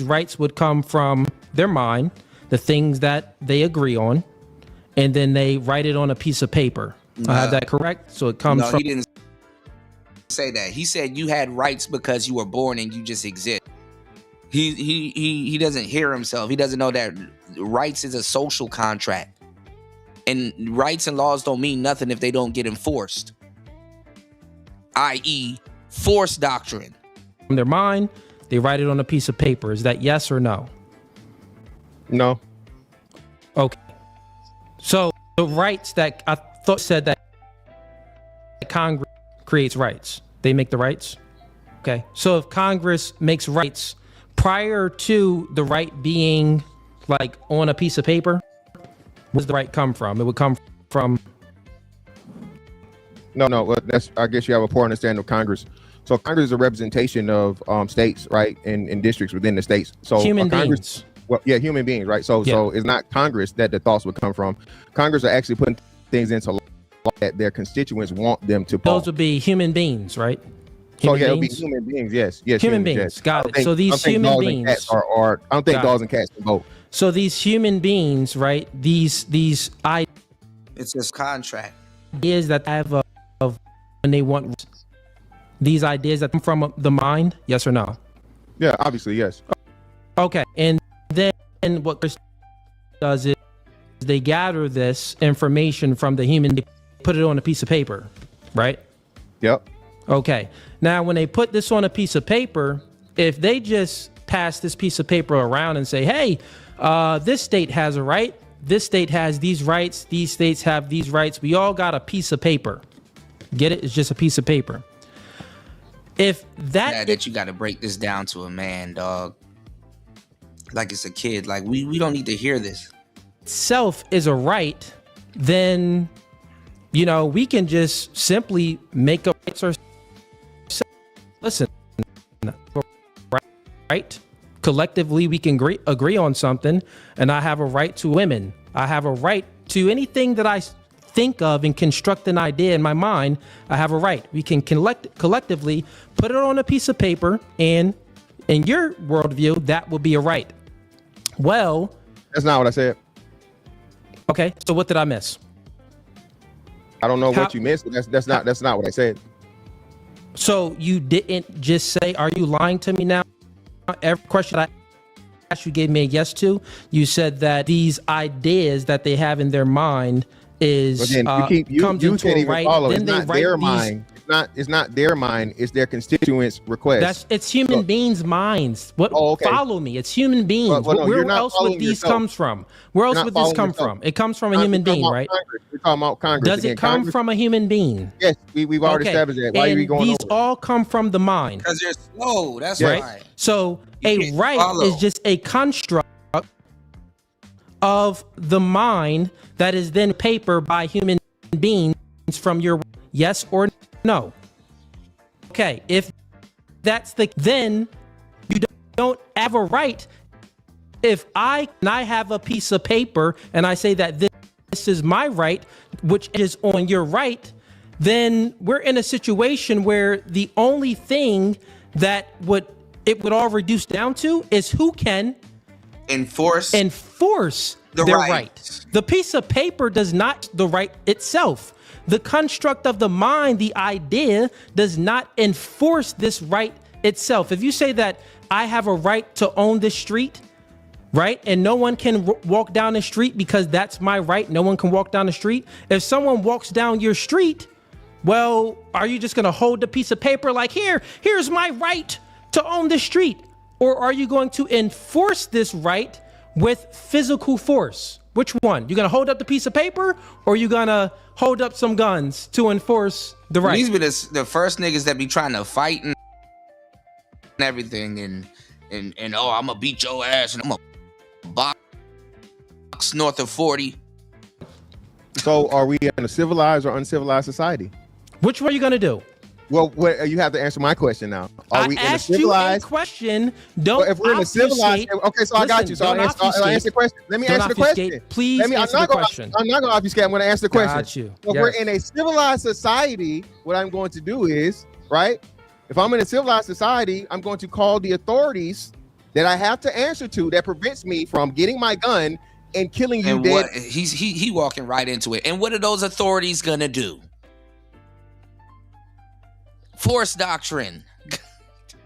rights would come from their mind, the things that they agree on, and then they write it on a piece of paper. I have that correct? So it comes from... he didn't say that. He said you had rights because you were born and you just exist. He doesn't hear himself. He doesn't know that rights is a social contract. And rights and laws don't mean nothing if they don't get enforced. I.e., forced doctrine. From their mind, they write it on a piece of paper. Is that yes or no? No. Okay. So the rights that I thought said that Congress creates rights. They make the rights. Okay. So if Congress makes rights prior to the right being like on a piece of paper, where does the right come from? It would come from. No. That's, I guess you have a poor understanding of Congress. So Congress is a representation of states, right, and districts within the states. So human beings. Well, yeah, human beings, right? So it's not Congress that the thoughts would come from. Congress are actually putting things into law that their constituents want them to pass. Those would be human beings, right? Human it would be human beings, yes. Human beings, yes. Got it. So these human beings are I don't think dogs and cats can vote. So these human beings, right? These it's this contract. Ideas that have of when they want these ideas that come from the mind, yes or no? Yeah, obviously, yes. Okay, and then what Chris does is they gather this information from the human, they put it on a piece of paper, right? Yep. Okay. Now, when they put this on a piece of paper, if they just pass this piece of paper around and say, hey, this state has a right, this state has these rights, these states have these rights. We all got a piece of paper. Get it? It's just a piece of paper. If that you got to break this down to a man, dog. Like it's a kid. Like we don't need to hear this. Self is a right, then we can just simply make a listen. Right? Collectively, we can agree on something, and I have a right to women. I have a right to anything that I think of and construct an idea in my mind. I have a right. We can collectively put it on a piece of paper, and in your worldview, that will be a right. Well, that's not what I said. Okay, so what did I miss? I don't know what you missed. That's not what I said. So you didn't just say, "Are you lying to me now?" Every question I asked, you gave me a yes to. You said that these ideas that they have in their mind is comes into a right. Then it's not their mind. It's not their mind. It's their constituents' request. It's human beings' minds. Follow me. It's human beings. Where else would these come from? Where else would this come from? It comes from a human being, right? We're talking about Congress. Does it come from a human being? Yes, we've already established that. Why are we going these all come from the mind. Because they're slow. That's right. Why. So a right is just a construct of the mind that is then paper by human beings from your yes or no. Okay, if that's then you don't have a right. If I have a piece of paper and I say that this is my right, which is on your right, then we're in a situation where the only thing that it would all reduce down to is who can enforce their right. The piece of paper does not the right itself. The construct of the mind, the idea, does not enforce this right itself. If you say that I have a right to own this street, right, and no one can walk down the street because that's my right, no one can walk down the street. If someone walks down your street, well, are you just going to hold the piece of paper like, here's my right to own the street? Or are you going to enforce this right with physical force? Which one? You going to hold up the piece of paper, or you going to hold up some guns to enforce the right? These be the first niggas that be trying to fight and everything, and I'm gonna beat your ass and I'm gonna box north of 40. So are we in a civilized or uncivilized society? Which one are you going to do? Well, you have to answer my question now. Are we in a civilized question? Don't. Well, if we're in a civilized, okay, so I got you. So I'll answer the question. Let me answer the question. Please answer the question. I'm not going to obfuscate. I'm going to answer the question. Got you. If we're in a civilized society, what I'm going to do is, right? If I'm in a civilized society, I'm going to call the authorities that I have to answer to that prevents me from getting my gun and killing you dead. He walking right into it. And what are those authorities gonna do? Force doctrine.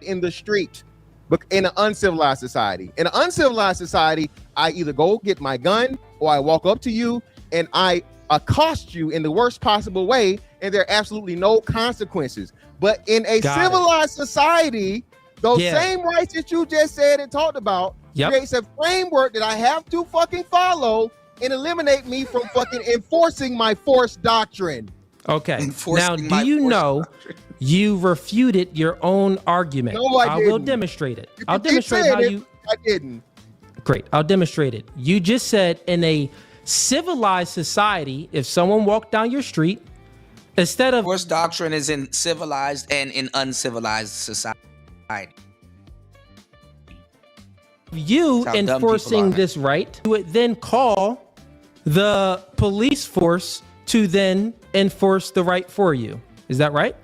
In the street, but in an uncivilized society. In an uncivilized society, I either go get my gun or I walk up to you and I accost you in the worst possible way, and there are absolutely no consequences. But in a civilized society, those same rights that you just said and talked about creates a framework that I have to fucking follow and eliminate me from fucking enforcing my force doctrine. Okay. Now, do you know you refuted your own argument? No, I didn't. will demonstrate it. I'll demonstrate how you. I didn't. Great. I'll demonstrate it. You just said in a civilized society, if someone walked down your street, instead of force doctrine is in civilized and in uncivilized society. You enforcing this right, you would then call the police force to then enforce the right for you. Is that right?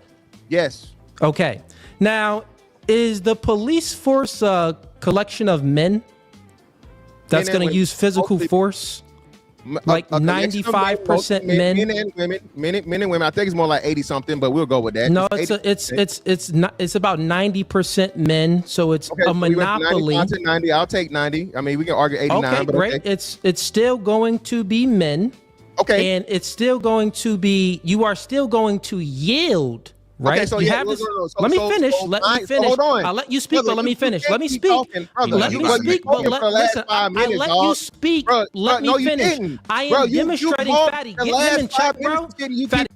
Yes. Okay. Now, is the police force a collection of men that's going to use physical force? Like 95% men, men and women. I think it's more like 80 something, but we'll go with that. No, it's about 90% men. So it's a monopoly. 90, I'll take 90. I mean, we can argue 89. Okay, but great. Okay. It's still going to be men. Okay. And it's still going to be. You are still going to yield right? Okay, so you yeah, have no, this. no, no. So- Let me so- finish. so Let I- me so finish. hold on. I'll let you speak, Brother, but let me you finish. can't Let me keep speak. talking, brother. Let You me wasn't speak, but talking for the last listen. 5 I minutes, let dog. you speak. Bro, Let no, me you finish. didn't. I am Bro, you demonstrating, talked Fatty. the Get him last in check, 5 minutes, bro. you Fatty,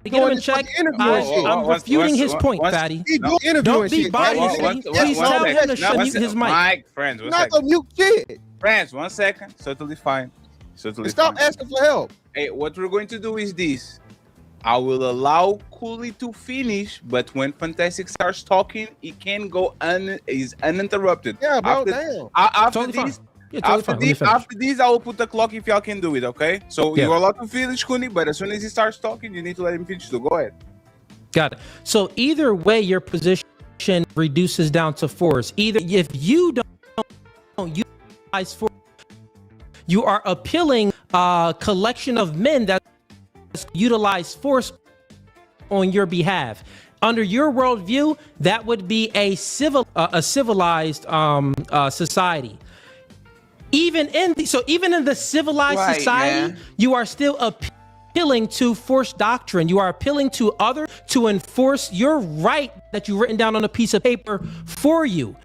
keep get him doing in this check. fucking interview and shit. I'm refuting his point, Fatty. He doing interviewing Don't be shit. biased. Please tell him to mute his mic. Mike, friends, one Not second. gonna mute shit. Friends, 1 second. Totally fine. Totally Stop fine. asking for help. Hey, what we're going to do is this. I will allow Cooley to finish, but when Fantastic starts talking, he can go is uninterrupted. Yeah, bro, After, damn. After Totally fine. this, Yeah, totally fine. Let me finish. after this, I will put the clock if y'all can do it, okay? So Yeah. you're allowed to finish, Cooley, but as soon as he starts talking, you need to let him finish. So go ahead. Got it. So either way, your position reduces down to force. Either if you don't utilize force, you are appealing a collection of men that utilize force on your behalf. Under your worldview, that would be a civilized society. Even in the civilized Right, society, man. you are still appealing to force doctrine. You are appealing to others to enforce your right that you've written down on a piece of paper for you.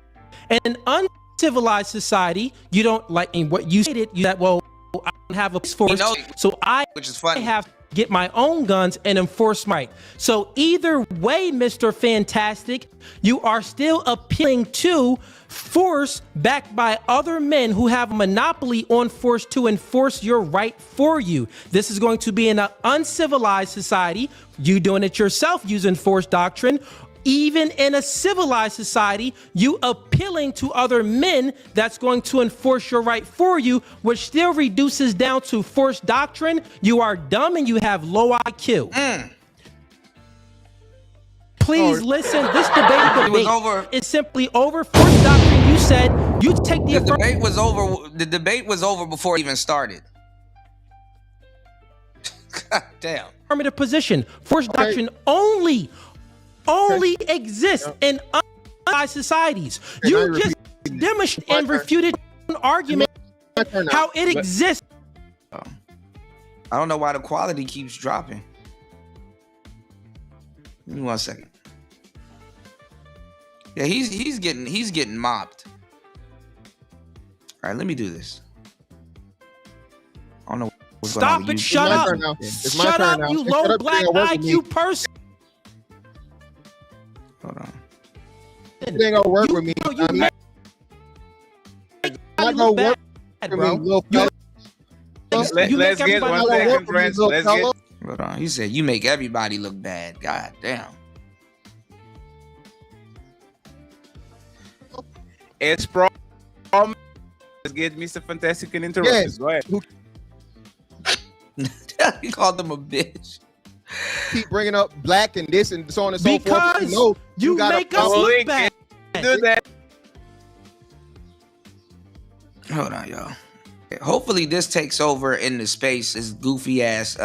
And in uncivilized society, you don't like in what you stated. You said, well, I don't have a force, so I Which is funny. have to get my own guns and enforce mine. So either way, Mr. Fantastic, you are still appealing to force backed by other men who have a monopoly on force to enforce your right for you. This is going to be in an uncivilized society, you doing it yourself using force doctrine. Even in a civilized society, you appealing to other men that's going to enforce your right for you, which still reduces down to force doctrine. You are dumb and you have low IQ. Please listen. This debate is simply over. Force doctrine. You said you take the debate was over. The debate was over before it even started. God damn. Affirmative position. Force doctrine only exists in uncivilized societies. You just demonstrated and refuted an argument how it exists. I don't know why the quality keeps dropping. Give me 1 second. Yeah, he's getting mopped. All right, let me do this. I don't know what's going on Stop with it! you. Shut up! Shut up, you low black IQ person. Hold on. It ain't gonna work with me. Not gonna work with me, little fella. Let's get 1 second, friends. Let's get. Hold on. He said you make everybody look bad. God damn. It's from. Let's get Mr. Fantastic and interrupt us. Go ahead. He called them a bitch. Keep bringing up black and this and so on and so forth. Because you make us look bad. Do that. Hold on, y'all. Hopefully this takes over in the space. This goofy ass.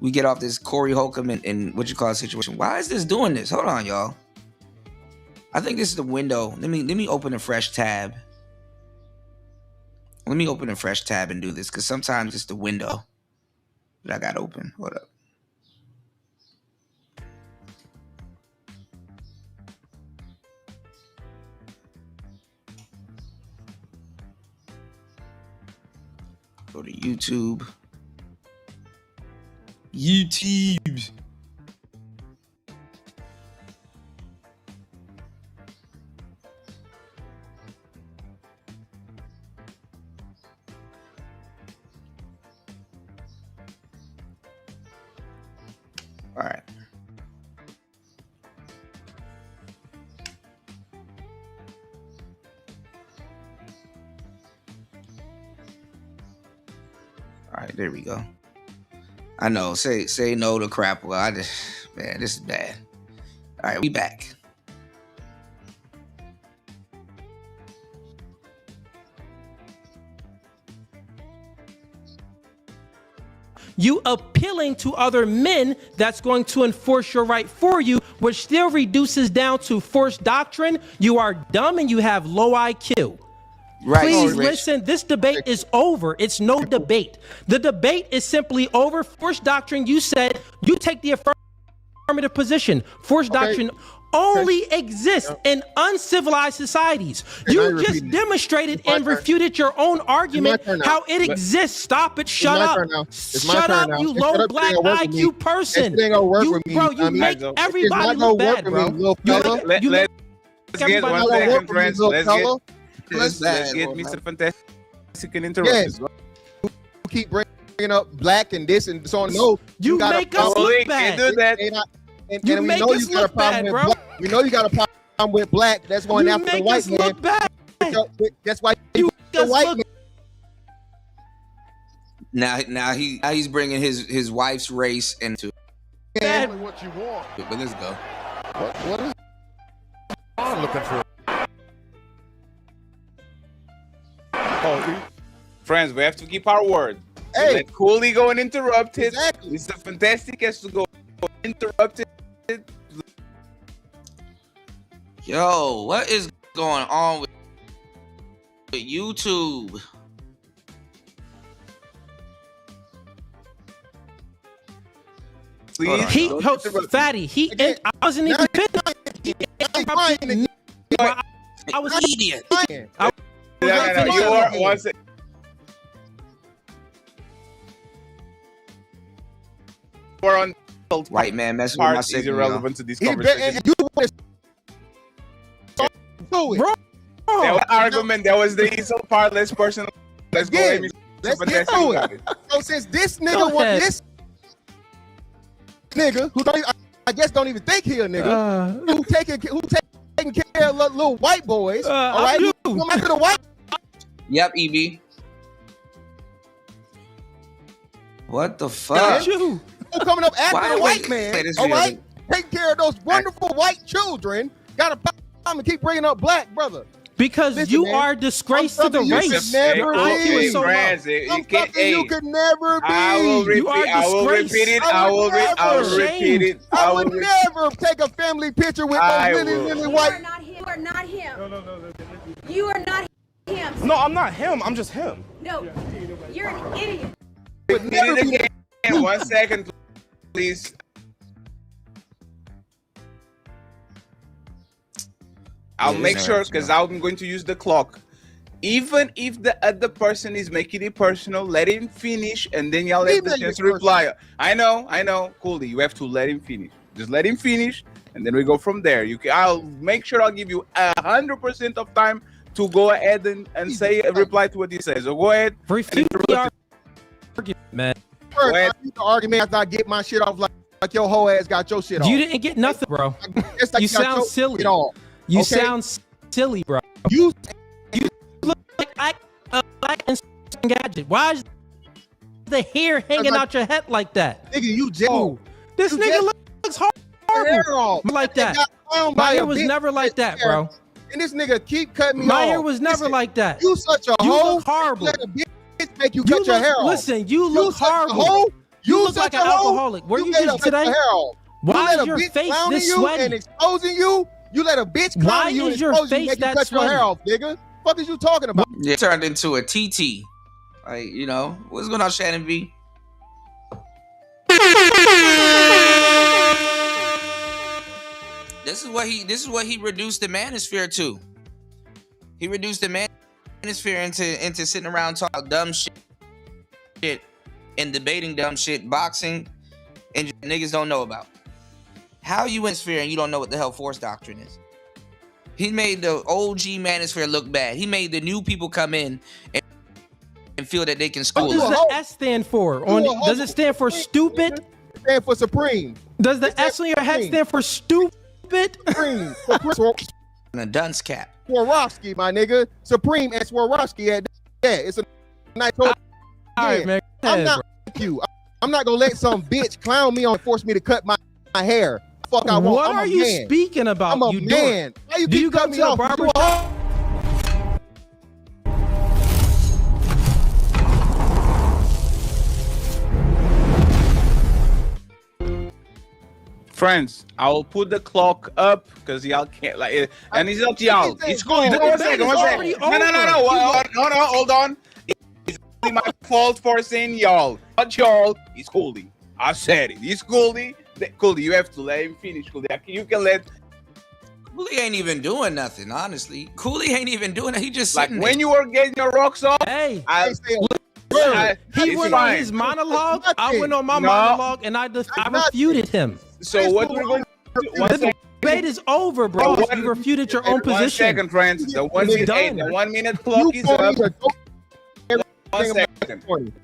We get off this Corey Holcomb and what you call a situation. Why is this doing this? Hold on, y'all. I think this is the window. Let me open a fresh tab. Let me open a fresh tab and do this because sometimes it's the window that I got open. Hold up. Go to YouTube. YouTube. All right. All right, there we go. I know. Say no to crap. Well, man, this is bad. All right, we back. You appealing to other men that's going to enforce your right for you, which still reduces down to force doctrine. You are dumb and you have low IQ. Right. Please listen, this debate is over. It's no debate. The debate is simply over. Force doctrine, you said you take the affirmative normative position. Forced doctrine only exists in uncivilized societies. You just demonstrated and refuted your own argument how it exists. Stop it. Shut up. Shut up, you low black IQ person. Bro, you make everybody look bad, bro. Let's get 1 second, friends. Let's get Mr. Fantastic and interrupt us. Keep bringing up black and this and so on. No, you make us look bad. Do that. And we know you got a problem with black. We know you got a problem with black. That's going after the white man. That's why you the white man. Now he's bringing his wife's race into Exactly what you want. But let's go. What is I'm looking for? Friends, we have to keep our word. Hey, let Cooley go and interrupt it. Exactly. Mr. Fantastic has to go interrupt it. Yo, what is going on with YouTube? Fatty. I wasn't even I was an idiot. We're on white man messing with my is irrelevant to this conversation. That was argument. That was the easy part. Let's personal. Let's go. Let's get to it. So since this nigga want this nigga who I guess don't even think he a nigga who taking care of little white boys. All right, come after the white. Yep, EB. What the fuck? Who coming up after the white man? All right, taking care of those wonderful white children. Got a problem to keep bringing up black, brother. Because listen, you are a disgrace to the race. You could never be. I will repeat it. I will repeat it. I would never take a family picture with those really white. You are not him. No. You are not him. No, I'm not him. I'm just him. No, you're an idiot. Repeat it again. 1 second, please. I'll make sure, because I'm going to use the clock. Even if the other person is making it personal, let him finish, and then y'all have the chance to reply. I know. Coolly, you have to let him finish. Just let him finish, and then we go from there. I'll make sure I'll give you 100% of time to go ahead and say reply to what he says. So go ahead. Refute the argument, man. First, I use the argument after I get my shit off like your whole ass got your shit off. You didn't get nothing, bro. You sound silly. You sound silly, bro. You look like and gadget. Why is the hair hanging out your head like that? Nigga, you just this nigga looks horrible like that. My hair was never like that, bro. And this nigga keep cutting me off. My hair was never like that. You such a hoe. You look horrible. Let a bitch make you cut your hair off. Listen, you look horrible. You look like an alcoholic. Where you just today? Why is your face this sweaty? And exposing you? You let a bitch clown you and expose you, make you cut your hair off, nigga. What is you talking about? You turned into a TT. Like, you know, what's going on, Shannon V? This is what he reduced the manosphere to. He reduced the manosphere into sitting around talking dumb shit and debating dumb shit, boxing, and niggas don't know about. How you in sphere and you don't know what the hell force doctrine is? He made the OG manosphere look bad. He made the new people come in and feel that they can school. What does the S stand for? Does it stand for stupid? It stands for supreme. Does the S on your head stand for stupid? Supreme. And a dunce cap. Swarovski, my nigga. Supreme and Swarovski. Yeah, it's a nice. All right, man. I'm not like you. I'm not gonna let some bitch clown me and force me to cut my hair. Fuck, I want. What are you speaking about? I'm a man. Why you keep cutting me off? Barber? Friends, I will put the clock up because y'all can't like it, and it's up to y'all. It's cool. 1 second. No. Hold on. It's my fault for saying y'all. Not y'all. It's Cooley. I said it. It's Cooley. Cooley, you have to let him finish. Cooley, you can let. Cooley ain't even doing nothing, honestly. Cooley ain't even doing it. He just Like sitting when there. you were getting your rocks off. Hey, He went on his monologue. I went on my monologue, and I refuted him. So what we're going to do? The debate is over, bro. You refuted your own position. 1 second, friends. The 1 minute, done. the 1 minute clock is up. 1 second.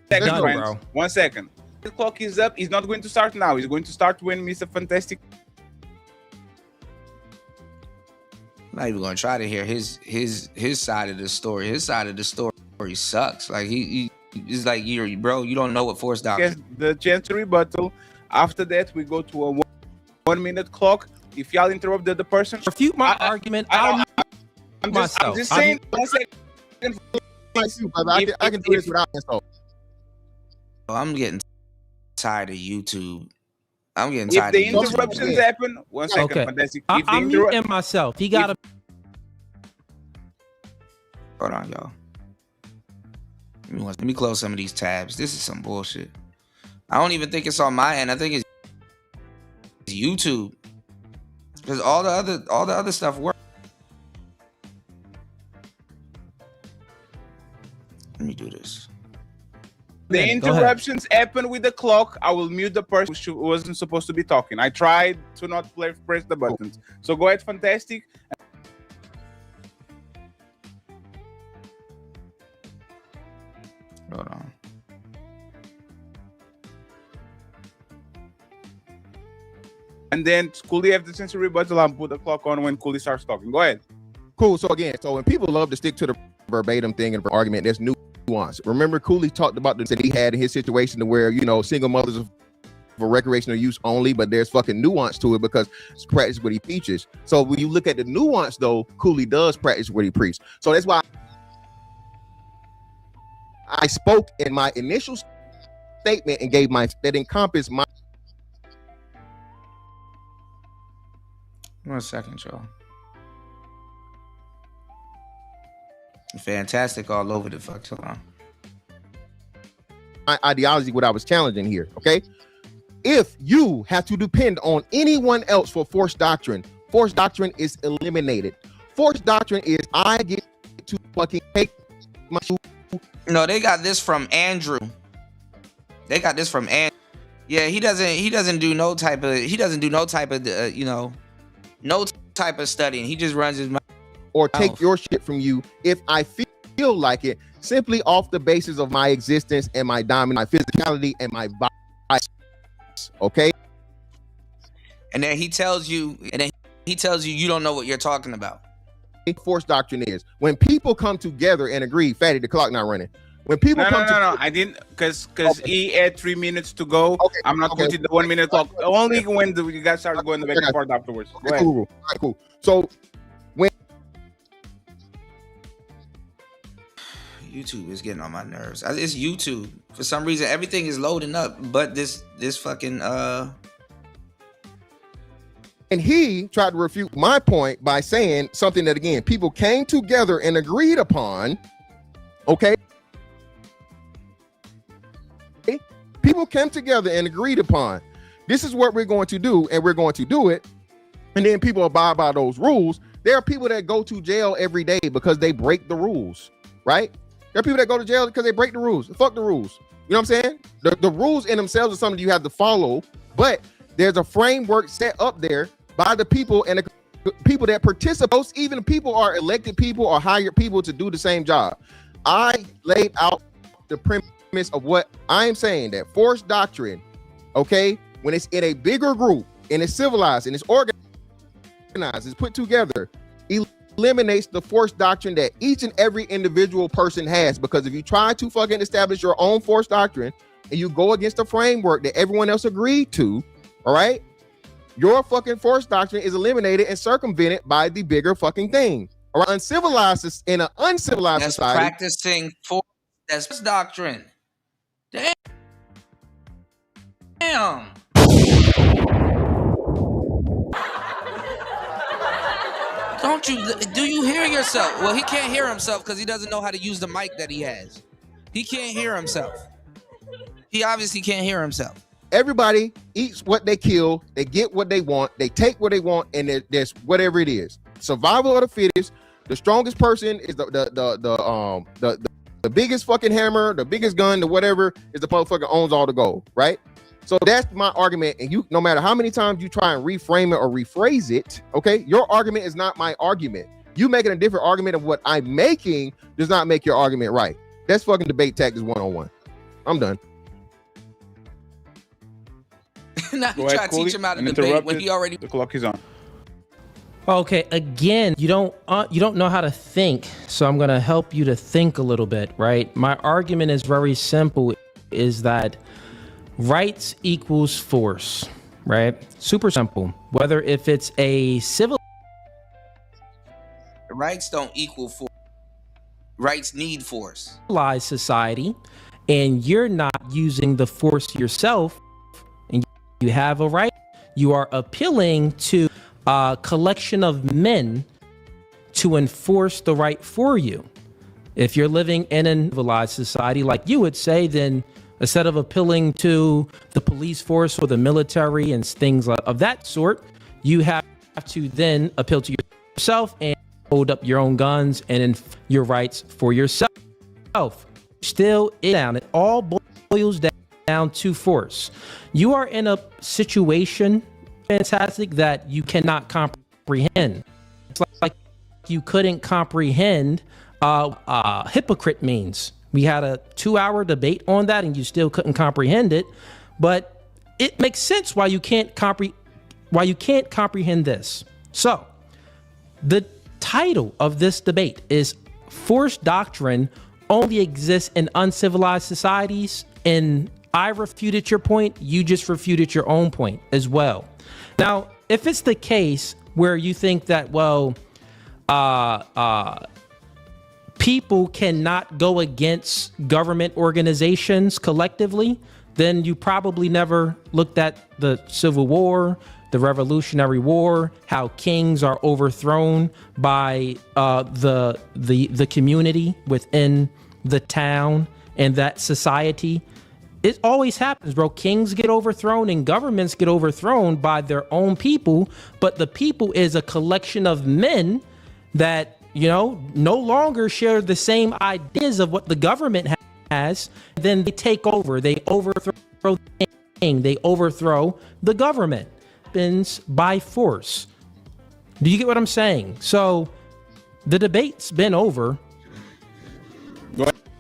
Done, Friends. bro. 1 second. The clock is up. He's not going to start now. He's going to start when Mr. Fantastic. I'm not even gonna try to hear his side of the story. His side of the story sucks. Like he's like, you don't know what force doctrine. Gets the chance to rebuttal. After that, we go to a 1 minute clock. If y'all interrupted the person, refute my argument. I'm just saying. 1 second. I can do this without insult. I'm getting tired of YouTube. I'm getting If tired the of YouTube. interruptions happen, 1 second. Okay. Fantastic. I'm muting myself. He got to. Hold on, y'all. Let me close some of these tabs. This is some bullshit. I don't even think it's on my end. I think it's YouTube, because all the other stuff works. Let me do this. The interruptions happen with the clock. I will mute the person who wasn't supposed to be talking. I tried to not press the buttons. So go ahead, Fantastic. Hold on. And then Cooley have the sensory rebuttal and put the clock on when Cooley starts talking. Go ahead. Cool. So again, when people love to stick to the verbatim thing and argument, there's nuance. Remember, Cooley talked about the that he had in his situation to where, single mothers are for recreational use only, but there's fucking nuance to it because it's practice what he preaches. So when you look at the nuance, though, Cooley does practice what he preached. So that's why I spoke in my initial statement and gave that encompassed my. 1 second, y'all. Fantastic all over the fuck. Hold on. My ideology, what I was challenging here, okay? If you have to depend on anyone else for forced doctrine is eliminated. Forced doctrine is I get to fucking take my. No, they got this from Andrew. Yeah, he doesn't do no type of no type of studying. He just runs his mouth. Or take your shit from you if I feel like it, simply off the basis of my existence and my dominant, my physicality and my body. Okay. And then he tells you you don't know what you're talking about. Forced doctrine is when people come together and agree. Fatty, the clock not running. When people No, I didn't, because he had 3 minutes to go. Okay. I'm not putting the 1 minute clock. Only when you guys start going the back and forth afterwards. Go ahead. Cool. All right, cool. So when YouTube is getting on my nerves. It's YouTube. For some reason, everything is loading up, but this fucking And he tried to refute my point by saying something that, again, people came together and agreed upon. Okay. People came together and agreed upon. This is what we're going to do, and we're going to do it. And then people abide by those rules. There are people that go to jail every day because they break the rules, right? There are people that go to jail because they break the rules. Fuck the rules. You know what I'm saying? The rules in themselves are something you have to follow, but there's a framework set up there by the people and the people that participate. Even people are elected people or hired people to do the same job. I laid out the premise of what I'm saying, that forced doctrine, okay, when it's in a bigger group and it's civilized and it's organized, it's put together, eliminates the forced doctrine that each and every individual person has. Because if you try to fucking establish your own forced doctrine and you go against the framework that everyone else agreed to, all right, your fucking forced doctrine is eliminated and circumvented by the bigger fucking thing. All right, uncivilized in an uncivilized society. Practicing that's doctrine. Damn. Do you hear yourself? Well, he can't hear himself because he doesn't know how to use the mic that he has. He can't hear himself. He obviously can't hear himself. everybody eats what they kill, they get what they want, they take what they want, and there's whatever it is. Survival of the fittest. The strongest person is the biggest fucking hammer, the biggest gun, the whatever is the motherfucker owns all the gold, right? So that's my argument. And you, no matter how many times you try and reframe it or rephrase it, okay, your argument is not my argument. You making a different argument of what I'm making does not make your argument right. That's fucking debate tactics 101. I'm done. Now you try to teach him how to debate when he already. The clock is on. Okay, again, you don't know how to think, so I'm gonna help you to think a little bit, right? My argument is very simple: is that rights equals force, right? Super simple. Whether if it's a civil rights don't equal force. Rights need force. Civilized society, and you're not using the force yourself, and you have a right. You are appealing to a collection of men to enforce the right for you. If you're living in a civilized society, like you would say, then instead of appealing to the police force or the military and things of that sort, you have to then appeal to yourself and hold up your own guns and your rights for yourself. Still down. It all boils down to force. You are in a situation, fantastic, that you cannot comprehend. It's like you couldn't comprehend hypocrite means. We had a 2-hour debate on that and you still couldn't comprehend it, but it makes sense why you can't comprehend this. So the title of this debate is Forced Doctrine Only Exists in Uncivilized Societies, and I refuted your point, you just refuted your own point as well. Now, if it's the case where you think that, well, people cannot go against government organizations collectively, then you probably never looked at the Civil War, the Revolutionary War, how kings are overthrown by the community within the town and that society. It always happens, bro. Kings get overthrown and governments get overthrown by their own people, but the people is a collection of men that, you know, no longer share the same ideas of what the government has. Then they take over. They overthrow the king. They overthrow the government. Happens by force. Do you get what I'm saying? So the debate's been over.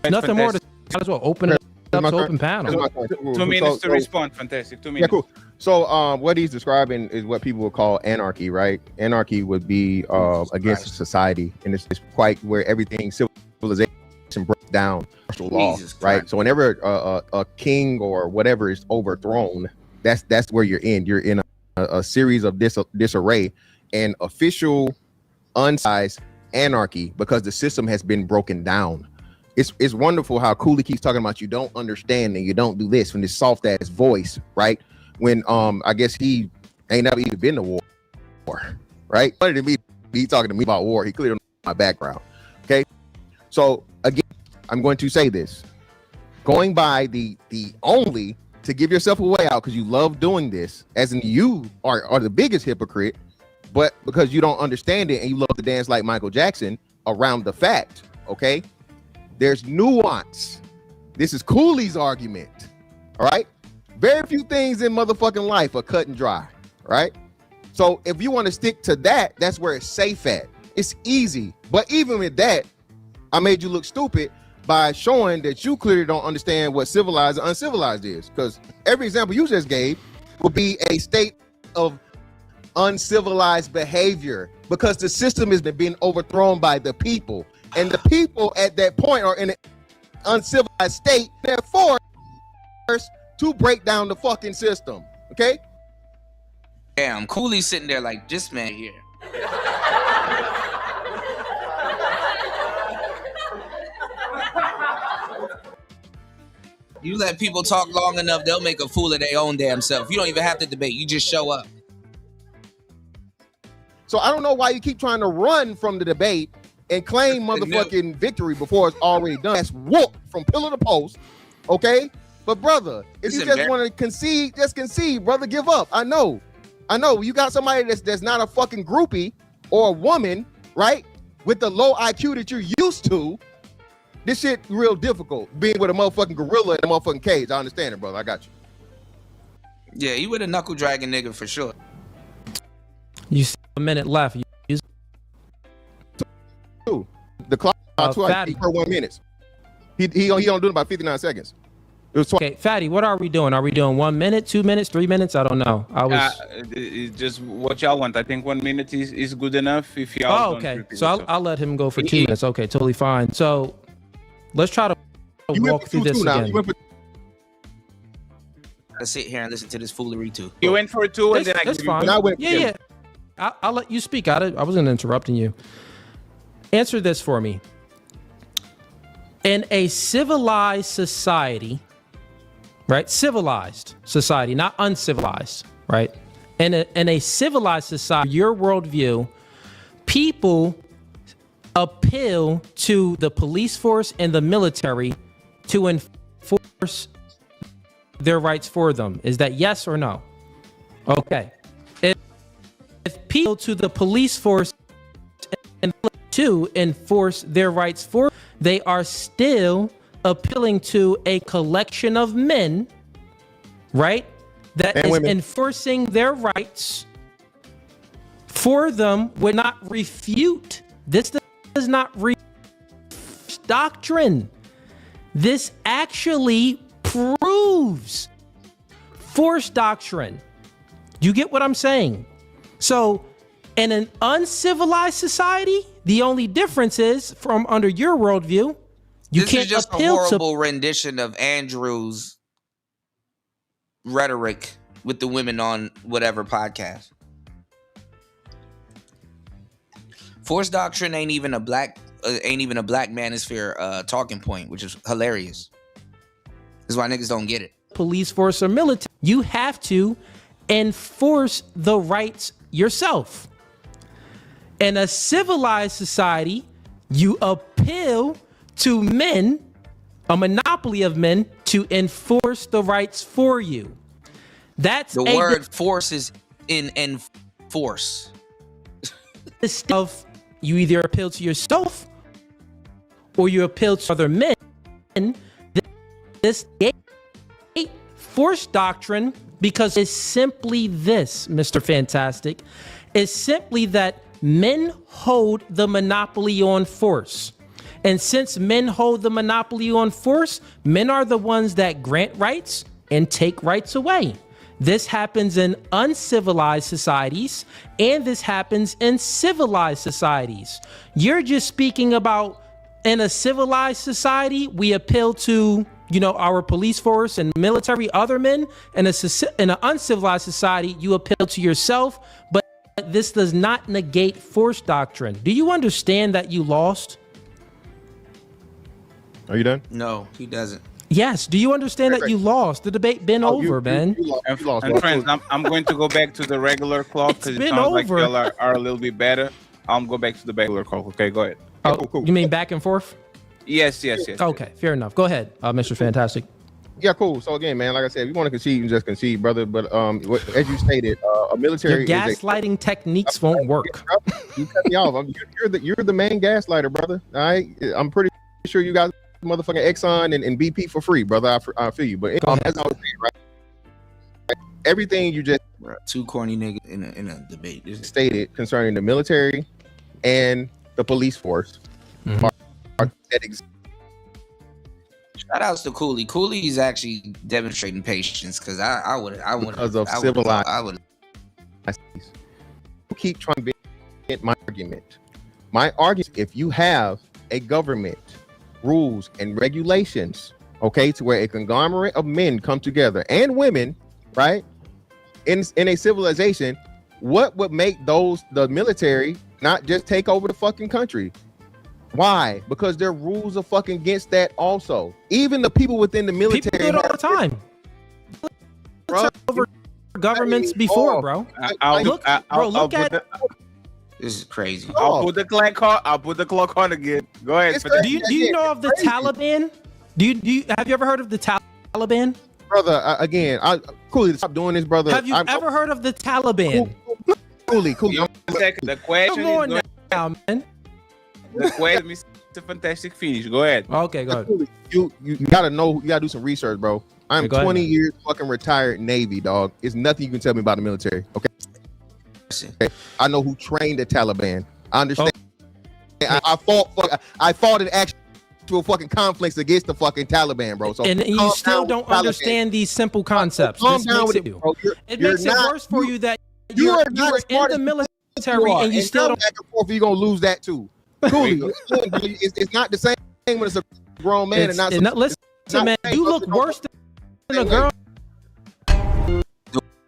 Nothing more to might as well open it up to open panel. 2 minutes to respond. Fantastic. 2 minutes. Yeah, cool. So what he's describing is what people would call anarchy, right? Anarchy would be against society, and it's quite where everything civilization breaks down, martial law, right? So whenever a king or whatever is overthrown, that's where you're in. You're in a series of disarray and official unsized anarchy because the system has been broken down. It's wonderful how Cooley keeps talking about you don't understand and you don't do this from this soft ass voice, right? When I guess he ain't never even been to war, right? Funny to me, he talking to me about war. He clearly knows my background. Okay, so again, I'm going to say this, going by the only to give yourself a way out because you love doing this, as in you are the biggest hypocrite, but because you don't understand it and you love to dance like Michael Jackson around the fact. Okay. There's nuance. This is Cooley's argument. All right. Very few things in motherfucking life are cut and dry. Right. So if you want to stick to that, that's where it's safe at. It's easy. But even with that, I made you look stupid by showing that you clearly don't understand what civilized and uncivilized is. Because every example you just gave would be a state of uncivilized behavior because the system has been overthrown by the people. And the people at that point are in an uncivilized state. They're forced to break down the fucking system. Okay? Damn, Cooley's sitting there like this man here. You let people talk long enough, they'll make a fool of their own damn self. You don't even have to debate. You just show up. So I don't know why you keep trying to run from the debate and claim motherfucking victory before it's already done. That's whoop from pillar to post, okay? But brother, if you just want to concede, just concede, brother. Give up. I know. You got somebody that's not a fucking groupie or a woman, right? With the low IQ that you're used to. This shit real difficult. Being with a motherfucking gorilla in a motherfucking cage. I understand it, brother. I got you. Yeah, you with a knuckle dragging nigga for sure. You see a minute left. The clock per 1 minute. He don't do it about 59 seconds. It was okay, Fatty, what are we doing? Are we doing 1 minute, 2 minutes, 3 minutes? I don't know. I was it's just what y'all want. I think 1 minute is good enough. If y'all don't okay. repeat So I'll let him go for 2 minutes. Okay, totally fine. So let's try to walk through this again. Let's sit here and listen to this foolery too. You went for 2 and then that's fine. Yeah. I'll let you speak. I wasn't interrupting you. Answer this for me. In a civilized society, right? Civilized society, not uncivilized, right? In a civilized society, your worldview, people appeal to the police force and the military to enforce their rights for them. Is that yes or no? Okay. If people to the police force and to enforce their rights for, they are still appealing to a collection of men, right? That is enforcing their rights for them, would not refute. This does not refute doctrine. This actually proves force doctrine. You get what I'm saying? So in an uncivilized society, the only difference is from under your worldview, This is just a horrible rendition of Andrew's rhetoric with the women on whatever podcast. Force doctrine ain't even a black manosphere talking point, which is hilarious. This is why niggas don't get it. Police force or military, you have to enforce the rights yourself. In a civilized society, you appeal to men, a monopoly of men, to enforce the rights for you. That's the word force is in enforce. Of you either appeal to yourself or you appeal to other men. This force doctrine, because it's simply this, Mr. Fantastic, is simply that men hold the monopoly on force. And since men hold the monopoly on force, men are the ones that grant rights and take rights away. This happens in uncivilized societies, and this happens in civilized societies. You're just speaking about in a civilized society, we appeal to, our police force and military, other men. In an uncivilized society, you appeal to yourself, but this does not negate force doctrine. Do you understand that you lost? Are you done? No, he doesn't. Yes. Do you understand that you lost? The debate been over, man. You lost. And friends, I'm going to go back to the regular clock because it sounds like y'all are a little bit better. I'll go back to the regular clock. Okay, go ahead. Oh, cool. You mean back and forth? Yes. Okay, fair enough. Go ahead, Mr. Fantastic. Yeah, cool. So again, man, like I said, if you want to concede, you just concede, brother. But as you stated, a military your gaslighting techniques won't work. You cut me off. You're the main gaslighter, brother. All right, I'm pretty sure you guys motherfucking Exxon and BP for free, brother. I feel you, but as I was saying, right? Everything you just two corny niggas in a debate stated concerning the military and the police force are that exist. Shout outs to Cooley. Cooley's actually demonstrating patience because I would because of civilized. I would keep trying to get my argument. My argument: if you have a government, rules and regulations, okay, to where a conglomerate of men come together and women, right, in a civilization, what would make the military not just take over the fucking country? Why? Because their rules are fucking against that also. Even the people within the military people do it all the time. Bro, over governments before, bro. Look at this is crazy. I'll put the clock on again. Go ahead. Do you know of the Taliban? Have you ever heard of the Taliban? Brother, Cooley, stop doing this, brother. Have you ever heard of the Taliban? Cooley. The question Come on is now, man. the question, Mr. Fantastic, finish. Go ahead. Okay, go ahead. You gotta know. You gotta do some research, bro. I'm 20 years fucking retired Navy, dog. It's nothing you can tell me about the military. Okay. I know who trained the Taliban. I understand. I fought in actual fucking conflicts against the fucking Taliban, bro. So and you still don't understand these simple concepts. It makes it worse for you that you're in the military and you still don't. Back and forth, you're gonna lose that too. Cooley, it's not the same when it's a grown man and not. Listen, man, you look worse than a girl.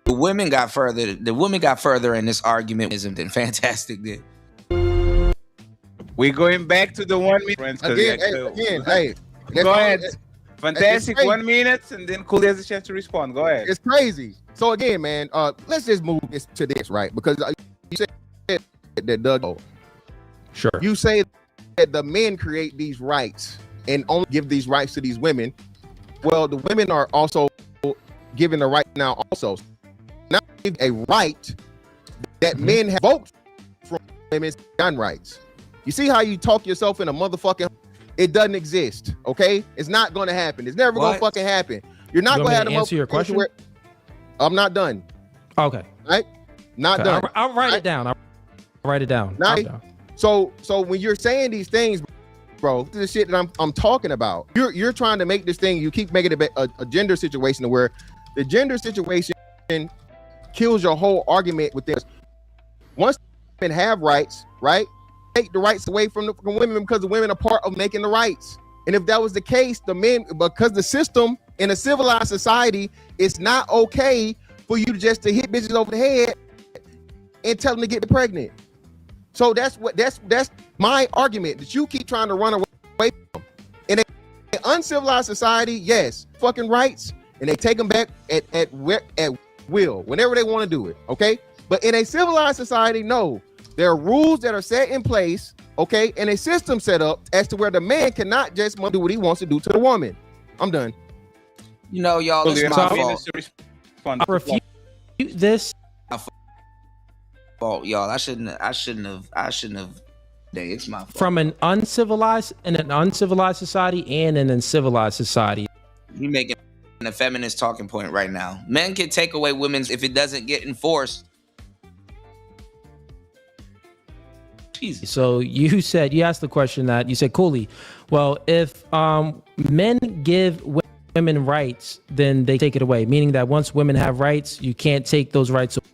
The women got further. The women got further in this argument than Fantastic did. We're going back to the 1 minute. Friends, Hey, go ahead. Fantastic 1 minute, and then Cooley has a chance to respond. Go ahead. It's crazy. So again, man, let's just move to this, right? Because you said that Doug. Sure. You say that the men create these rights and only give these rights to these women. Well, the women are also given the right now also. Now a right that men have voted from women's gun rights. You see how you talk yourself in a motherfucking. It doesn't exist. Okay, it's not going to happen. It's never going to fucking happen. You're not going to have to answer your question. I'm not done. Okay. Right. Not done. I'll write it down. I'll write it down. So when you're saying these things, bro, this is the shit that I'm talking about. You're trying to make this thing. You keep making it a gender situation where the gender situation kills your whole argument with this. Once men have rights, right? Take the rights away from women because the women are part of making the rights. And if that was the case, the men, because the system in a civilized society, it's not okay for you to hit bitches over the head and tell them to get pregnant. So that's my argument that you keep trying to run away from. In an uncivilized society, yes, fucking rights, and they take them back at will, whenever they want to do it, okay? But in a civilized society, no. There are rules that are set in place, okay, and a system set up as to where the man cannot just do what he wants to do to the woman. I'm done. You know, y'all, this is my fault. I refute this. Fault, y'all. I shouldn't have. It's my fault. From an uncivilized society and an uncivilized society. You making a feminist talking point right now. Men can take away women's if it doesn't get enforced. Jesus. So you asked the question that you said, Cooley, well, if men give women rights, then they take it away, meaning that once women have rights, you can't take those rights away.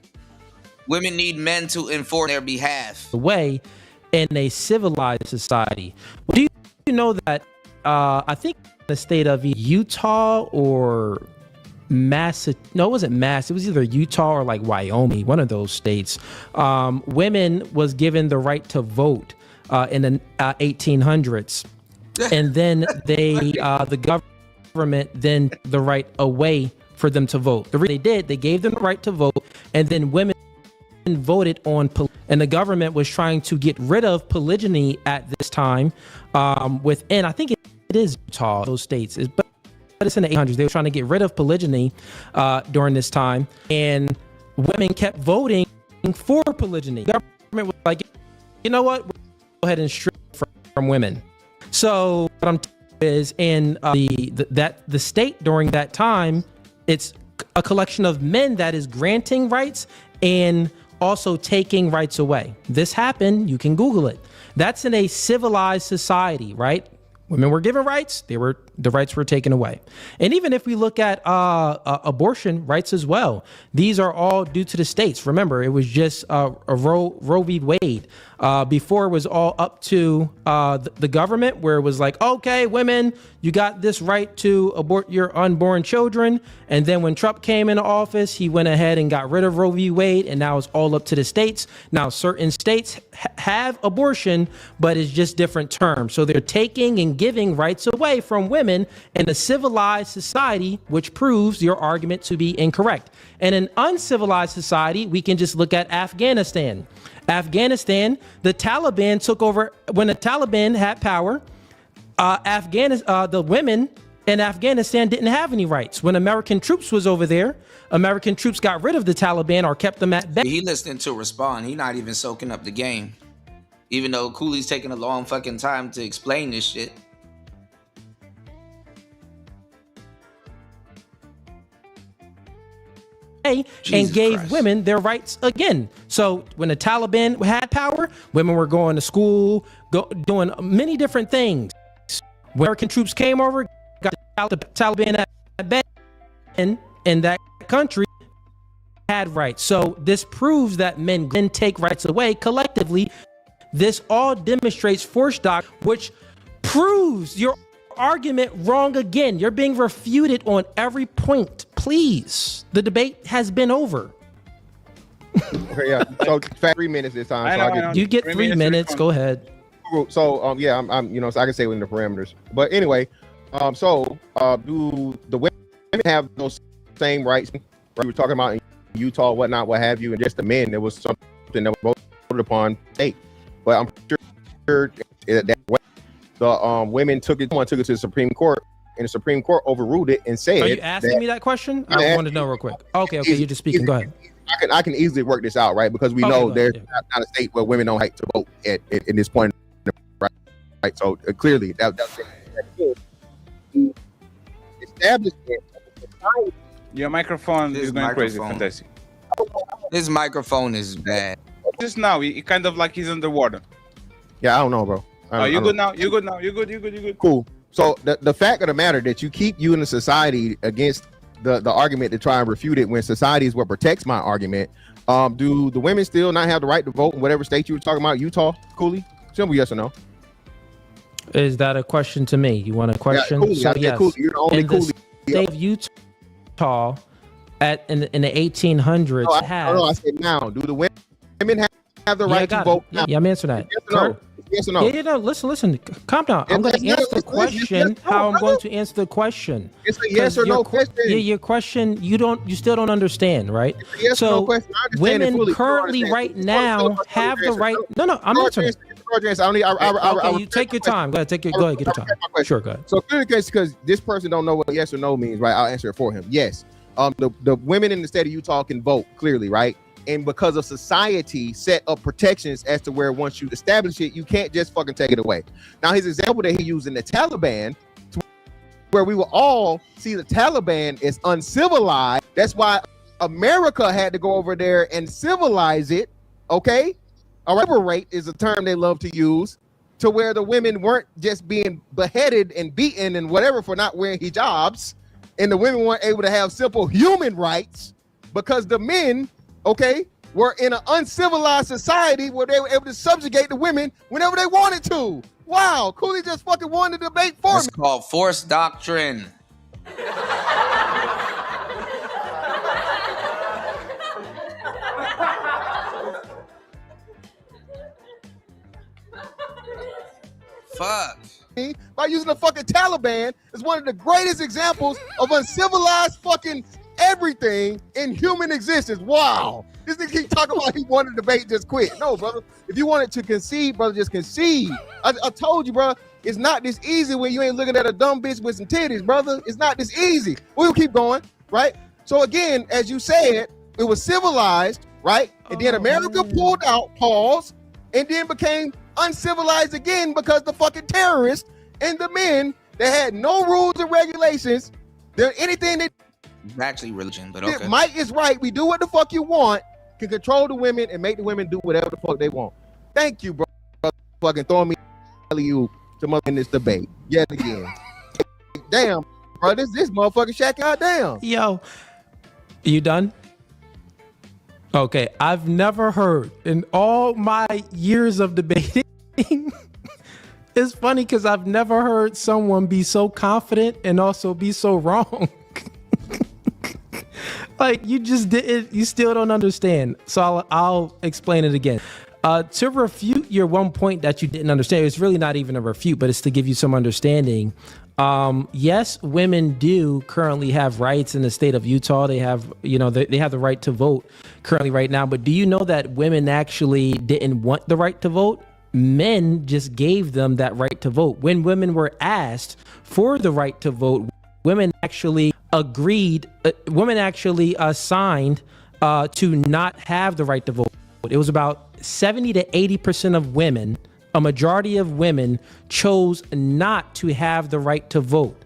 Women need men to enforce their behalf. Away in a civilized society. Do you know that I think in the state of Utah or it was either Utah or like Wyoming, one of those states. Women was given the right to vote in the 1800s, and then the government then the right away for them to vote. They gave them the right to vote, and then women voted on, and the government was trying to get rid of polygyny at this time. Within, I think it is Utah, those states, but it's in the 1800s. They were trying to get rid of polygyny during this time, and women kept voting for polygyny. The government was like, you know what? We'll go ahead and strip from women. So what I'm is in the state during that time, it's a collection of men that is granting rights and also taking rights away. This happened. You can Google it. That's in a civilized society, right? Women were given rights. The rights were taken away. And even if we look at abortion rights as well, these are all due to the states. Remember, it was just a Roe v. Wade. Before it was all up to the government, where it was like, okay, women, you got this right to abort your unborn children. And then when Trump came into office, he went ahead and got rid of Roe v. Wade, and now it's all up to the states. Now, certain states have abortion, but it's just different terms. So they're taking and giving rights away from women in a civilized society, which proves your argument to be incorrect. In an uncivilized society, we can just look at Afghanistan. The Taliban took over when the Taliban had power. The women And Afghanistan didn't have any rights. When American troops was over there, American troops got rid of the Taliban or kept them at bay. He listening to respond. He not even soaking up the game. Even though Cooley's taking a long fucking time to explain this shit. And gave women their rights again. So when the Taliban had power, women were going to school, doing many different things. When American troops came over, got the Taliban at bay, and in that country had rights. So this proves that men can take rights away collectively. This all demonstrates force doctrine, which proves your argument wrong again. You're being refuted on every point. Please, the debate has been over. Okay, yeah. So 3 minutes this time. You get 3 minutes. Go ahead. So yeah, I'm so I can say within the parameters. But anyway, do the women have those same rights we were talking about in Utah, whatnot, what have you, and just the men? There was something that was voted upon state, but I'm sure that the women took it to the Supreme Court, and the Supreme Court overruled it and said. Are you asking me that question? I want to know real quick. Okay, you're just speaking. Go ahead. I can easily work this out, right? Because we know there's not a state where women don't have to vote at this point, right? So clearly, that's the establishment of the society. Your microphone is going crazy, Fantastic. His microphone is bad. Just now, he kind of like he's underwater. Yeah, I don't know, bro. You good now? You good now? You good? Cool. So the fact of the matter that you keep you in the society against the argument to try and refute it when society is what protects my argument. Do the women still not have the right to vote in whatever state you were talking about? Utah, Cooley? Simple yes or no? Is that a question to me? You want a question? Yeah, Cooley. So yes, Cooley. You're the only in Cooley. The state of Utah in the 1800s I said now. Do the women have the right to vote? Yeah, I'm answering that. Yes or no? Yes or no? Yeah, no, listen. Calm down. I'm going to answer the question. How I'm going to answer the question. It's a yes or no question. Yeah, your question. You still don't understand, right? Yes or no question. Women currently right now have the right. No, I'm answering. Okay, you take your time. Go ahead, get your time. Sure, go ahead. So clearly, because this person don't know what yes or no means, right? I'll answer it for him. Yes. The women in the state of Utah can vote clearly, right? And because of society set up protections as to where once you establish it, you can't just fucking take it away. Now, his example that he used in the Taliban, where we will all see the Taliban as uncivilized. That's why America had to go over there and civilize it. Okay. Liberate is a term they love to use, to where the women weren't just being beheaded and beaten and whatever for not wearing hijabs. And the women weren't able to have simple human rights because the men, were in an uncivilized society where they were able to subjugate the women whenever they wanted to. Wow, Cooley just fucking won the debate for me. It's called force doctrine. Fuck. By using the fucking Taliban is one of the greatest examples of uncivilized fucking everything in human existence. Wow. This nigga keep talking about he wanted to debate, just quit. No, brother. If you wanted to concede, brother, just concede. I told you, bro, it's not this easy when you ain't looking at a dumb bitch with some titties, brother. It's not this easy. We'll keep going, right? So again, as you said, it was civilized, right? And then America pulled out, paused, and then became uncivilized again because the fucking terrorists and the men that had no rules and regulations, anything that actually religion, but okay. Might is right. We do what the fuck you want, can control the women and make the women do whatever the fuck they want. Thank you, bro. Fucking throwing me you to mother in this debate yet again. Damn, bro, this motherfucking shack out down. Yo, you done? Okay, I've never heard in all my years of debating. It's funny because I've never heard someone be so confident and also be so wrong. Like you just didn't, you still don't understand. So I'll explain it again. To refute your one point that you didn't understand, it's really not even a refute, but it's to give you some understanding. Yes, women do currently have rights in the state of Utah. They have, they have the right to vote currently right now. But do you know that women actually didn't want the right to vote men just gave them that right to vote. When women were asked for the right to vote, women actually agreed, signed to not have the right to vote. It was about 70 to 80% of women, a majority of women, chose not to have the right to vote.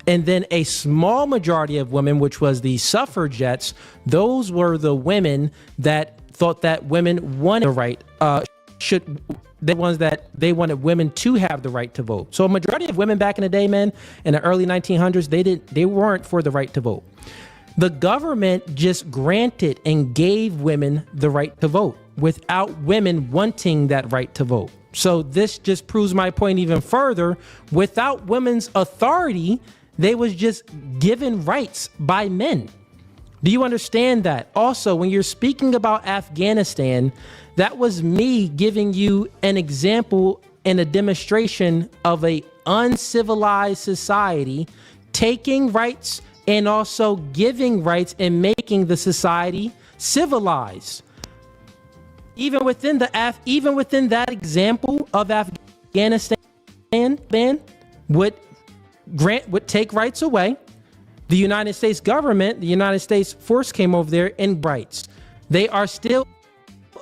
And then a small majority of women, which was the suffragettes, those were the women that thought that women wanted the right, the ones that they wanted women to have the right to vote. So a majority of women back in the day, man, in the early 1900s, they weren't for the right to vote. The government just granted and gave women the right to vote without women wanting that right to vote. So this just proves my point even further. Without women's authority, they was just given rights by men. Do you understand that? Also, when you're speaking about Afghanistan, that was me giving you an example and a demonstration of a uncivilized society taking rights and also giving rights and making the society civilized. Even within that example of Afghanistan, man would take rights away. The United States government, the United States force came over there and rights. They are still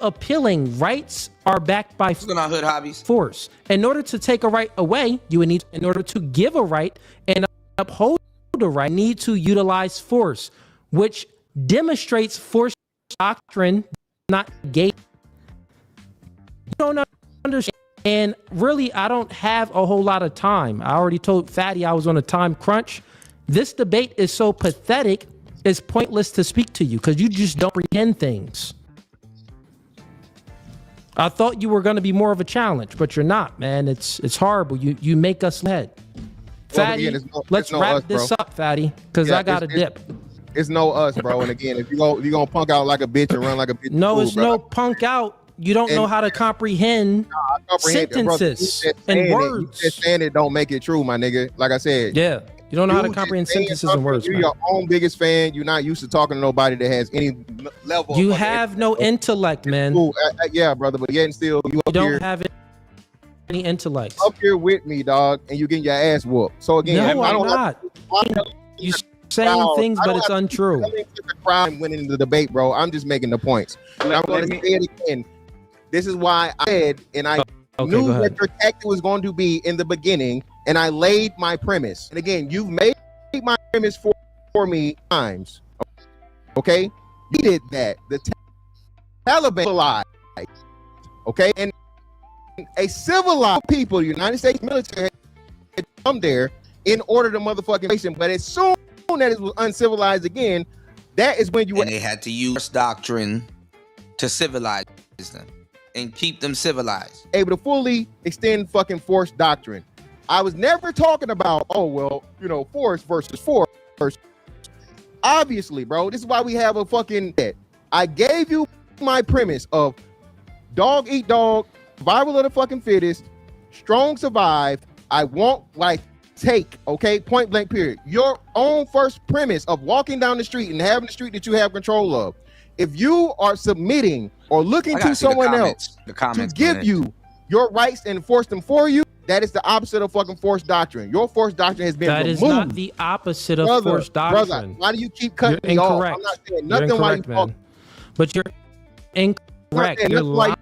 appealing. Rights are backed by force. In order to take a right away, you would need, in order to give a right and uphold the right, need to utilize force, which demonstrates force doctrine, not gay. You don't understand. And really, I don't have a whole lot of time. I already told Fatty I was on a time crunch. This debate is so pathetic, it's pointless to speak to you because you just don't comprehend things. I thought you were going to be more of a challenge, but you're not, man. It's horrible. You make us head. Fatty, let's wrap this up, Fatty, because I got a dip. It's no us, bro. And again, if you're gonna punk out like a bitch and run like a bitch, no, it's no punk out. You don't know how to comprehend sentences and words. You just saying it don't make it true, my nigga. Like I said. Yeah. You don't know how to comprehend sentences and words. You're your own biggest fan. You're not used to talking to nobody that has any level. You have no intellect, man. Cool. Yeah, brother, but yet and still, you don't have any intellect. Up here with me, dog, and you getting your ass whooped. So again, no, I'm not. You saying things, but it's untrue. Crime winning the debate, bro. I'm just making the points. I'm going to say it again. This is why I said, and I knew what your tactic was going to be in the beginning, and I laid my premise. And again, you've made my premise for me times. Okay? You did that. The Taliban lied. Okay? And a civilized people, the United States military, had come there in order to motherfucking face him. But as soon as it was uncivilized again, that is when you and they had to use doctrine to civilize them and keep them civilized. Able to fully extend fucking force doctrine. I was never talking about, oh, well, force versus force. Obviously, bro, this is why we have a fucking... I gave you my premise of dog eat dog, survival of the fucking fittest, strong survive, I won't take, okay? Point blank period. Your own first premise of walking down the street and having the street that you have control of. If you are submitting or looking to someone else to give you your rights and enforce them for you, that is the opposite of fucking force doctrine. Your force doctrine has been removed. That is not the opposite of force doctrine. Brother, why do you keep cutting me off? I'm not saying nothing while you talk. But you're incorrect. You're lying.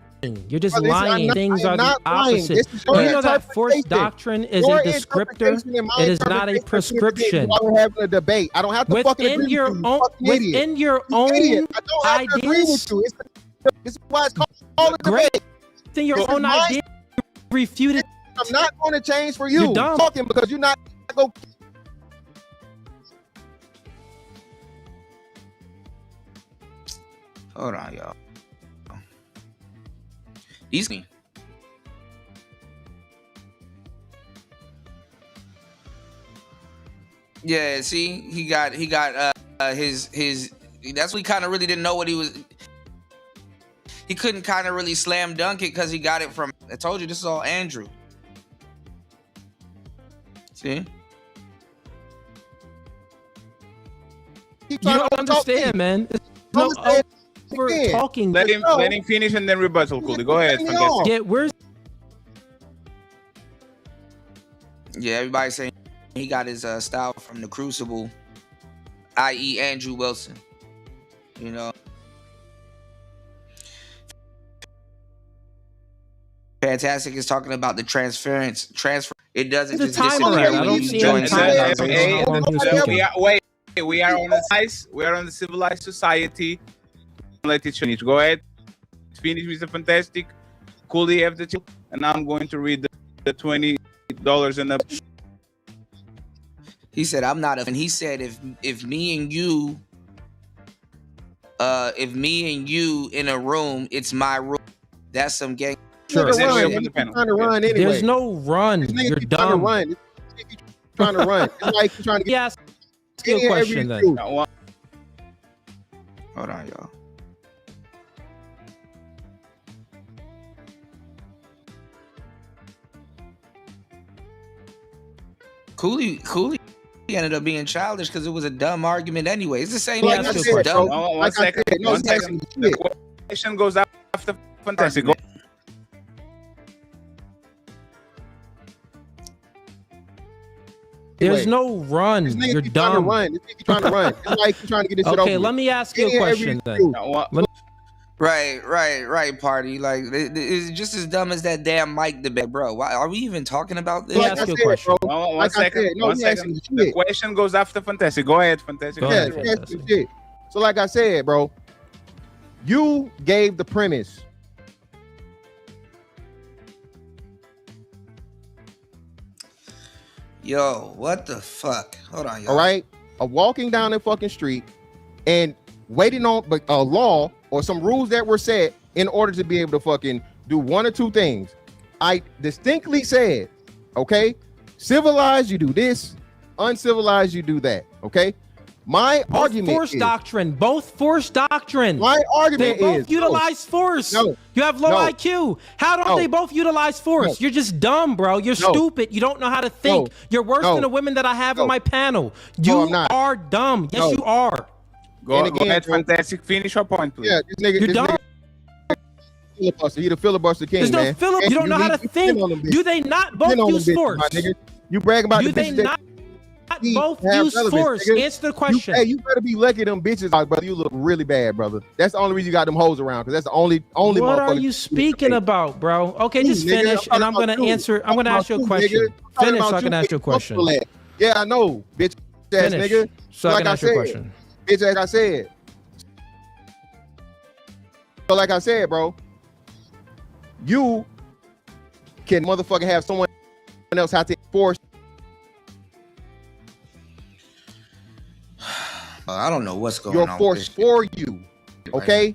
You're just lying. Things are the opposite. You know that force doctrine is a descriptor. It is not a prescription. We're having a debate. I don't have to fucking agree with you. Within your own ideas. This is why it's called a debate. Within your own ideas, refuted. I'm not going to change for you. You're talking because you're not going to. Hold on, y'all. Easy. Yeah, see, he got his that's what he kind of really didn't know what he was. He couldn't kind of really slam dunk it because he got it from. I told you this is all Andrew. See? You don't understand, man. for talking. Let him finish and then rebuttal, Cooley. Go ahead. Yeah, where's? Yeah, everybody's saying he got his style from the Crucible, i.e. Andrew Wilson. You know. Fantastic is talking about the transfer. It doesn't just disappear when you join Wait, we are on a civilized society. Let it finish. Go ahead. Finish, Mr. Fantastic. Cooley have the two, and I'm going to read the $20 and up. He said, "I'm not a." And he said, "If me and you in a room, it's my room. That's some gang." Sure. There's no run. You're dumb. Trying to run. It's like you're trying to get. Yes. Good question then. Hold on, y'all. Cooley ended up being childish because it was a dumb argument anyway. It's the same. One second. The question goes after Fantastic. There's no run. You're dumb. Trying to run. It's like you're trying to get this shit over. Okay, let me ask you a question then. Right, party. Like it's just as dumb as that damn mic debate, bro. Why are we even talking about this? Let me ask you a question. One second. The question goes after Fantastic. Go ahead, Fantastic. Shit. So, like I said, bro, you gave the premise. Yo, what the fuck? Hold on, y'all. All right, of walking down the fucking street and waiting on a law or some rules that were set in order to be able to fucking do one or two things. I distinctly said, okay, civilized, you do this, uncivilized, you do that. Okay, my argument force is doctrine. Both force doctrine. My argument they both is utilize force. No, you have low no, IQ. How don't they both utilize force? No. You're just dumb, bro. You're stupid. You don't know how to think. You're worse than the women that I have on my panel. You are dumb. Yes, you are. Go ahead, Fantastic. Finish your point, please. Yeah, this nigga. You're dumb. Filibuster. He the filibuster king, man. There's no you don't know how to think. Do they not both use force? You brag about the bitches not both use force? Answer the question. You better be lucky them bitches, brother. You look really bad, brother. That's the only reason you got them hoes around, because that's the only. What are you speaking about, bro? Okay, just finish, and I'm gonna answer. I'm gonna ask you a question. Finish, so I can ask you a question. Yeah, I know, bitch ass nigga. So I can ask you a question. Bitch, like I said. So like I said, bro, you can motherfucking have someone else have to enforce. I don't know what's going on. Your force for you, okay?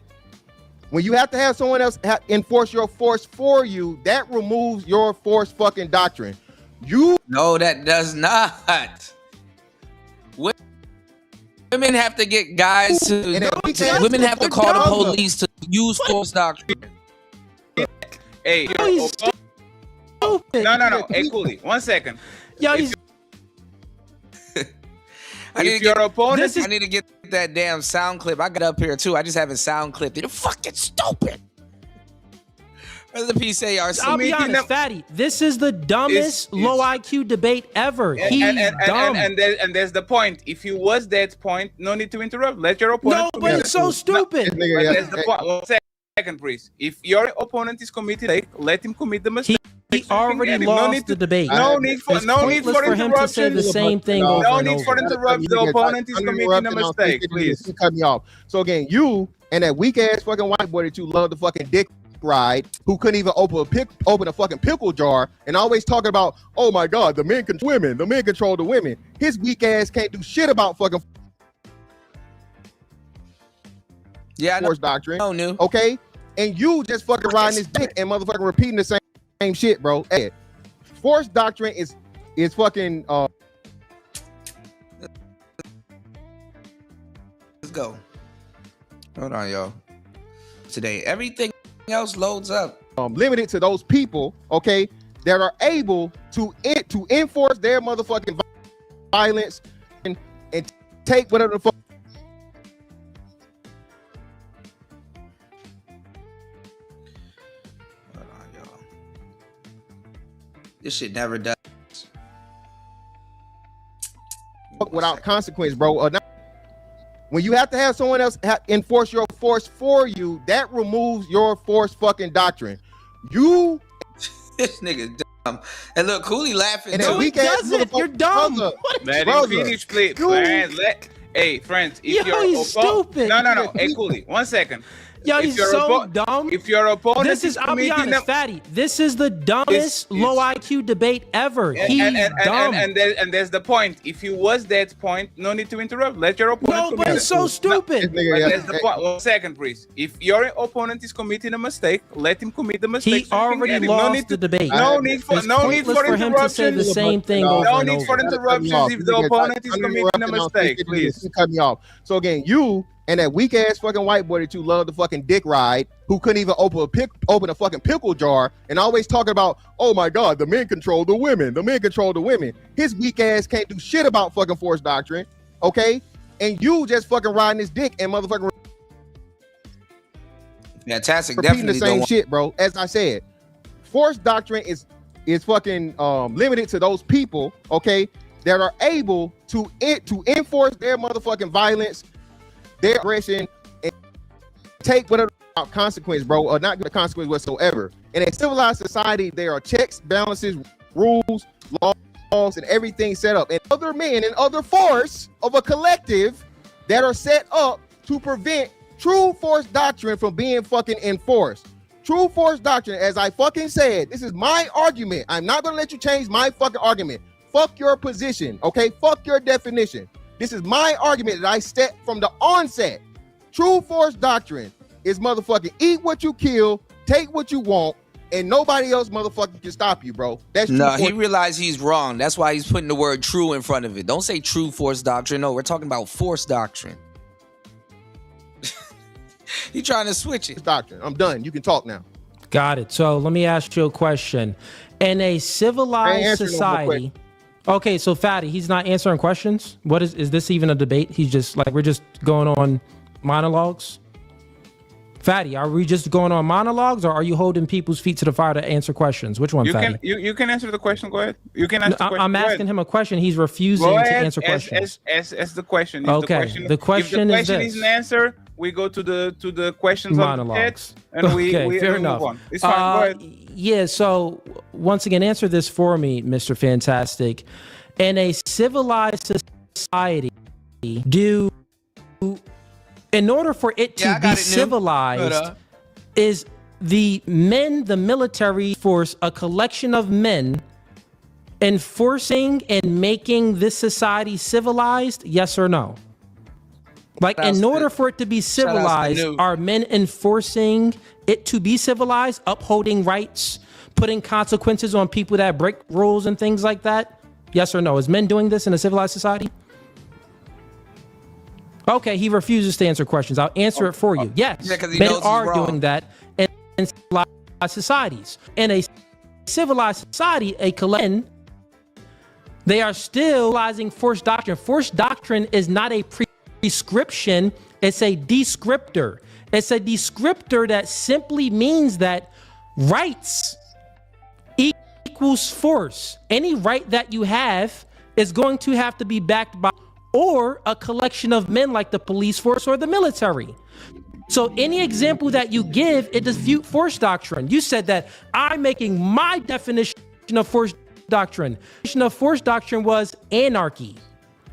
When you have to have someone else enforce your force for you, that removes your force fucking doctrine. No, that does not. Women have to get guys to. Women have to call the police to use force doctrine. Hey, no. Hey, Cooley, 1 second. Yo, he's. I need to get that damn sound clip. I got up here too. I just haven't sound clipped it. You're fucking stupid. What's the PCRC? I'll be honest, Fatty. This is the dumbest low IQ debate ever. He's dumb. And there's the point. If you was that point, no need to interrupt. Let your opponent. No, but it's so stupid. No, there's the point. 1 second, please. If your opponent is committed, let him commit the mistake. He already lost the debate. No need for him to say the same thing over no and need over. for interrupt. The opponent is committing a mistake. Please cut me off. So again, you and that weak ass fucking white boy that you love the fucking dick ride, who couldn't even open a fucking pickle jar, and always talking about, oh my god, the men control women, the men control the women. His weak ass can't do shit about fucking force doctrine. Oh no. Okay, and you just fucking riding his dick and motherfucking repeating the same shit, bro. Hey, force doctrine is fucking. Let's go. Hold on, y'all. Today, everything else loads up. Limited to those people, okay, that are able to enforce their motherfucking violence and take whatever the fuck. This shit never does. Without consequence, bro. When you have to have someone else enforce your force for you, that removes your force fucking doctrine. You This nigga dumb. And look, Cooley laughing. And No, he doesn't. You're dumb. Let him finish, please. Hey, friends, if he's stupid. No. Hey, Cooley, 1 second. Yo, he's so dumb. If your opponent this is, I'll be honest, Fatty, this is the dumbest low IQ debate ever. He's dumb. And there's the point. If you was that point, no need to interrupt. Let your opponent. No, but it's so stupid. But there's the point. 1 second, please. If your opponent is committing a mistake, let him commit the mistake. He already lost the debate. No need for him to say the same thing over No and need over. for interruptions if the opponent is committing a mistake. Please cut me off. So again, you and that weak ass fucking white boy that you love to fucking dick ride, who couldn't even open a fucking pickle jar, and always talking about, oh my God, the men control the women. The men control the women. His weak ass can't do shit about fucking force doctrine, okay? And you just fucking riding his dick and motherfucking fantastic. Repeating Definitely the same shit, bro. As I said, force doctrine is fucking limited to those people, okay, that are able to enforce their motherfucking violence, their aggression, and take whatever consequence, bro, or not the consequence whatsoever. In a civilized society, there are checks, balances, rules, laws, and everything set up. And other men and other force of a collective that are set up to prevent true force doctrine from being fucking enforced. True force doctrine, as I fucking said, this is my argument. I'm not gonna let you change my fucking argument. Fuck your position, okay? Fuck your definition. This is my argument that I set from the onset. True force doctrine is motherfucking eat what you kill, take what you want, and nobody else motherfucking can stop you, bro. That's true. No, he realized he's wrong. That's why he's putting the word true in front of it. Don't say true force doctrine. No, we're talking about force doctrine. He trying to switch it. Doctrine. I'm done. You can talk now. Got it. So let me ask you a question. In a civilized society, okay, so Fatty, he's not answering questions. What is this even a debate? He's just like, we're just going on monologues. Fatty, are we just going on monologues, or are you holding people's feet to the fire to answer questions? Which one, Fatty? You can answer the question. Go ahead. You can answer the question. I'm asking him a question. He's refusing to answer questions. As the question. If okay. The question is this. is an answer, we go to the questions monologues. Of the head, and we fair enough. move on. It's fine. Go ahead. Yeah. So once again, answer this for me, Mr. Fantastic. In a civilized society, in order for it to be civilized, is the military force, a collection of men enforcing and making this society civilized? Yes or no? Like, in order for it to be civilized, are men enforcing it to be civilized, upholding rights, putting consequences on people that break rules and things like that? Yes or no? Is men doing this in a civilized society? Okay, he refuses to answer questions. I'll answer it for you. Yes, men are doing that in civilized societies. In a civilized society, a collection, they are still utilizing force doctrine. Force doctrine is not a prescription, it's a descriptor. It's a descriptor that simply means that rights equals force. Any right that you have is going to have to be backed by or a collection of men like the police force or the military. So any example that you give, it dispute force doctrine. You said that I'm making my definition of force doctrine. The definition of force doctrine was anarchy.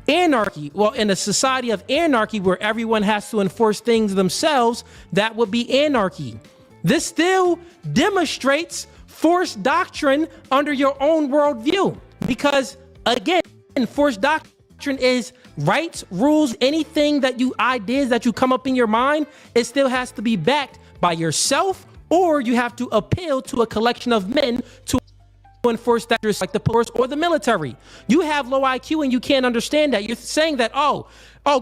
Anarchy. Well, in a society of anarchy where everyone has to enforce things themselves, that would be anarchy. This still demonstrates force doctrine under your own worldview. Because again, force doctrine is rights, rules, anything that ideas that you come up in your mind, it still has to be backed by yourself, or you have to appeal to a collection of men to enforce that, like the police or the military. You have low IQ and you can't understand that. You're saying that, oh,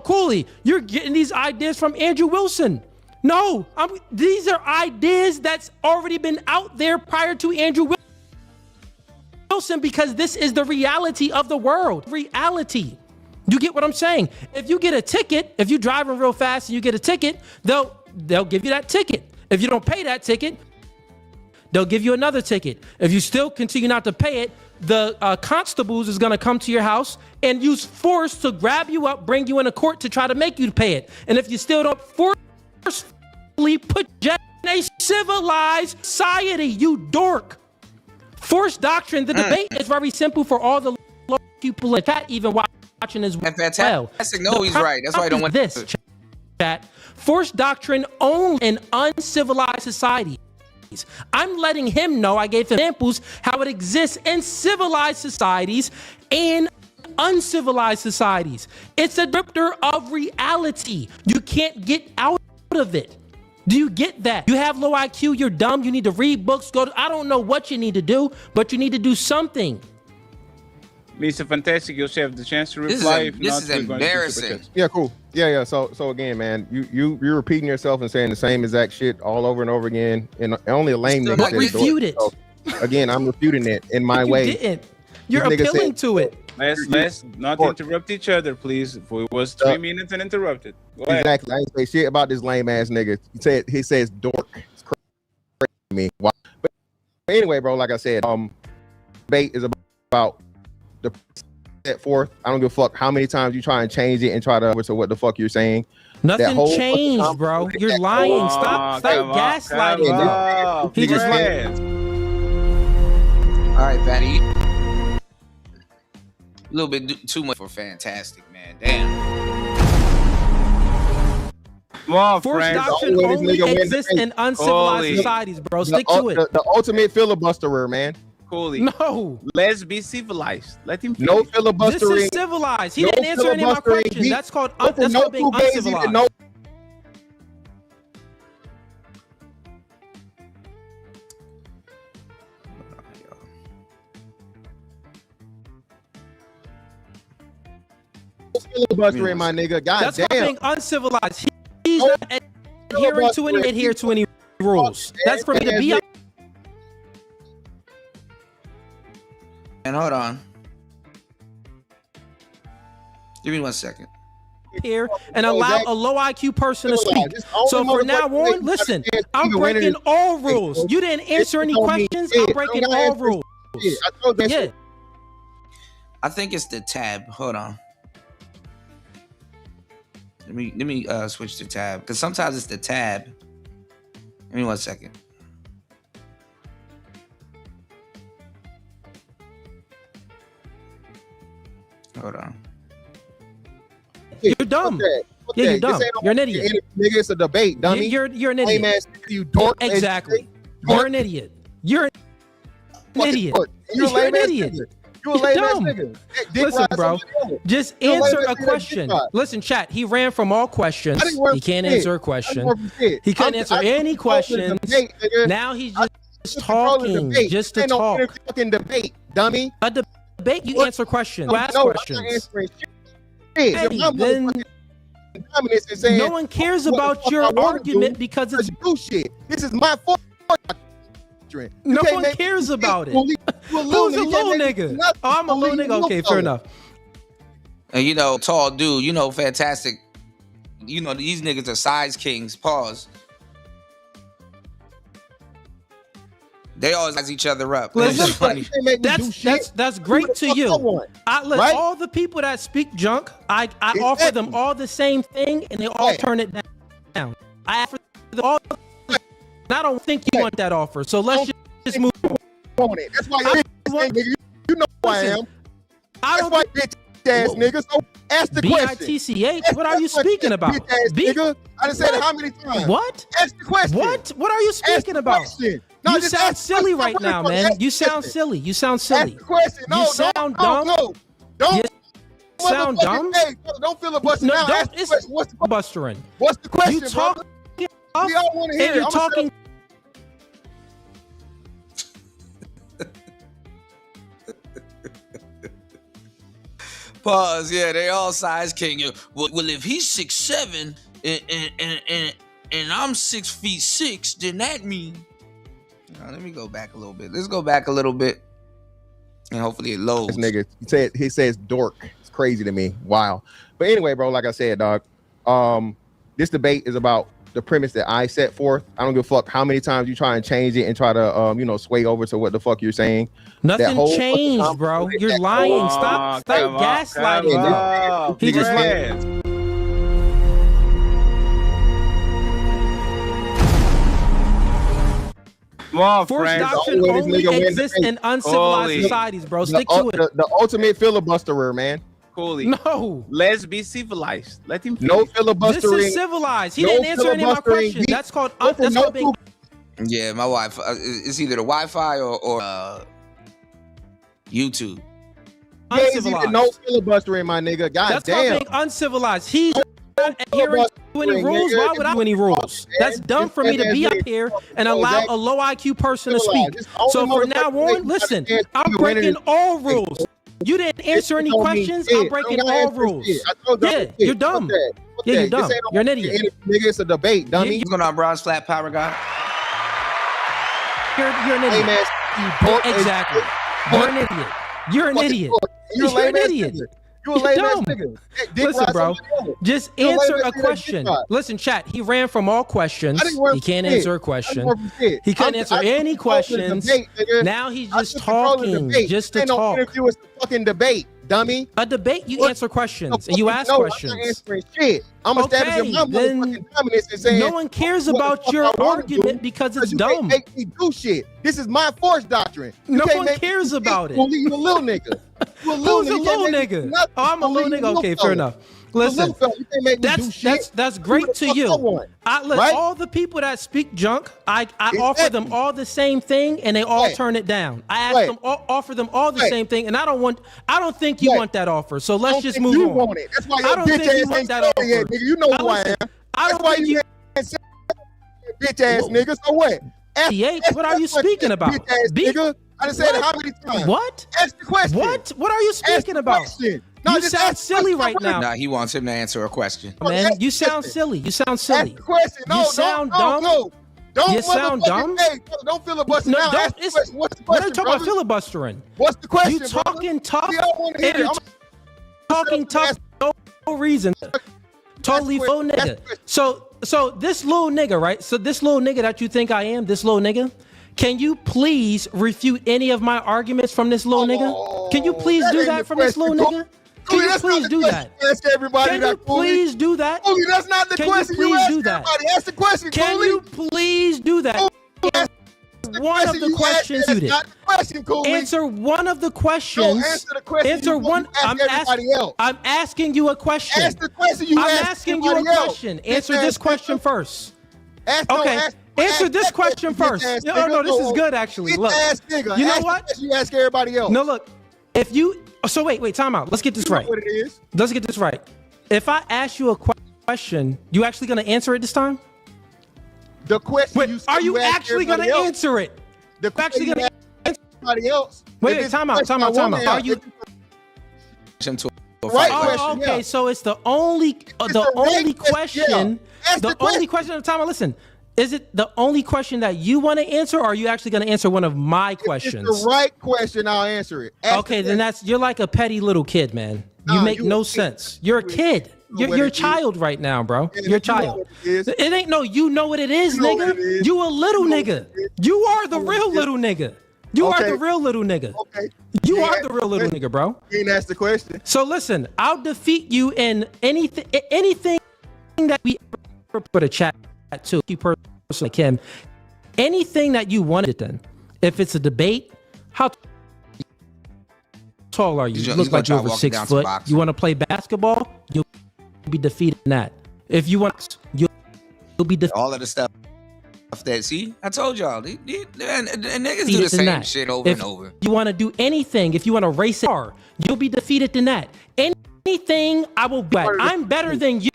Cooley, you're getting these ideas from Andrew Wilson. No, these are ideas that's already been out there prior to Andrew Wilson, because this is the reality of the world. Reality. You get what I'm saying? If you get a ticket, if you're driving real fast and you get a ticket, they'll give you that ticket. If you don't pay that ticket, they'll give you another ticket. If you still continue not to pay it, the constables is going to come to your house and use force to grab you up, bring you into court to try to make you pay it. And if you still don't forcefully put you in a civilized society, you dork. Forced doctrine. The debate is very simple for all the people in chat, even watching as well. Fantastic. No, he's right. That's why I don't want this chat. Forced doctrine only in uncivilized societies. I'm letting him know, I gave him examples how it exists in civilized societies and uncivilized societies. It's a descriptor of reality. You can't get out of it. Do you get that? You have low IQ, you're dumb, you need to read books, I don't know what you need to do, but you need to do something. Mr. Fantastic, you'll have the chance to reply. This is embarrassing. Yeah, cool. Yeah. So again, man, you're repeating yourself and saying the same exact shit all over and over again, and only a lame nigga said refute it. So, again, I'm refuting it in my way. You didn't. You're appealing to it. Let's not interrupt each other, please. It was 3 minutes and interrupted. Go ahead. Exactly. I ain't say shit about this lame ass nigga. He says dork. It's crazy to me. Wow. But anyway, bro, like I said, debate is about the set forth. I don't give a fuck how many times you try and change it and try to to what the fuck you're saying. Nothing changed, bro. You're lying. Stop gaslighting. He just lied. All right, Fatty. A little bit too much for Fantastic, man. Damn. Come on, Forced doctrine only exists in uncivilized societies, bro. Stick to it. The ultimate filibusterer, man. Cooley. No. Let's be civilized. Let him finish. No filibustering. This is civilized. He didn't answer any of my questions. That's called being uncivilized. Filibustering, my nigga. God that's damn. Called being uncivilized. He's not adhering to any rules. That's for me to be up. And hold on. Give me 1 second. Here and allow a low IQ person to speak. So for now on, listen, I'm breaking all rules. You didn't answer any questions. I'm breaking all rules. Yeah. I think it's the tab. Hold on. Let me switch to tab because sometimes it's the tab. Give me 1 second. Hold on. You're dumb. Yeah, you're dumb. You're an idiot. Nigga, it's a debate, dummy. You're an idiot. Lame ass nigga, you dork. Exactly. You're an idiot. You're an idiot. You're an idiot. You're a lame ass nigga. Listen, bro. Just answer a question. Listen, chat. He ran from all questions. He can't answer a question. He couldn't answer any questions. Now he's just talking, just to talk. Fucking debate, dummy. A debate, you answer questions. You ask questions. Eddie, then no one cares about your argument because it's bullshit. This is my fault. No one cares about it. Who's a little nigga? Oh, I'm a little nigga. Okay, fair enough. And you know, tall dude, you know, Fantastic. You know, these niggas are size kings. Pause. They always size each other up. Listen, that's great to you. Look, all the people that speak junk, I offer them all the same thing, and they all turn it down. I offer them all. I don't think you want that offer, so let's just move on. That's why you know who I am. That's why bitch ass nigga. So ask the question. BITCH? What are you speaking about? Nigga, I done said it how many times? What? Ask the question. What are you speaking about? No, you sound silly right now, man. You sound silly. You sound silly. Ask the question. No, you sound dumb. No. Don't. You sound dumb. Hey, don't filibuster now. What's the bustering? What's the question, You talk. We all want to hear and you're talking. Pause. Yeah, they all size king. Well, if he's 6'7" and I'm 6'6", then that means. Let me go back a little bit. Let's go back a little bit, and hopefully it loads. This nigga, he says dork. It's crazy to me. Wow. But anyway, bro, like I said, dog, this debate is about the premise that I set forth. I don't give a fuck how many times you try and change it and try to sway over to what the fuck you're saying. Nothing changed, bro. You're lying. Stop gaslighting. He just lied. Forced doctrine only exists in uncivilized societies, bro. Stick to it. The ultimate filibusterer, man. Cooley. No. Let's be civilized. Let him finish. No filibustering. This is civilized. He didn't answer any of my questions. That's called being. Yeah, my wife. It's either the Wi-Fi or YouTube. Uncivilized. No filibustering, my nigga. God damn. That's called being uncivilized. He's not adhering to any rules. Why would I do any rules? That's dumb for me to be up here and allow a low IQ person to speak. So for now on, listen, I'm breaking all rules. You didn't answer any questions. I'm breaking all rules. Yeah, you're dumb. Yeah, you're dumb. You're an idiot. Nigga, it's a debate, dummy. You going on Bronze Flat Power Guy? You're an idiot. Exactly. You're an idiot. You're an idiot. You're an idiot. You're dumb. Listen, bro. Just answer a question. Listen, chat. He ran from all questions. He can't answer a question. He couldn't answer any questions. Now he's just talking, just to talk. Interview is a fucking debate, dummy. A debate, you answer questions and you ask questions. I'm not answering shit. I'm establishing my motherfucking dominance and saying no one cares about your argument because it's dumb. You can't make me do shit. This is my force doctrine. No one cares about it. You a little nigga. Who's a little nigga? Oh, I'm a little nigga. Okay, fair enough. Listen, that's great to you. Look, all the people that speak junk, I offer them all the same thing, and they all turn it down. I ask them, offer them all the same thing, and I don't think you want that offer. So let's just move on. Want it. That's why I don't think you want that offer. Nigga. You know who I am. That's why you bitch ass nigga. So what? What are you speaking about? Bitch ass nigga. I done said it how many times? What? Ask the question. What are you speaking about? No, you sound silly right now. Nah, he wants him to answer a question. Man, you sound silly. You sound silly. Ask the question. No, you sound dumb. No. Don't you sound dumb. Hey, don't filibuster now. Ask the question. What's the question, what are you talking about filibustering? What's the question, You talking tough. You're talking tough for no reason. Totally full nigga. So this little nigga, right? So this little nigga that you think I am, this little nigga, can you please refute any of my arguments from this little nigga? Can you please do that from this little nigga? Can you please do that? Ask everybody Can you please do that? Cooley, that's not the question. Can you please do that? Ask the question, Can you please do that? One of the questions you did. Answer one of the questions. Answer the question. Answer one. I'm asking you a question. Ask the question. I'm asking you a question. Answer this question first. Okay. Answer this question first. No, this is good actually. Look, you know what? You ask everybody else. No, look. If you wait, time out. Let's get this right. What it is? Let's get this right. If I ask you a question, you actually gonna answer it this time? The question. Are you actually gonna answer it? The question actually gonna answer everybody else. Wait, time out. Are you? Okay, so it's the only question. The only question. Time out. Listen. Is it the only question that you want to answer, or are you actually going to answer one of my questions? It's the right question. I'll answer it. Okay, then you're like a petty little kid, man. You make no sense. You're a kid. You're a child right now, bro. You're a child. It ain't you know what it is, nigga. You a little nigga. You are the real little nigga. You are the real little nigga. Okay. You are the real little nigga, bro. You ain't asked the question. So listen, I'll defeat you in anything that we ever put a chat to you personally like him. Anything that you wanted then. If it's a debate, how tall are you? You look like you're over 6 foot. You want to play basketball? You'll be defeated in that. If you want, you'll be defeated. All of the stuff that, see, I told y'all, niggas do the same shit over and over. You want to do anything, if you want to race a car, you'll be defeated in that. Anything, I will be. I'm better than you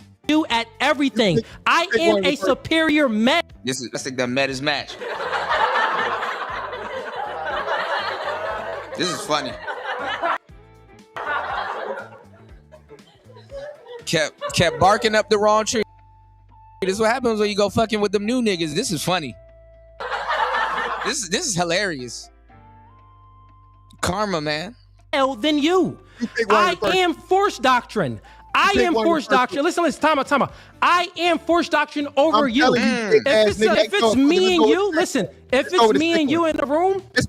at everything. I am a superior man. Let's take the Meta's match. This is funny. Kept barking up the wrong tree. This is what happens when you go fucking with them new niggas. This is funny. This is hilarious. Karma, man. Than you. I am force doctrine. I am forced doctrine. Listen, time out. I am forced doctrine over you. If it's me and you, listen, if it's me and you in the room, it's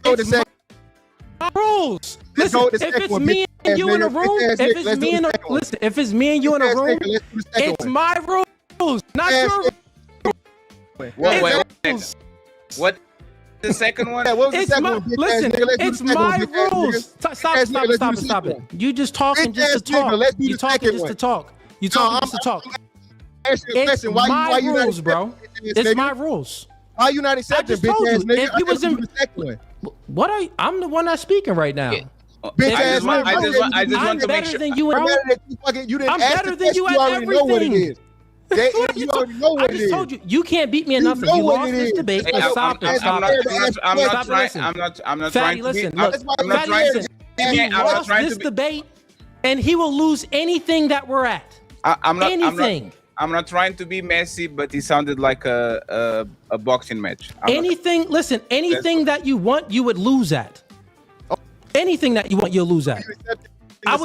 my rules. Listen, if it's me and you in the room, if it's me and you in the room, it's my rules, not your rules. What? The second one? Yeah, what was the second one? Listen, it's my rules. Stop it. You just talking just to talk. You talking just to talk. You talking just to talk. It's my rules, bro. It's my rules. Why you not accepting, bitch ass nigga? If you was in, what are you? I'm the one that's speaking right now. Bitch ass nigga. I just want to make sure. I'm better than you at everything. You already know what I just told you, you can't beat me in nothing. You lost this debate. Stop it. I'm not trying to listen. He lost this debate, and he will lose anything that we're at. I'm not trying to be messy, but it sounded like a boxing match. Anything that you want, you would lose at. Anything that you want, you'll lose at. I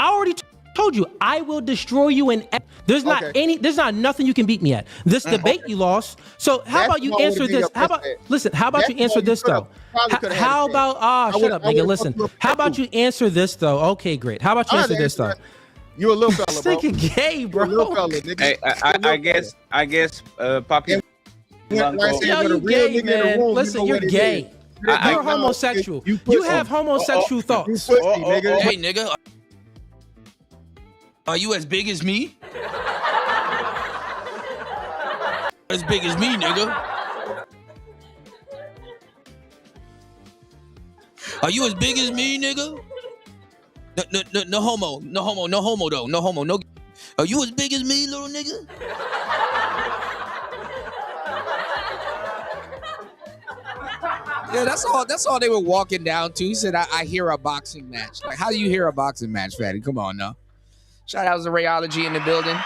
already told you, I will destroy you in. There's not nothing you can beat me at. This debate you lost. So how about you answer this? How about you answer this though? How about shut up, nigga. Listen. How about you answer this though? Okay, great. How about you answer this though? You a little fella, bro. This gay, bro. You a little fella, nigga. Hey, I guess, Papi. Yo, you gay, man. Listen, you're gay. You're homosexual. You have homosexual thoughts. Hey, nigga. Are you as big as me? As big as me, nigga. Are you as big as me, nigga? No homo though. No homo. No. Are you as big as me, little nigga? Yeah, that's all they were walking down to. He said, I hear a boxing match. Like, how do you hear a boxing match, fatty? Come on now. Shout out to Rayology in the building.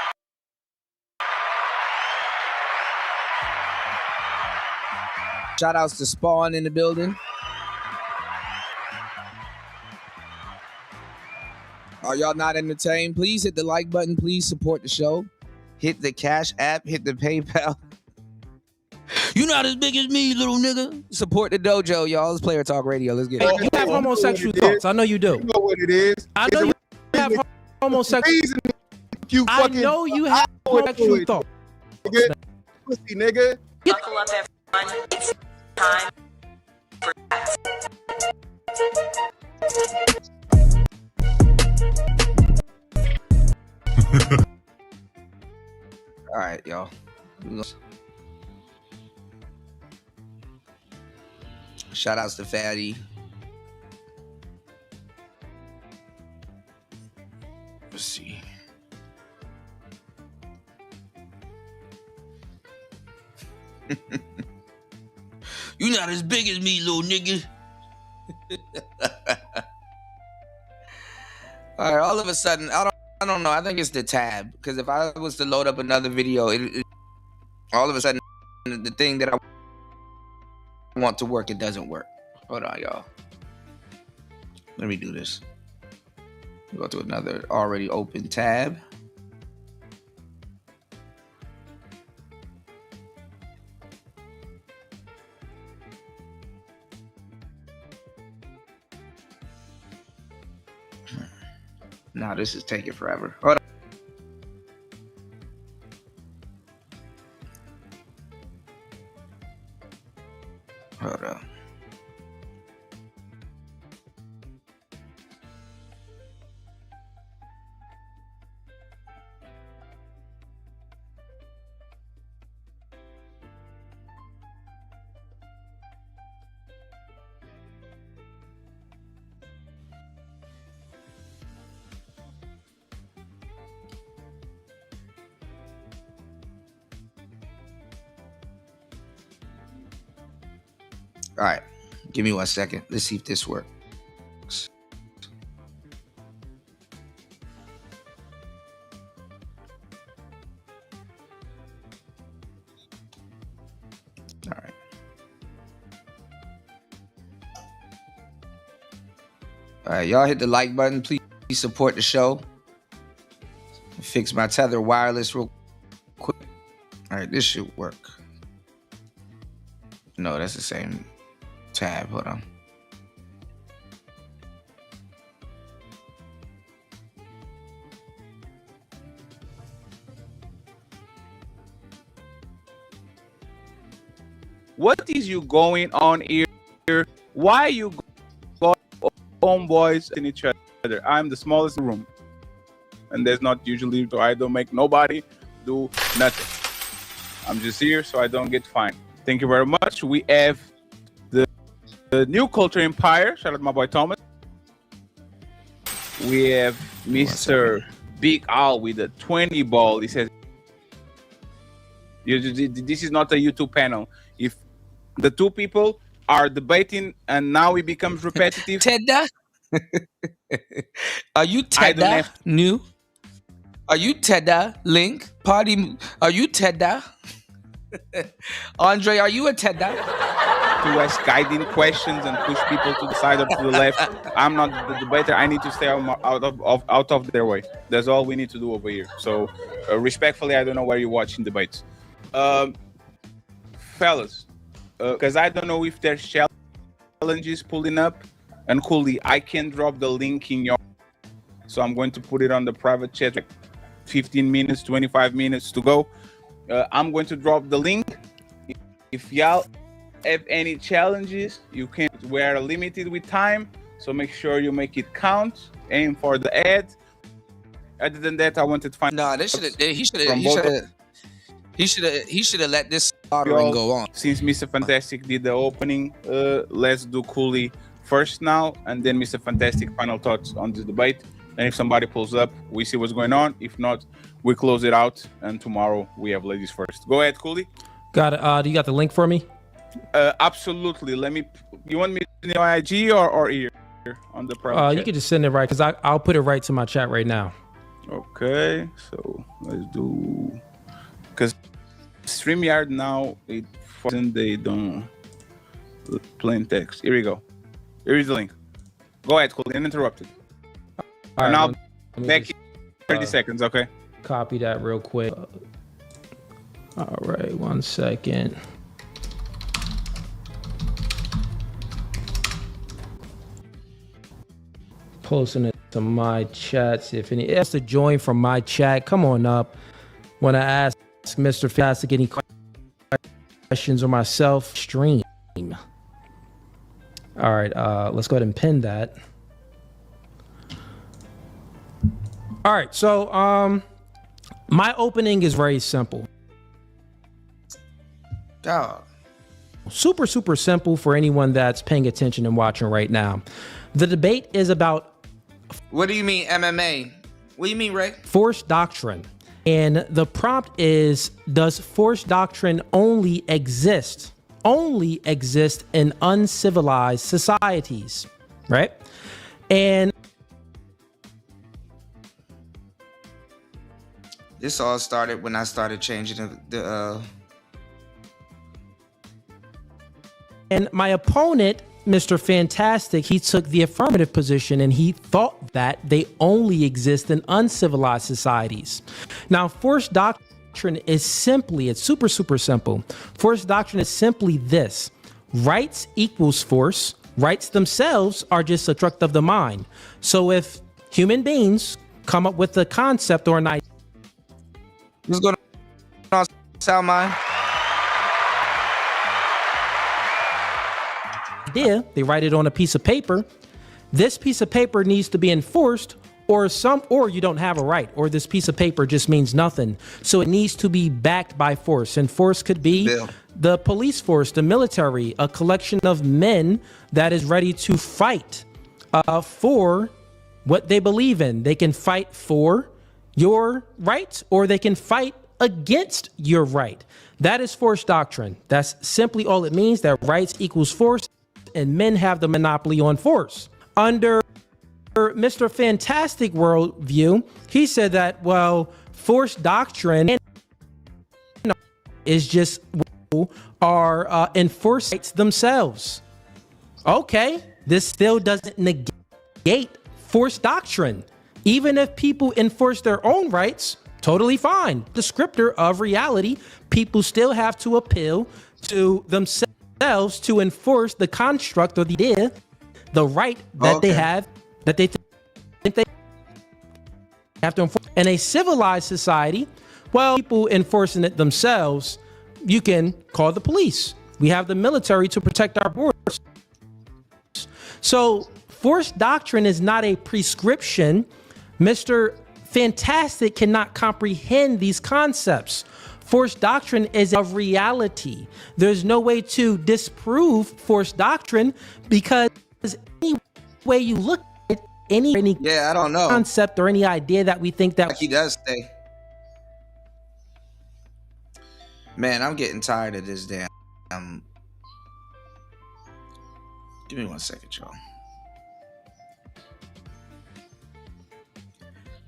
Shout outs to Spawn in the building. Are y'all not entertained? Please hit the like button. Please support the show. Hit the Cash App. Hit the PayPal. You not as big as me, little nigga. Support the dojo, y'all. It's Player Talk Radio. Let's get it. You have homosexual thoughts. I know you do. You know what it is. I know you have homosexual. I know you have homosexual thoughts. Pussy, nigga. Buckle up, everyone. It's time for All right, y'all. Shout outs to Fatty. Let's see. You not as big as me, little nigga. All right, all of a sudden, I don't know. I think it's the tab, because if I was to load up another video, it all of a sudden the thing that I want to work, it doesn't work. Hold on, y'all. Let me do this. Go to another already open tab. Now this is taking forever. Hold on. Hold on. All right, give me 1 second. Let's see if this works. All right. All right, y'all hit the like button. Please support the show. fix my tether wireless real quick. All right, this should work. No, that's the same tab. Hold on. What is you going on here? Why you got homeboys in each other? I'm the smallest in the room, and there's not usually, so I don't make nobody do nothing. I'm just here so I don't get fined. Thank you very much. We have the new culture empire. Shout out to my boy Thomas. We have Mr. Big Al with a 20 ball. He says, this is not a YouTube panel. If the two people are debating and now it becomes repetitive. Tedda? Are you Tedda new? Are you Tedda Link? Party? Are you Tedda? Andre, are you a Tedda? To ask guiding questions and push people to the side or to the left. I'm not the debater. I need to stay out of their way. That's all we need to do over here. So respectfully, I don't know where you're watching debates. Fellas, because I don't know if there's challenges pulling up, and Cooley, I can drop the link in your, so I'm going to put it on the private chat, like 15 minutes, 25 minutes to go. I'm going to drop the link. If y'all have any challenges, you can. We are limited with time, so make sure you make it count. Aim for the ad. Other than that, I wanted to find. No, he should have let this slaughtering go on. Since Mr. Fantastic did the opening, let's do Cooley first now, and then Mr. Fantastic final thoughts on this debate. And if somebody pulls up, we see what's going on. If not, we close it out, and tomorrow we have ladies first. Go ahead, Cooley. Got it. Do you got the link for me? Absolutely. You want me in your IG or here on the private You chat? can just send it right, because I'll put it right to my chat right now. Okay, so let's do, because StreamYard now, they don't plain text. Here we go. Here is the link. Go ahead, Cooley, uninterrupted. All and right, I'll back in 30 seconds, okay? Copy that real quick. All right, 1 second. Posting it to my chat. See if any else to join from my chat. Come on up. Want to ask Mr. Fantastic any questions or myself? Stream. All right, let's go ahead and pin that. All right, so my opening is very simple. Super simple for anyone that's paying attention and watching right now. The debate is about. What do you mean MMA? What do you mean, Ray? Force doctrine. And the prompt is, does force doctrine only exist in uncivilized societies, right? And this all started when I started changing the And my opponent, Mr. Fantastic, he took the affirmative position and he thought that they only exist in uncivilized societies. Now, force doctrine is simply, it's super simple. Force doctrine is simply this: rights equals force. Rights themselves are just a construct of the mind. So if human beings come up with a concept or an idea. What's going on, Salmine? They write it on a piece of paper. This piece of paper needs to be enforced, or you don't have a right, or this piece of paper just means nothing. So it needs to be backed by force, and force could be the police force, the military, a collection of men that is ready to fight for what they believe in. They can fight for your rights, or they can fight against your right. That is force doctrine. That's simply all it means, that rights equals force, and men have the monopoly on force. Under Mr. Fantastic worldview, he said that, well, force doctrine is just are enforce rights themselves. Okay, this still doesn't negate force doctrine. Even if people enforce their own rights, totally fine. Descriptor of reality, people still have to appeal to themselves to enforce the construct or the idea, the right that they have, that they think they have to enforce. In a civilized society, well, people enforcing it themselves, you can call the police. We have the military to protect our borders. So force doctrine is not a prescription. Mr. Fantastic cannot comprehend these concepts. Force doctrine is a reality. There's no way to disprove force doctrine because any way you look at it, any I don't know. concept or any idea that we think that like he does say. Man, I'm getting tired of this damn. Give me 1 second, y'all.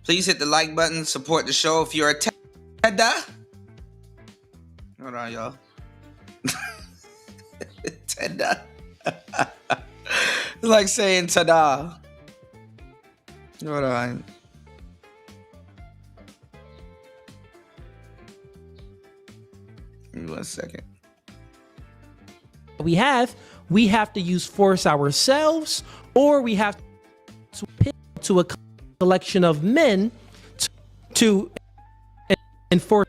Please hit the like button, support the show if you're a Tada. Hold on, y'all. Tada. It's like saying tada. Hold on. Give me 1 second. we have to use force ourselves, or we have to appeal to a collection of men to enforce.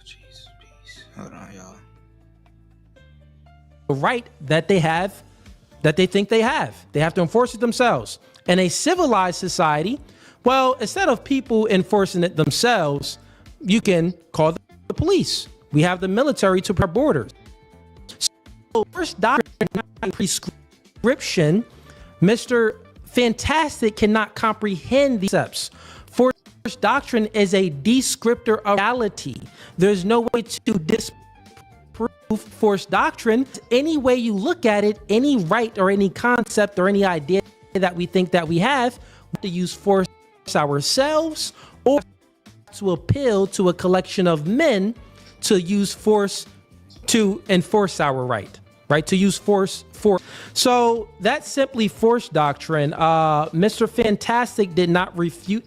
Jeez, peace. Hold on, y'all. The right that they have, that they think they have. They have to enforce it themselves. In a civilized society, well, instead of people enforcing it themselves, you can call the police. We have the military to protect our borders. So first doctrine, not prescription. Mr. Fantastic cannot comprehend these steps. Force doctrine is a descriptor of reality. There's no way to disprove force doctrine. Any way you look at it, any right or any concept or any idea that we think that we have to use force ourselves, or to appeal to a collection of men to use force to enforce our right to use force for. So that's simply force doctrine. Mr. Fantastic did not refute.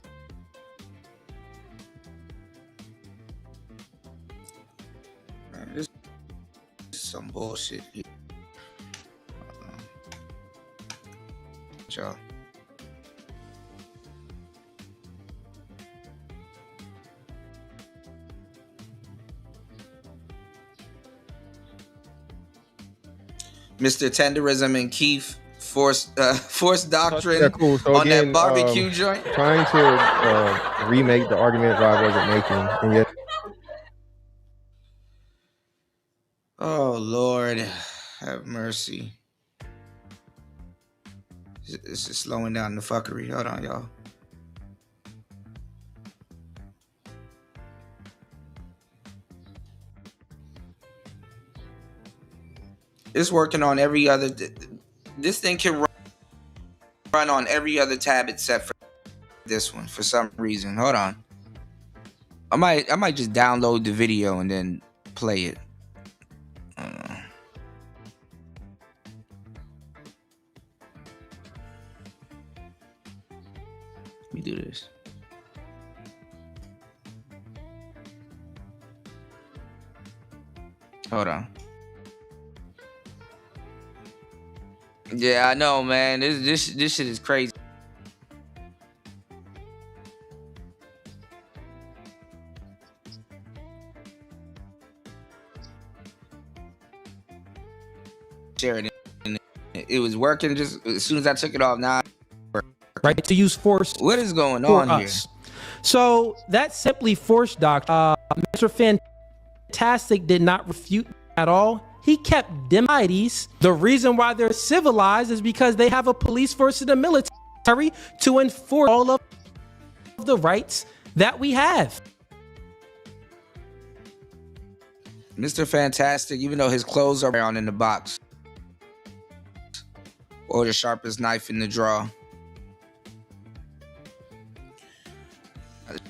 Man, this is some bullshit. Y'all. Mr. Tenderism and Keith force doctrine So on again, that barbecue joint. Trying to remake the argument that I wasn't making, and yet. Oh Lord, have mercy. This is slowing down the fuckery. Hold on, y'all. It's working on every other. This thing can run on every other tab except for this one for some reason. Hold on. I might just download the video and then play it. Let me do this. Hold on. Yeah, I know, man. This shit is crazy. Sharing it. It was working just as soon as I took it off. Now, right to use force. What is going on here? So that's simply force doctrine. Mr. Fantastic did not refute at all. He kept them IDs. The reason why they're civilized is because they have a police force and a military to enforce all of the rights that we have. Mr. Fantastic, even though his clothes are around in the box, or the sharpest knife in the drawer, the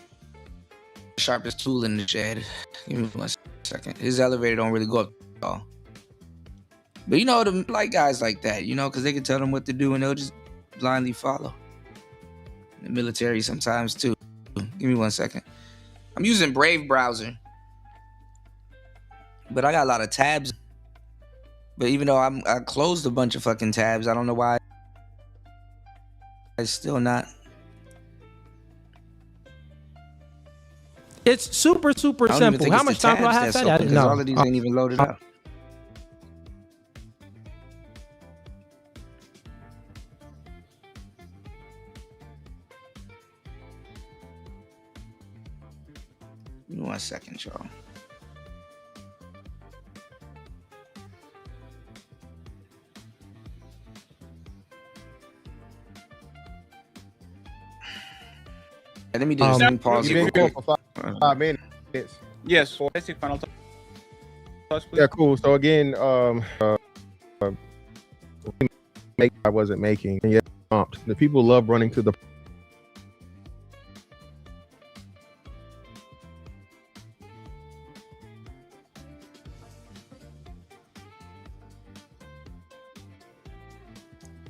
sharpest tool in the shed. Give me 1 second. His elevator don't really go up at all. But you know, them like guys like that, you know, because they can tell them what to do and they'll just blindly follow. The military sometimes too. Give me 1 second. I'm using Brave browser, but I got a lot of tabs. But even though I closed a bunch of fucking tabs, I don't know why it's still not. It's super simple. How much time do I have? I didn't know. All of these ain't even loaded up. Give me 1 second, y'all. Let me do this. Let me pause it real quick. For 5 minutes. Yes, for basic final thoughts, please. Yeah, cool. So again, I wasn't making. And yet, the people love running to the.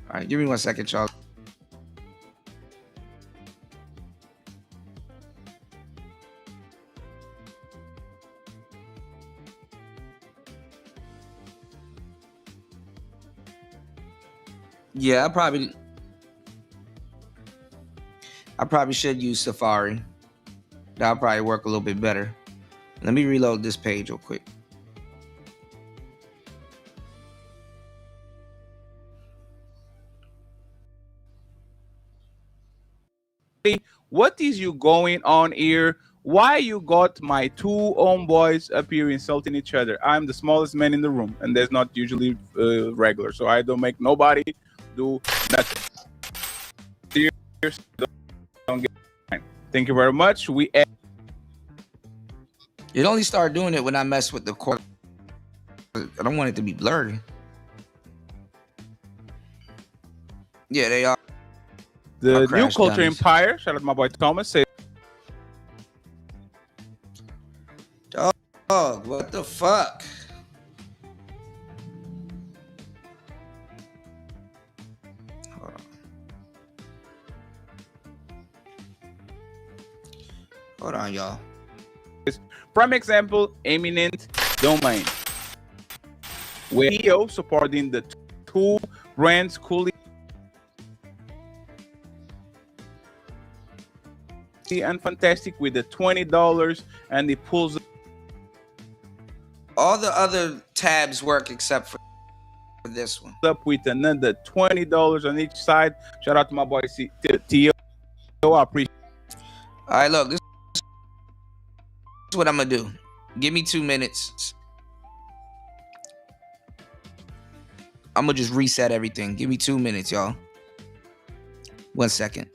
All right, give me 1 second, y'all. Yeah, I probably should use Safari. That'll probably work a little bit better. Let me reload this page real quick. What is you going on here? Why you got my two homeboys up here insulting each other? I'm the smallest man in the room, and that's not usually regular, so I don't make nobody do nothing. Don't get fine. Thank you very much. It only started doing it when I messed with the core. I don't want it to be blurry. Yeah, they are. The New Culture Empire. Shout out to my boy Thomas. Say, dog, what the fuck? Hold on, y'all. Prime example, eminent domain. Where EO supporting the two brands coolly and fantastic with the $20, and it pulls all the other tabs work except for this one. Up with another $20 on each side. Shout out to my boy T.O. I appreciate it. All right, look, this is what I'm gonna do. Give me 2 minutes. I'm gonna just reset everything. Give me 2 minutes, y'all. 1 second.